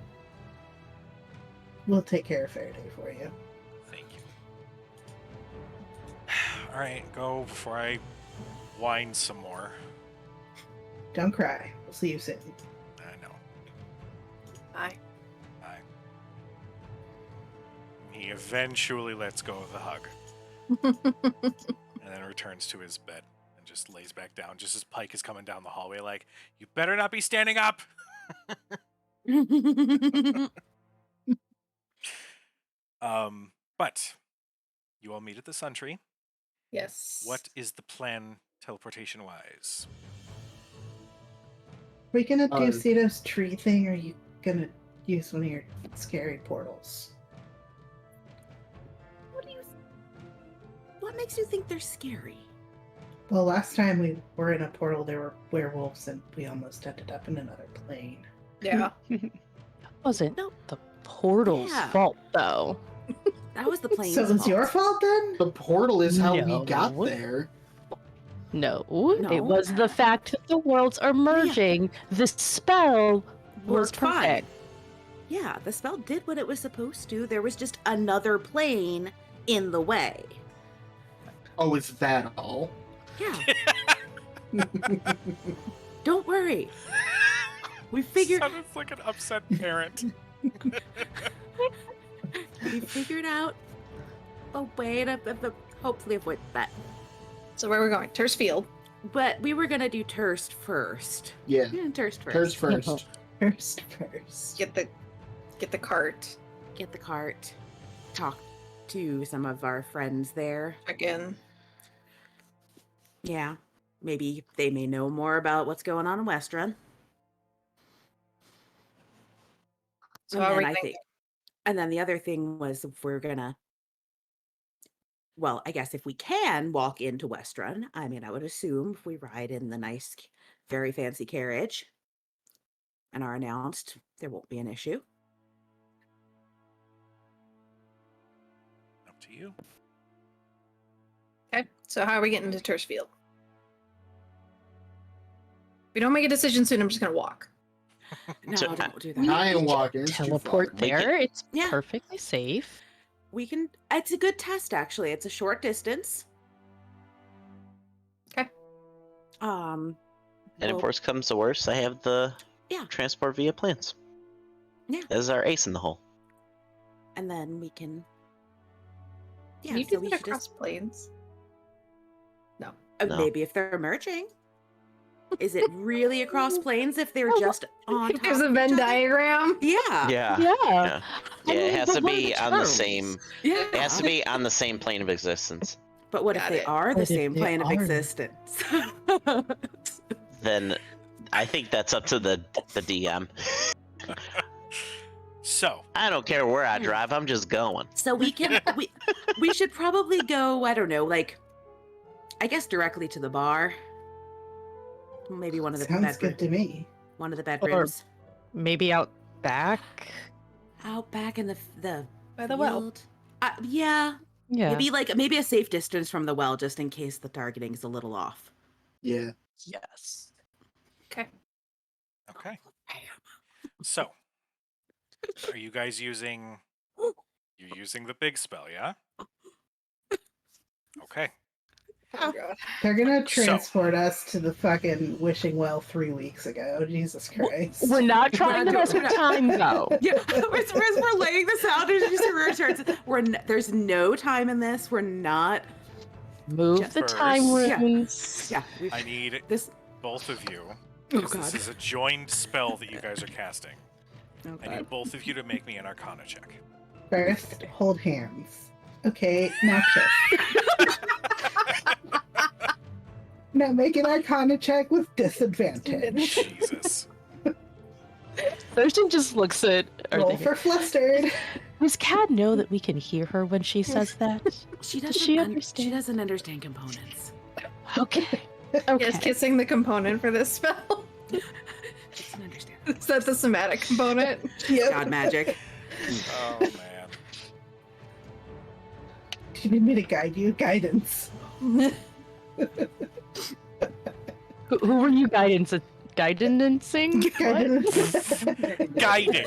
we'll take care of Faraday for you. Thank you. All right, go before I whine some more. Don't cry. We'll see you soon. I know. bye. Bye. He eventually lets go of the hug and then returns to his bed and just lays back down just as Pike is coming down the hallway like, "You better not be standing up." But you all meet at the Sun Tree. Yes. What is the plan teleportation wise? Are we gonna do Uh, Cito's tree thing, or are you gonna use one of your scary portals? What makes you think they're scary? Well, last time we were in a portal, there were werewolves, and we almost ended up in another plane. Yeah. That wasn't No. the portal's Yeah. fault, though. That was the plane's So it's your fault then? The portal is how No. we got there. No, No. it was the fact that the worlds are merging. The spell was Worked fine. perfect. Yeah, the spell did what it was supposed to. There was just another plane in the way. Oh, is that all? Yeah. Don't worry. We figured Sounds like an upset parent. we figured out a way to hopefully avoid that. So where are we going? Terse Field. But we were gonna do Turst first. Yeah. Turst first. Hers first. First. Get the cart. Get the cart. Talk to some of our friends there. Check in. Yeah. Maybe they may know more about what's going on in Westrun. So And how are then we I thinking? think, and then the other thing was if we're gonna, well, I guess if we can walk into Westrun, I mean, I would assume if we ride in the nice, very fancy carriage and are announced, there won't be an issue. Up to you. Okay. So how are we getting to Terse Field? If we don't make a decision soon, I'm just gonna walk. No, So, don't do that. I am walking. It's too Teleport far. there. It's Yeah. perfectly safe. We can, it's a good test actually. It's a short distance. Okay. And if well, worse comes to worse, I have the Yeah. transport via planes. Yeah. As our ace in the hole. and then we can. Yeah, Can you so do we that should across just planes? No. No. maybe if they're merging. Is it really across planes if they're Oh, just on top? There's a of Venn each other? diagram. Yeah. Yeah. Yeah. Yeah, I yeah, it mean, has but to what are be the on the terms? same. Yeah. It has to be on the same plane of existence. But what if Got they it. are the What if same they plane of are? existence? Then I think that's up to the DM. So, I don't care where I drive. I'm just going. So we can we should probably go, I don't know, like I guess directly to the bar. Maybe one of the Sounds good to me. one of the bedrooms. Maybe out back. Out back in the By the well. field. Yeah. Yeah. Maybe a safe distance from the well just in case the targeting is a little off. Yeah. Yes. Okay. okay. So, are you guys using... You're using the big spell, yeah? Okay. Oh god. They're gonna So- transport us to the fucking wishing well 3 weeks ago. Jesus Christ. We're not trying to not mess doing- with time, though. Yeah, we're laying this out. There's no time in this. We're not. Move the First- time Yeah. runes. Yeah, we've, I need this. both of you, Oh because god. this is a joined spell that you guys are casting. Oh, I god. need both of you to make me an Arcana check. First, hold hands. Okay, now kiss. Now make an Arcana check with disadvantage. Jesus. Thurston just looks at. Roll for flustered. Does Cad know that we can hear her when she says that? She Does doesn't. she She understand? doesn't understand components. Okay. Okay. Is kissing the component for this spell? She doesn't understand. Is that the somatic component? Yep. God magic. Oh, man. She need me to guide you. Guidance. Who were you guidancing? Guidance. Guiding.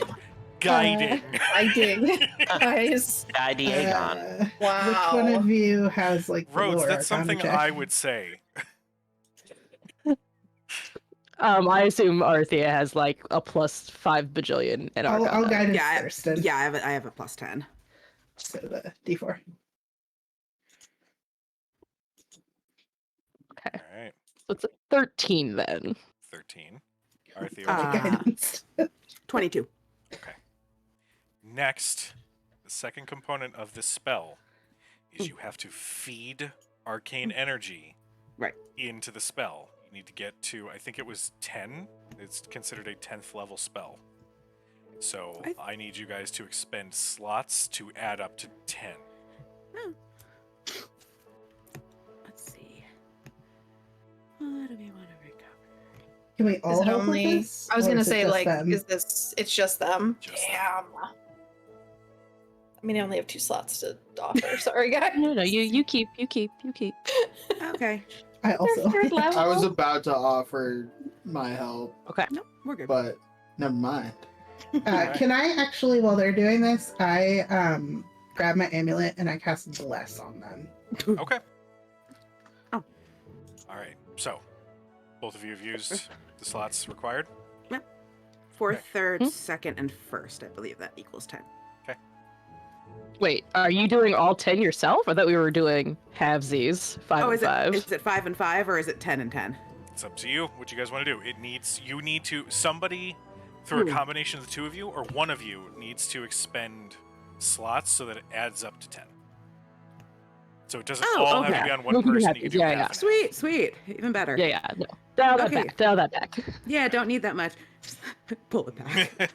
Guiding. I dig. Guys. Diagon. Wow. Which one of you has like the Rhodes, lower that's Arcana something check? I would say. I assume Arthea has like a plus 5 bajillion in I'll Arcana. guidance Yeah, Thurston. Yeah, I have a plus 10. So the D4. Okay. All right. So it's a 13 then. 13. Arthea, Guidance. 22. next, the second component of this spell is you have to feed arcane energy Right. into the spell. You need to get to, I think it was 10. It's considered a 10th level spell. So I need you guys to expend slots to add up to 10. Let's see. What do we want to recover? Can we Is all it help with only? this? I was Or gonna is it say just like, them? is this? It's just them. Just them. Damn. I mean, I only have 2 slots to offer. Sorry, guys. No, you keep. Okay. I also. Third level. I was about to offer my help, Okay. Nope, we're good. but never mind. Can I actually, while they're doing this, I grab my amulet and I cast Bless on them. Okay. Oh. All right. So, both of you have used the slots required. Fourth, Okay. third, second, and first. I believe that equals 10. Wait, are you doing all 10 yourself? I thought we were doing halvesies, 5 Oh, and is it 5. is it 5 and 5 or is it 10 and 10? It's up to you. What you guys want to do? You need to somebody through a Hmm. combination of the two of you, or one of you needs to expend slots so that it adds up to 10. So it doesn't Oh, all have to okay. be on one We can do person. half You can these. do Yeah, half yeah. and half. Sweet, sweet. Even better. Yeah, no. Dial that Okay. back. Dial that back. Yeah, don't need that much. Pull it back.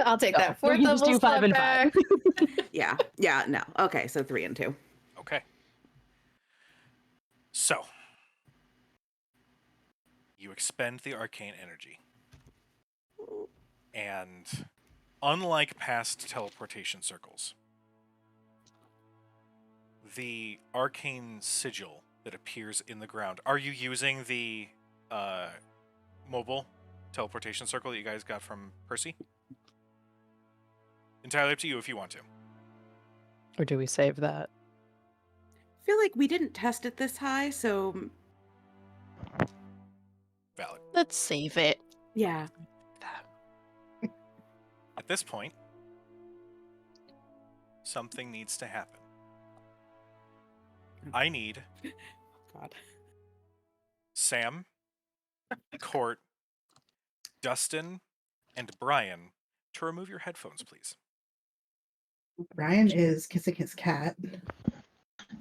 I'll take No, that. we 4th can just level do 5 slot and back. 5. Yeah, no. Okay, so 3 and 2. Okay. So you expend the arcane energy, and unlike past teleportation circles, the arcane sigil that appears in the ground. Are you using the mobile teleportation circle that you guys got from Percy? Entirely up to you if you want to. Or do we save that? I feel like we didn't test it this high, so Valid. Let's save it. yeah. At this point, something needs to happen. I need God. Sam, Court, Dustin, and Brian to remove your headphones, please. Ryan is kissing his cat.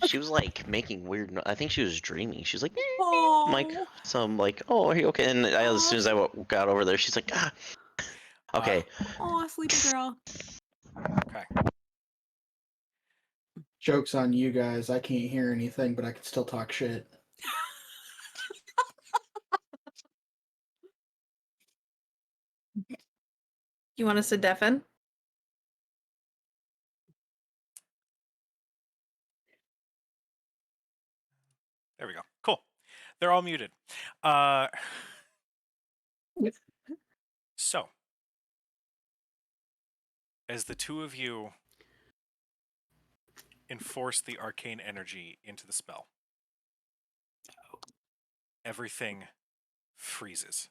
She was like making weird. I think she was dreaming. She's like, Oh, I'm like, so I'm like, oh, are you okay? And as soon as I got over there, she's like, ah. Okay. oh, sleepy girl. Okay. Joke's on you guys. I can't hear anything, but I can still talk shit. You want us to deafen? There we go. Cool. They're all muted. So, as the two of you enforce the arcane energy into the spell, everything freezes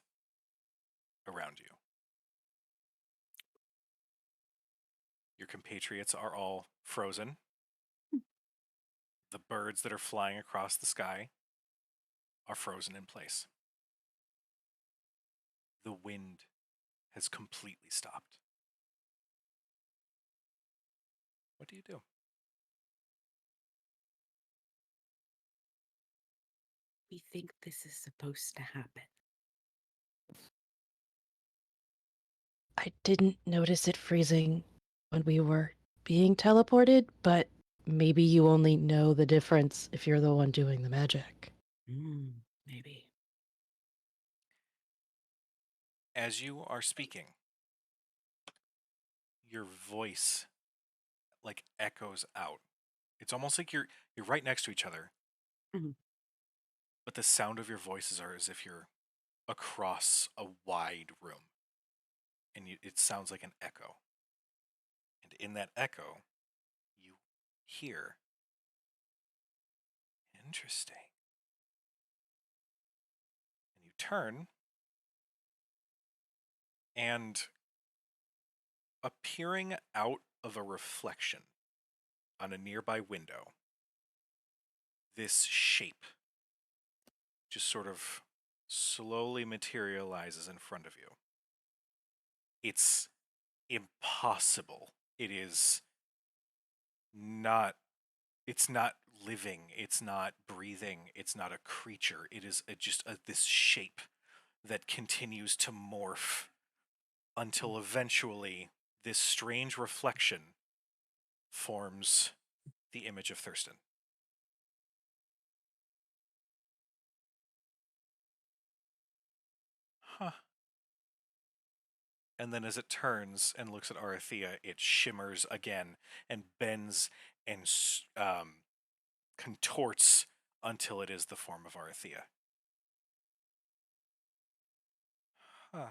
around you. Your compatriots are all frozen. The birds that are flying across the sky are frozen in place. The wind has completely stopped. What do you do? We think this is supposed to happen. I didn't notice it freezing when we were being teleported, but maybe you only know the difference if you're the one doing the magic. Maybe. As you are speaking, your voice like echoes out. It's almost like you're right next to each other, Mhm. but the sound of your voices are as if you're across a wide room, and it sounds like an echo. And in that echo, you hear, interesting. And you turn, and appearing out of a reflection on a nearby window, this shape just sort of slowly materializes in front of you. It's impossible. It's not living, it's not breathing, it's not a creature. It is this shape that continues to morph until eventually this strange reflection forms the image of Thurston. Huh. and then as it turns and looks at Arathea, it shimmers again and bends and contorts until it is the form of Arathea. Huh.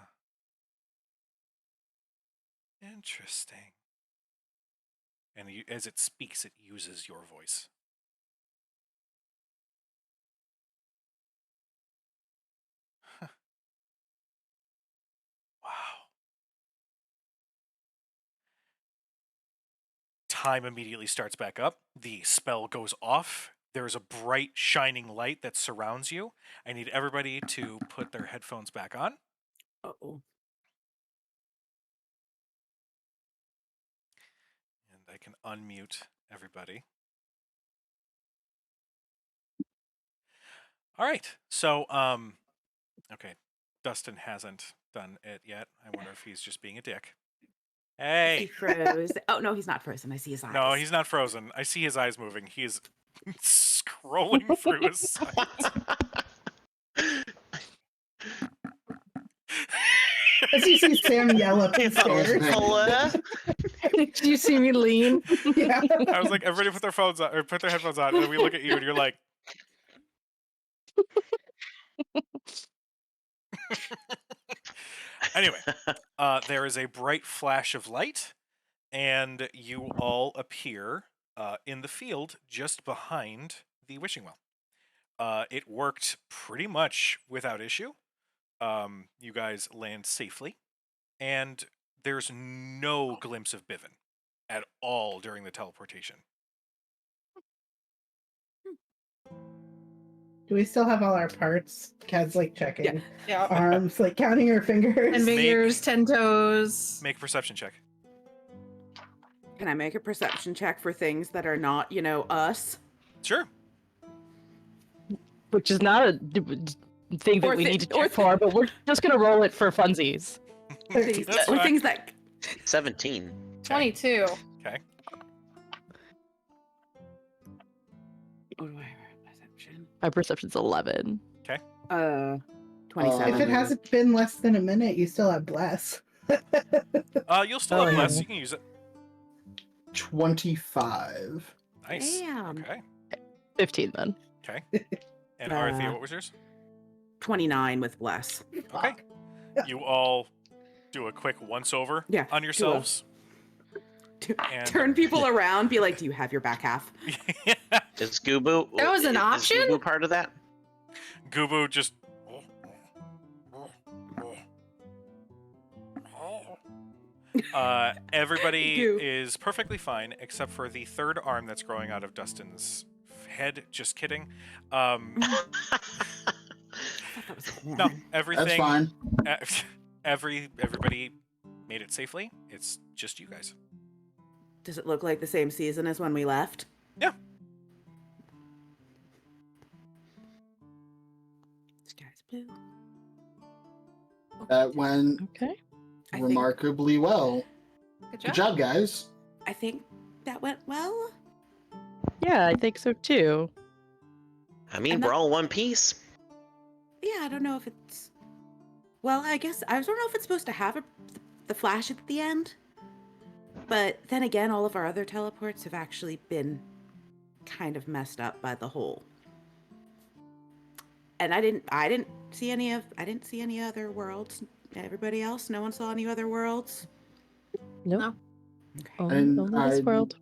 Interesting. And as it speaks, it uses your voice. Huh. Wow. Time immediately starts back up. The spell goes off. There's a bright, shining light that surrounds you. I need everybody to put their headphones back on. Uh-oh. And I can unmute everybody. All right. So, okay. Dustin hasn't done it yet. I wonder if he's just being a dick. He Hey. froze. Oh no, he's not frozen. I see his eyes. No, he's not frozen. I see his eyes moving. He is scrolling through his sites. As you see Sam yell up the stairs. Hello? Did you see me lean? Yeah. I was like, everybody put their phones on, or put their headphones on, and we look at you, and you're like, anyway, there is a bright flash of light, and you all appear in the field just behind the wishing well. It worked pretty much without issue. You guys land safely, and there's no glimpse of Bivin at all during the teleportation. Do we still have all our parts? Cad's like checking. Yeah. Arms, like counting her fingers. 10 fingers, 10 toes. Make a perception check. Can I make a perception check for things that are not, us? Sure. Which is not a thing that Or we thi- need to or check thi- for, but we're just gonna roll it for funsies. Things, That's or fine. things that 17. 22. Okay. what do I have? Perception. My perception's 11. 27. If it hasn't been less than a minute, you still have bless. You'll still Oh, have yeah. less. You can use it. 25. Nice. Damn. Okay. 15 then. Okay. And Arathea, Uh, what was yours? 29 with bless. Okay. You all do a quick once over Yeah, on yourselves. And- Turn people around, be like, do you have your back half? Is Goobu? That was an is option? Goobu part of that? Gubu just. Everybody Goo. is perfectly fine except for the third arm that's growing out of Dustin's head. Just kidding. I thought that was a horn. No, everything. That's fine. Everybody made it safely. It's just you guys. Does it look like the same season as when we left? Yeah. Sky's blue. That went Okay. I think, remarkably well. Good job. Good job, guys. I think that went well. Yeah, I think so too. I mean, I'm we're not- all one piece. Yeah, I don't know if it's. Well, I guess I don't know if it's supposed to have the flash at the end. But then again, all of our other teleports have actually been kind of messed up by the hole. And I didn't see any other worlds. Everybody else, no one saw any other worlds. Nope. No. Only, And only this world.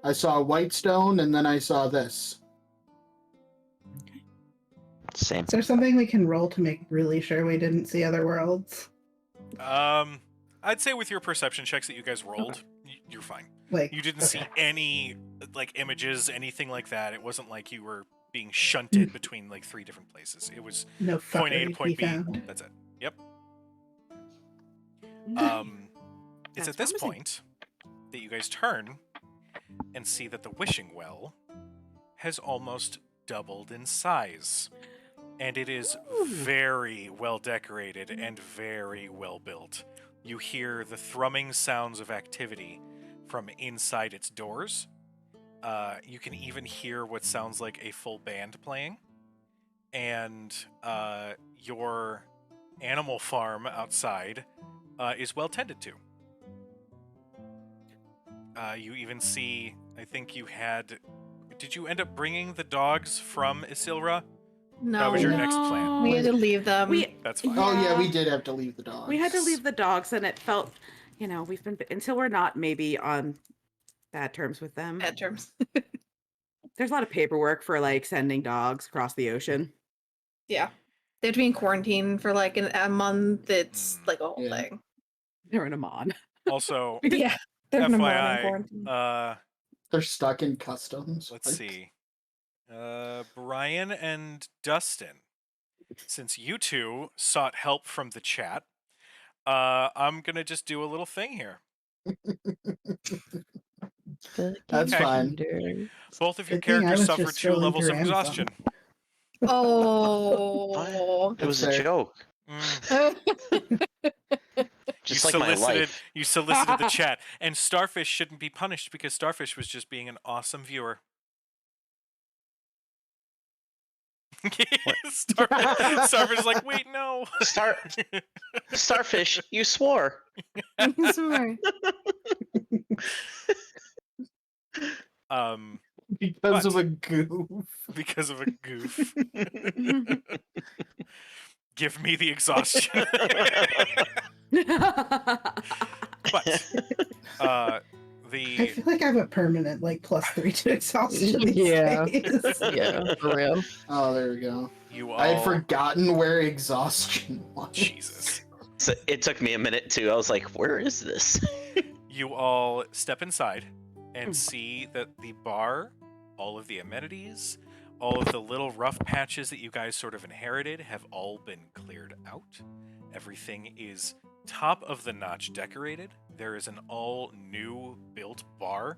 I saw Whitestone, and then I saw this. Same. Is there something we can roll to make really sure we didn't see other worlds? I'd say with your perception checks that you guys rolled, you're fine. Like You didn't see okay. any like images, anything like that. It wasn't like you were being shunted between like 3 different places. It was No point A to fuckery point be B. found. That's it. Yep. It's That's at this promising. point that you guys turn and see that the wishing well has almost doubled in size. And it is very well decorated and very well built. You hear the thrumming sounds of activity from inside its doors. You can even hear what sounds like a full band playing. And your animal farm outside is well tended to. You even see, I think you had. Did you end up bringing the dogs from Isilra? No, That was your next plan. we had to leave them. That's fine. Oh yeah, we Yeah. did have to leave the dogs. We had to leave the dogs, and it felt, we've been until we're not maybe on bad terms with them. Bad terms. There's a lot of paperwork for like sending dogs across the ocean. Yeah. They have to be in quarantine for like a month. It's like a whole Yeah. thing. They're in Amman. Also, Yeah. They're in a morning FYI, quarantine. They're stuck in customs. let's Like, see. Brian and Dustin, since you two sought help from the chat, I'm gonna just do a little thing here. That's Okay. fine. Both of your Good thing I characters was suffer just 2 scrolling levels through of Amazon. exhaustion. Oh. It was a That's fair. joke. Mm. Just like my life. You solicited the chat, and Starfish shouldn't be punished because Starfish was just being an awesome viewer. Starfish is like, wait, no. Starfish, you swore. Sorry. Because of But- a goof. Because of a goof. Give me the exhaustion. But I the feel like I have a permanent like +3 to exhaustion. These Yeah. days. Yeah, for real. Oh, there we go. you I had all forgotten where exhaustion was. Jesus. So it took me a minute too. I was like, where is this? You all step inside and see that the bar, all of the amenities, all of the little rough patches that you guys sort of inherited have all been cleared out. Everything is top of the notch decorated. There is an all new built bar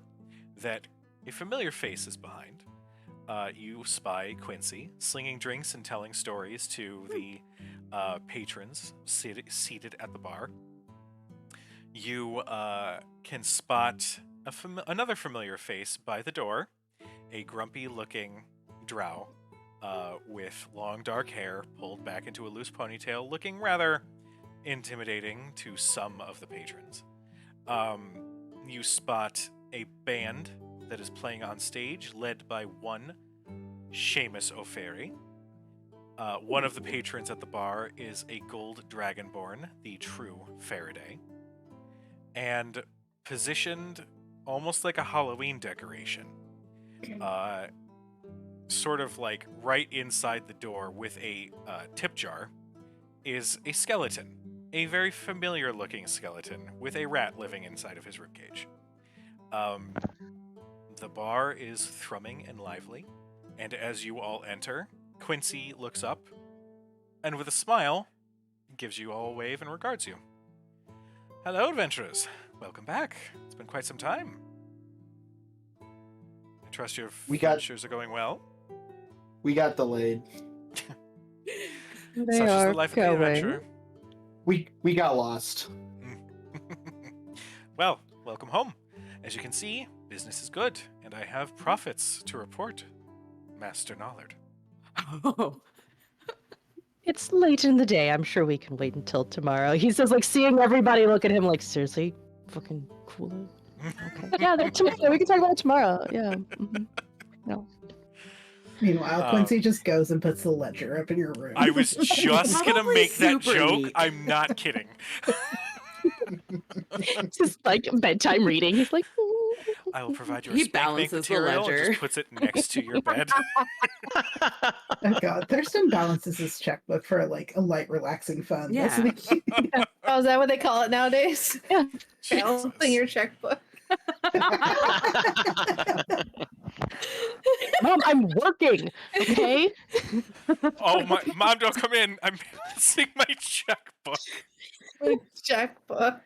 that a familiar face is behind. You spy Quincy slinging drinks and telling stories to the patrons seated at the bar. You can spot another familiar face by the door, a grumpy-looking drow with long dark hair pulled back into a loose ponytail, looking rather intimidating to some of the patrons. You spot a band that is playing on stage, led by one Seamus O'Ferry. One of the patrons at the bar is a gold dragonborn, the true Faraday, and positioned almost like a Halloween decoration, sort of like right inside the door with a tip jar, is a skeleton, a very familiar looking skeleton with a rat living inside of his ribcage. The bar is thrumming and lively, and as you all enter, Quincy looks up and with a smile gives you all a wave and regards you. Hello, adventurers. Welcome back. It's been quite some time. I trust your We got- adventures are going well. We got delayed. They Such is are the life of the going. adventurer. We got lost. Well, welcome home. As you can see, business is good, and I have profits to report, Master Nollard. Oh. It's late in the day. I'm sure we can wait until tomorrow. He says, like, seeing everybody look at him like, seriously? Fucking cool. Okay. Yeah, tomorrow. We can talk about it tomorrow. Yeah. Mhm. No. Meanwhile, Quincy just goes and puts the ledger up in your room. I was just gonna Probably make that super joke. neat. I'm not kidding. It's just like bedtime reading. He's like, I will provide you a He spank bank balances the material and ledger. just puts it next to your bed. Oh god, Thurston balances his checkbook for like a light, relaxing fun. Yeah. Oh, is that what they call it nowadays? Yeah. Balancing Jesus. your checkbook. Mom, I'm working. Okay. Oh my mom, don't come in. I'm balancing my checkbook. Checkbook.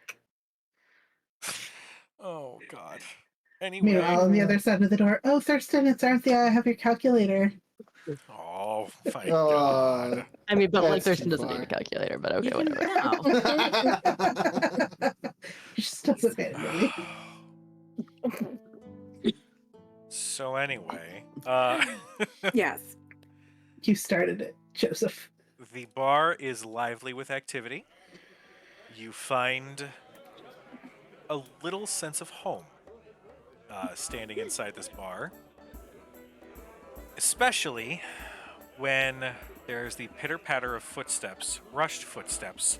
Oh god. Anyway. Meanwhile, on the other side of the door, oh Thurston, it's Arthia. I have your calcutator. Oh my Oh. god. I mean, but like That's Thurston too doesn't need far. a calculator, but okay, whatever. He just does it manually. So anyway, Yes. You started it, Joseph. the bar is lively with activity. you find a little sense of home standing inside this bar. Especially when there's the pitter-patter of footsteps, rushed footsteps,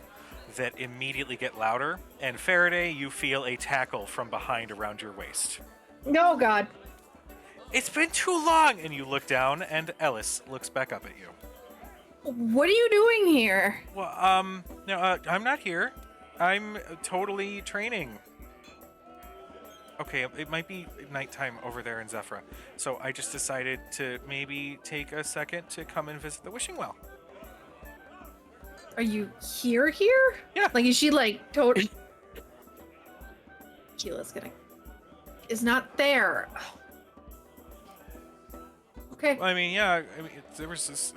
that immediately get louder. And Faraday, you feel a tackle from behind around your waist. No, God. It's been too long! And you look down, and Ellis looks back up at you. What are you doing here? Well, no, I'm not here. I'm totally training. Okay, it might be nighttime over there in Zephyra, so I just decided to maybe take a second to come and visit the Wishing Well. Are you here? Yeah. Like, is she like totally? Keela's gonna. Is not there. Okay. I mean, yeah, there was this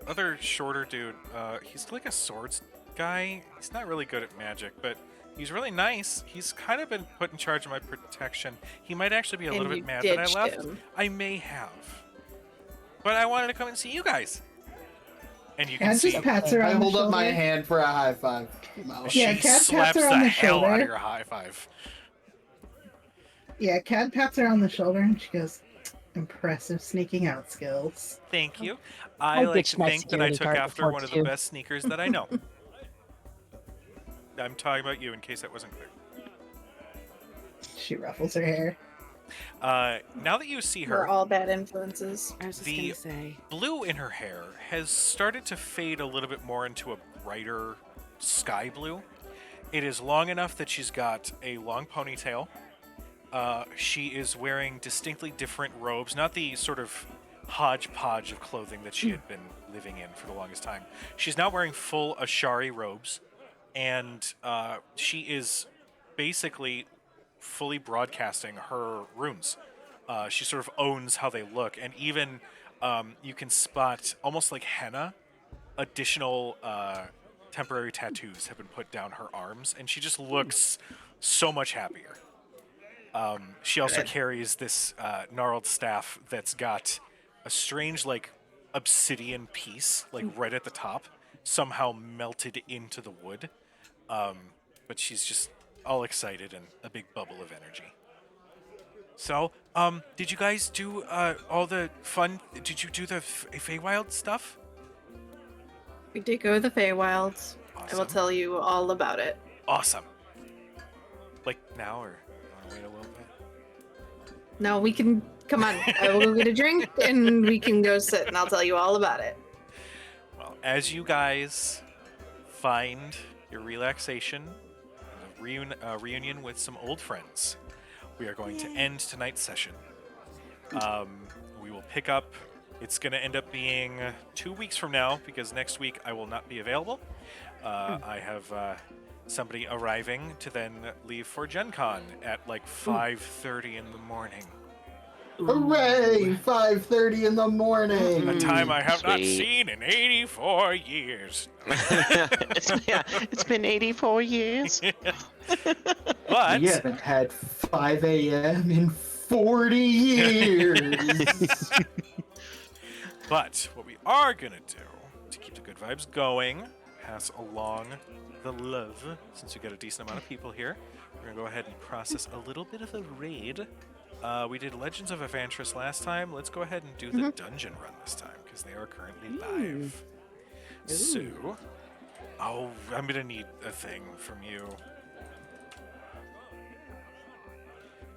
other shorter dude. He's like a swords guy. He's not really good at magic, but he's really nice. He's kind of been put in charge of my protection. He might actually be a little bit mad that I left. I may have. But I wanted to come and see you guys. And you can Cat see just pats her I on the hold up my shoulder. hand for a high five. Mo. she Yeah, Cat pats slaps her the on the hell out of shoulder. your high five. Yeah, Cat pats her on the shoulder and she goes, "Impressive sneaking out skills." Thank you. I I like ditched to my think that I security took guard after before, one of too. the best sneakers that I know. I'm talking about you in case that wasn't clear. She ruffles her hair. Now that you see We're her, all bad influences. I was just The- gonna say. blue in her hair has started to fade a little bit more into a brighter sky blue. It is long enough that she's got a long ponytail. She is wearing distinctly different robes, not the sort of hodgepodge of clothing that she had been living in for the longest time. She's now wearing full Ashari robes, and she is basically fully broadcasting her runes. She sort of owns how they look, and even you can spot, almost like henna, additional temporary tattoos have been put down her arms, and she just looks so much happier. She also carries this gnarled staff that's got a strange, like, obsidian piece, like, right at the top, somehow melted into the wood. But she's just all excited and a big bubble of energy. So, did you guys do all the fun? Did you do the Feywild stuff? We did go to the Feywilds. I will Awesome. tell you all about it. Awesome. Like now, or you want to wait a little bit? No, we can. Come on. I will go get a drink and we can go sit and I'll tell you all about it. Well, as you guys find your relaxation, and a reunion with some old friends, we are going to end tonight's session. We will pick up. It's going to end up being 2 weeks from now because next week I will not be available. I have somebody arriving to then leave for Gen Con at like 5:30 in the morning. Hooray! 5:30 in the morning. A time I have not Sweet. seen in 84 years. It's been 84 years. But We haven't had 5 a.m. in 40 years. But what we are gonna do to keep the good vibes going, pass along the love, since we got a decent amount of people here, we're gonna go ahead and process a little bit of a raid. We did Legends of Evantris last time. Let's go ahead and do the dungeon run this time because they are currently live. So, oh, I'm gonna need a thing from you.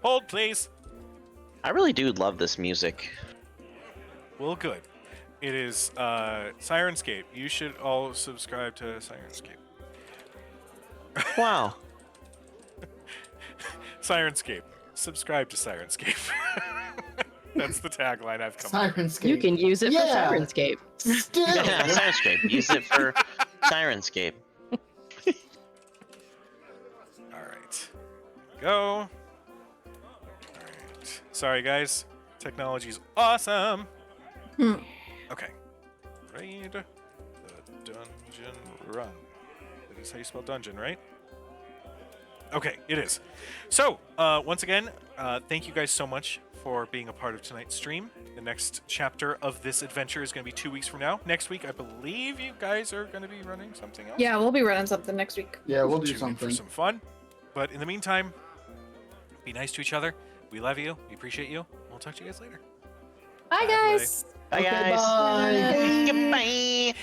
Hold, please. I really do love this music. Well, good. It is Sirenscape. You should all subscribe to Sirenscape. Wow. Sirenscape. Subscribe to Sirenscape. That's the tagline I've come up Sirenscape. You can use it Yeah. for Sirenscape. Still. Yeah, Sirenscape. Use it for Sirenscape. with. All right. Go. All right. Sorry, guys. Technology's awesome. Hmm. Okay. Raid the dungeon run. That is how you spell dungeon, right? Okay, it is. So, once again, thank you guys so much for being a part of tonight's stream. The next chapter of this adventure is going to be 2 weeks from now. Next week, I believe you guys are going to be running something else. Yeah, we'll be running something next week. Yeah, we'll do Tune in something. for some fun. But in the meantime, be nice to each other. We love you. We appreciate you. We'll talk to you guys later. Bye, Bye, guys. Bye, Okay, guys. bye. Goodbye.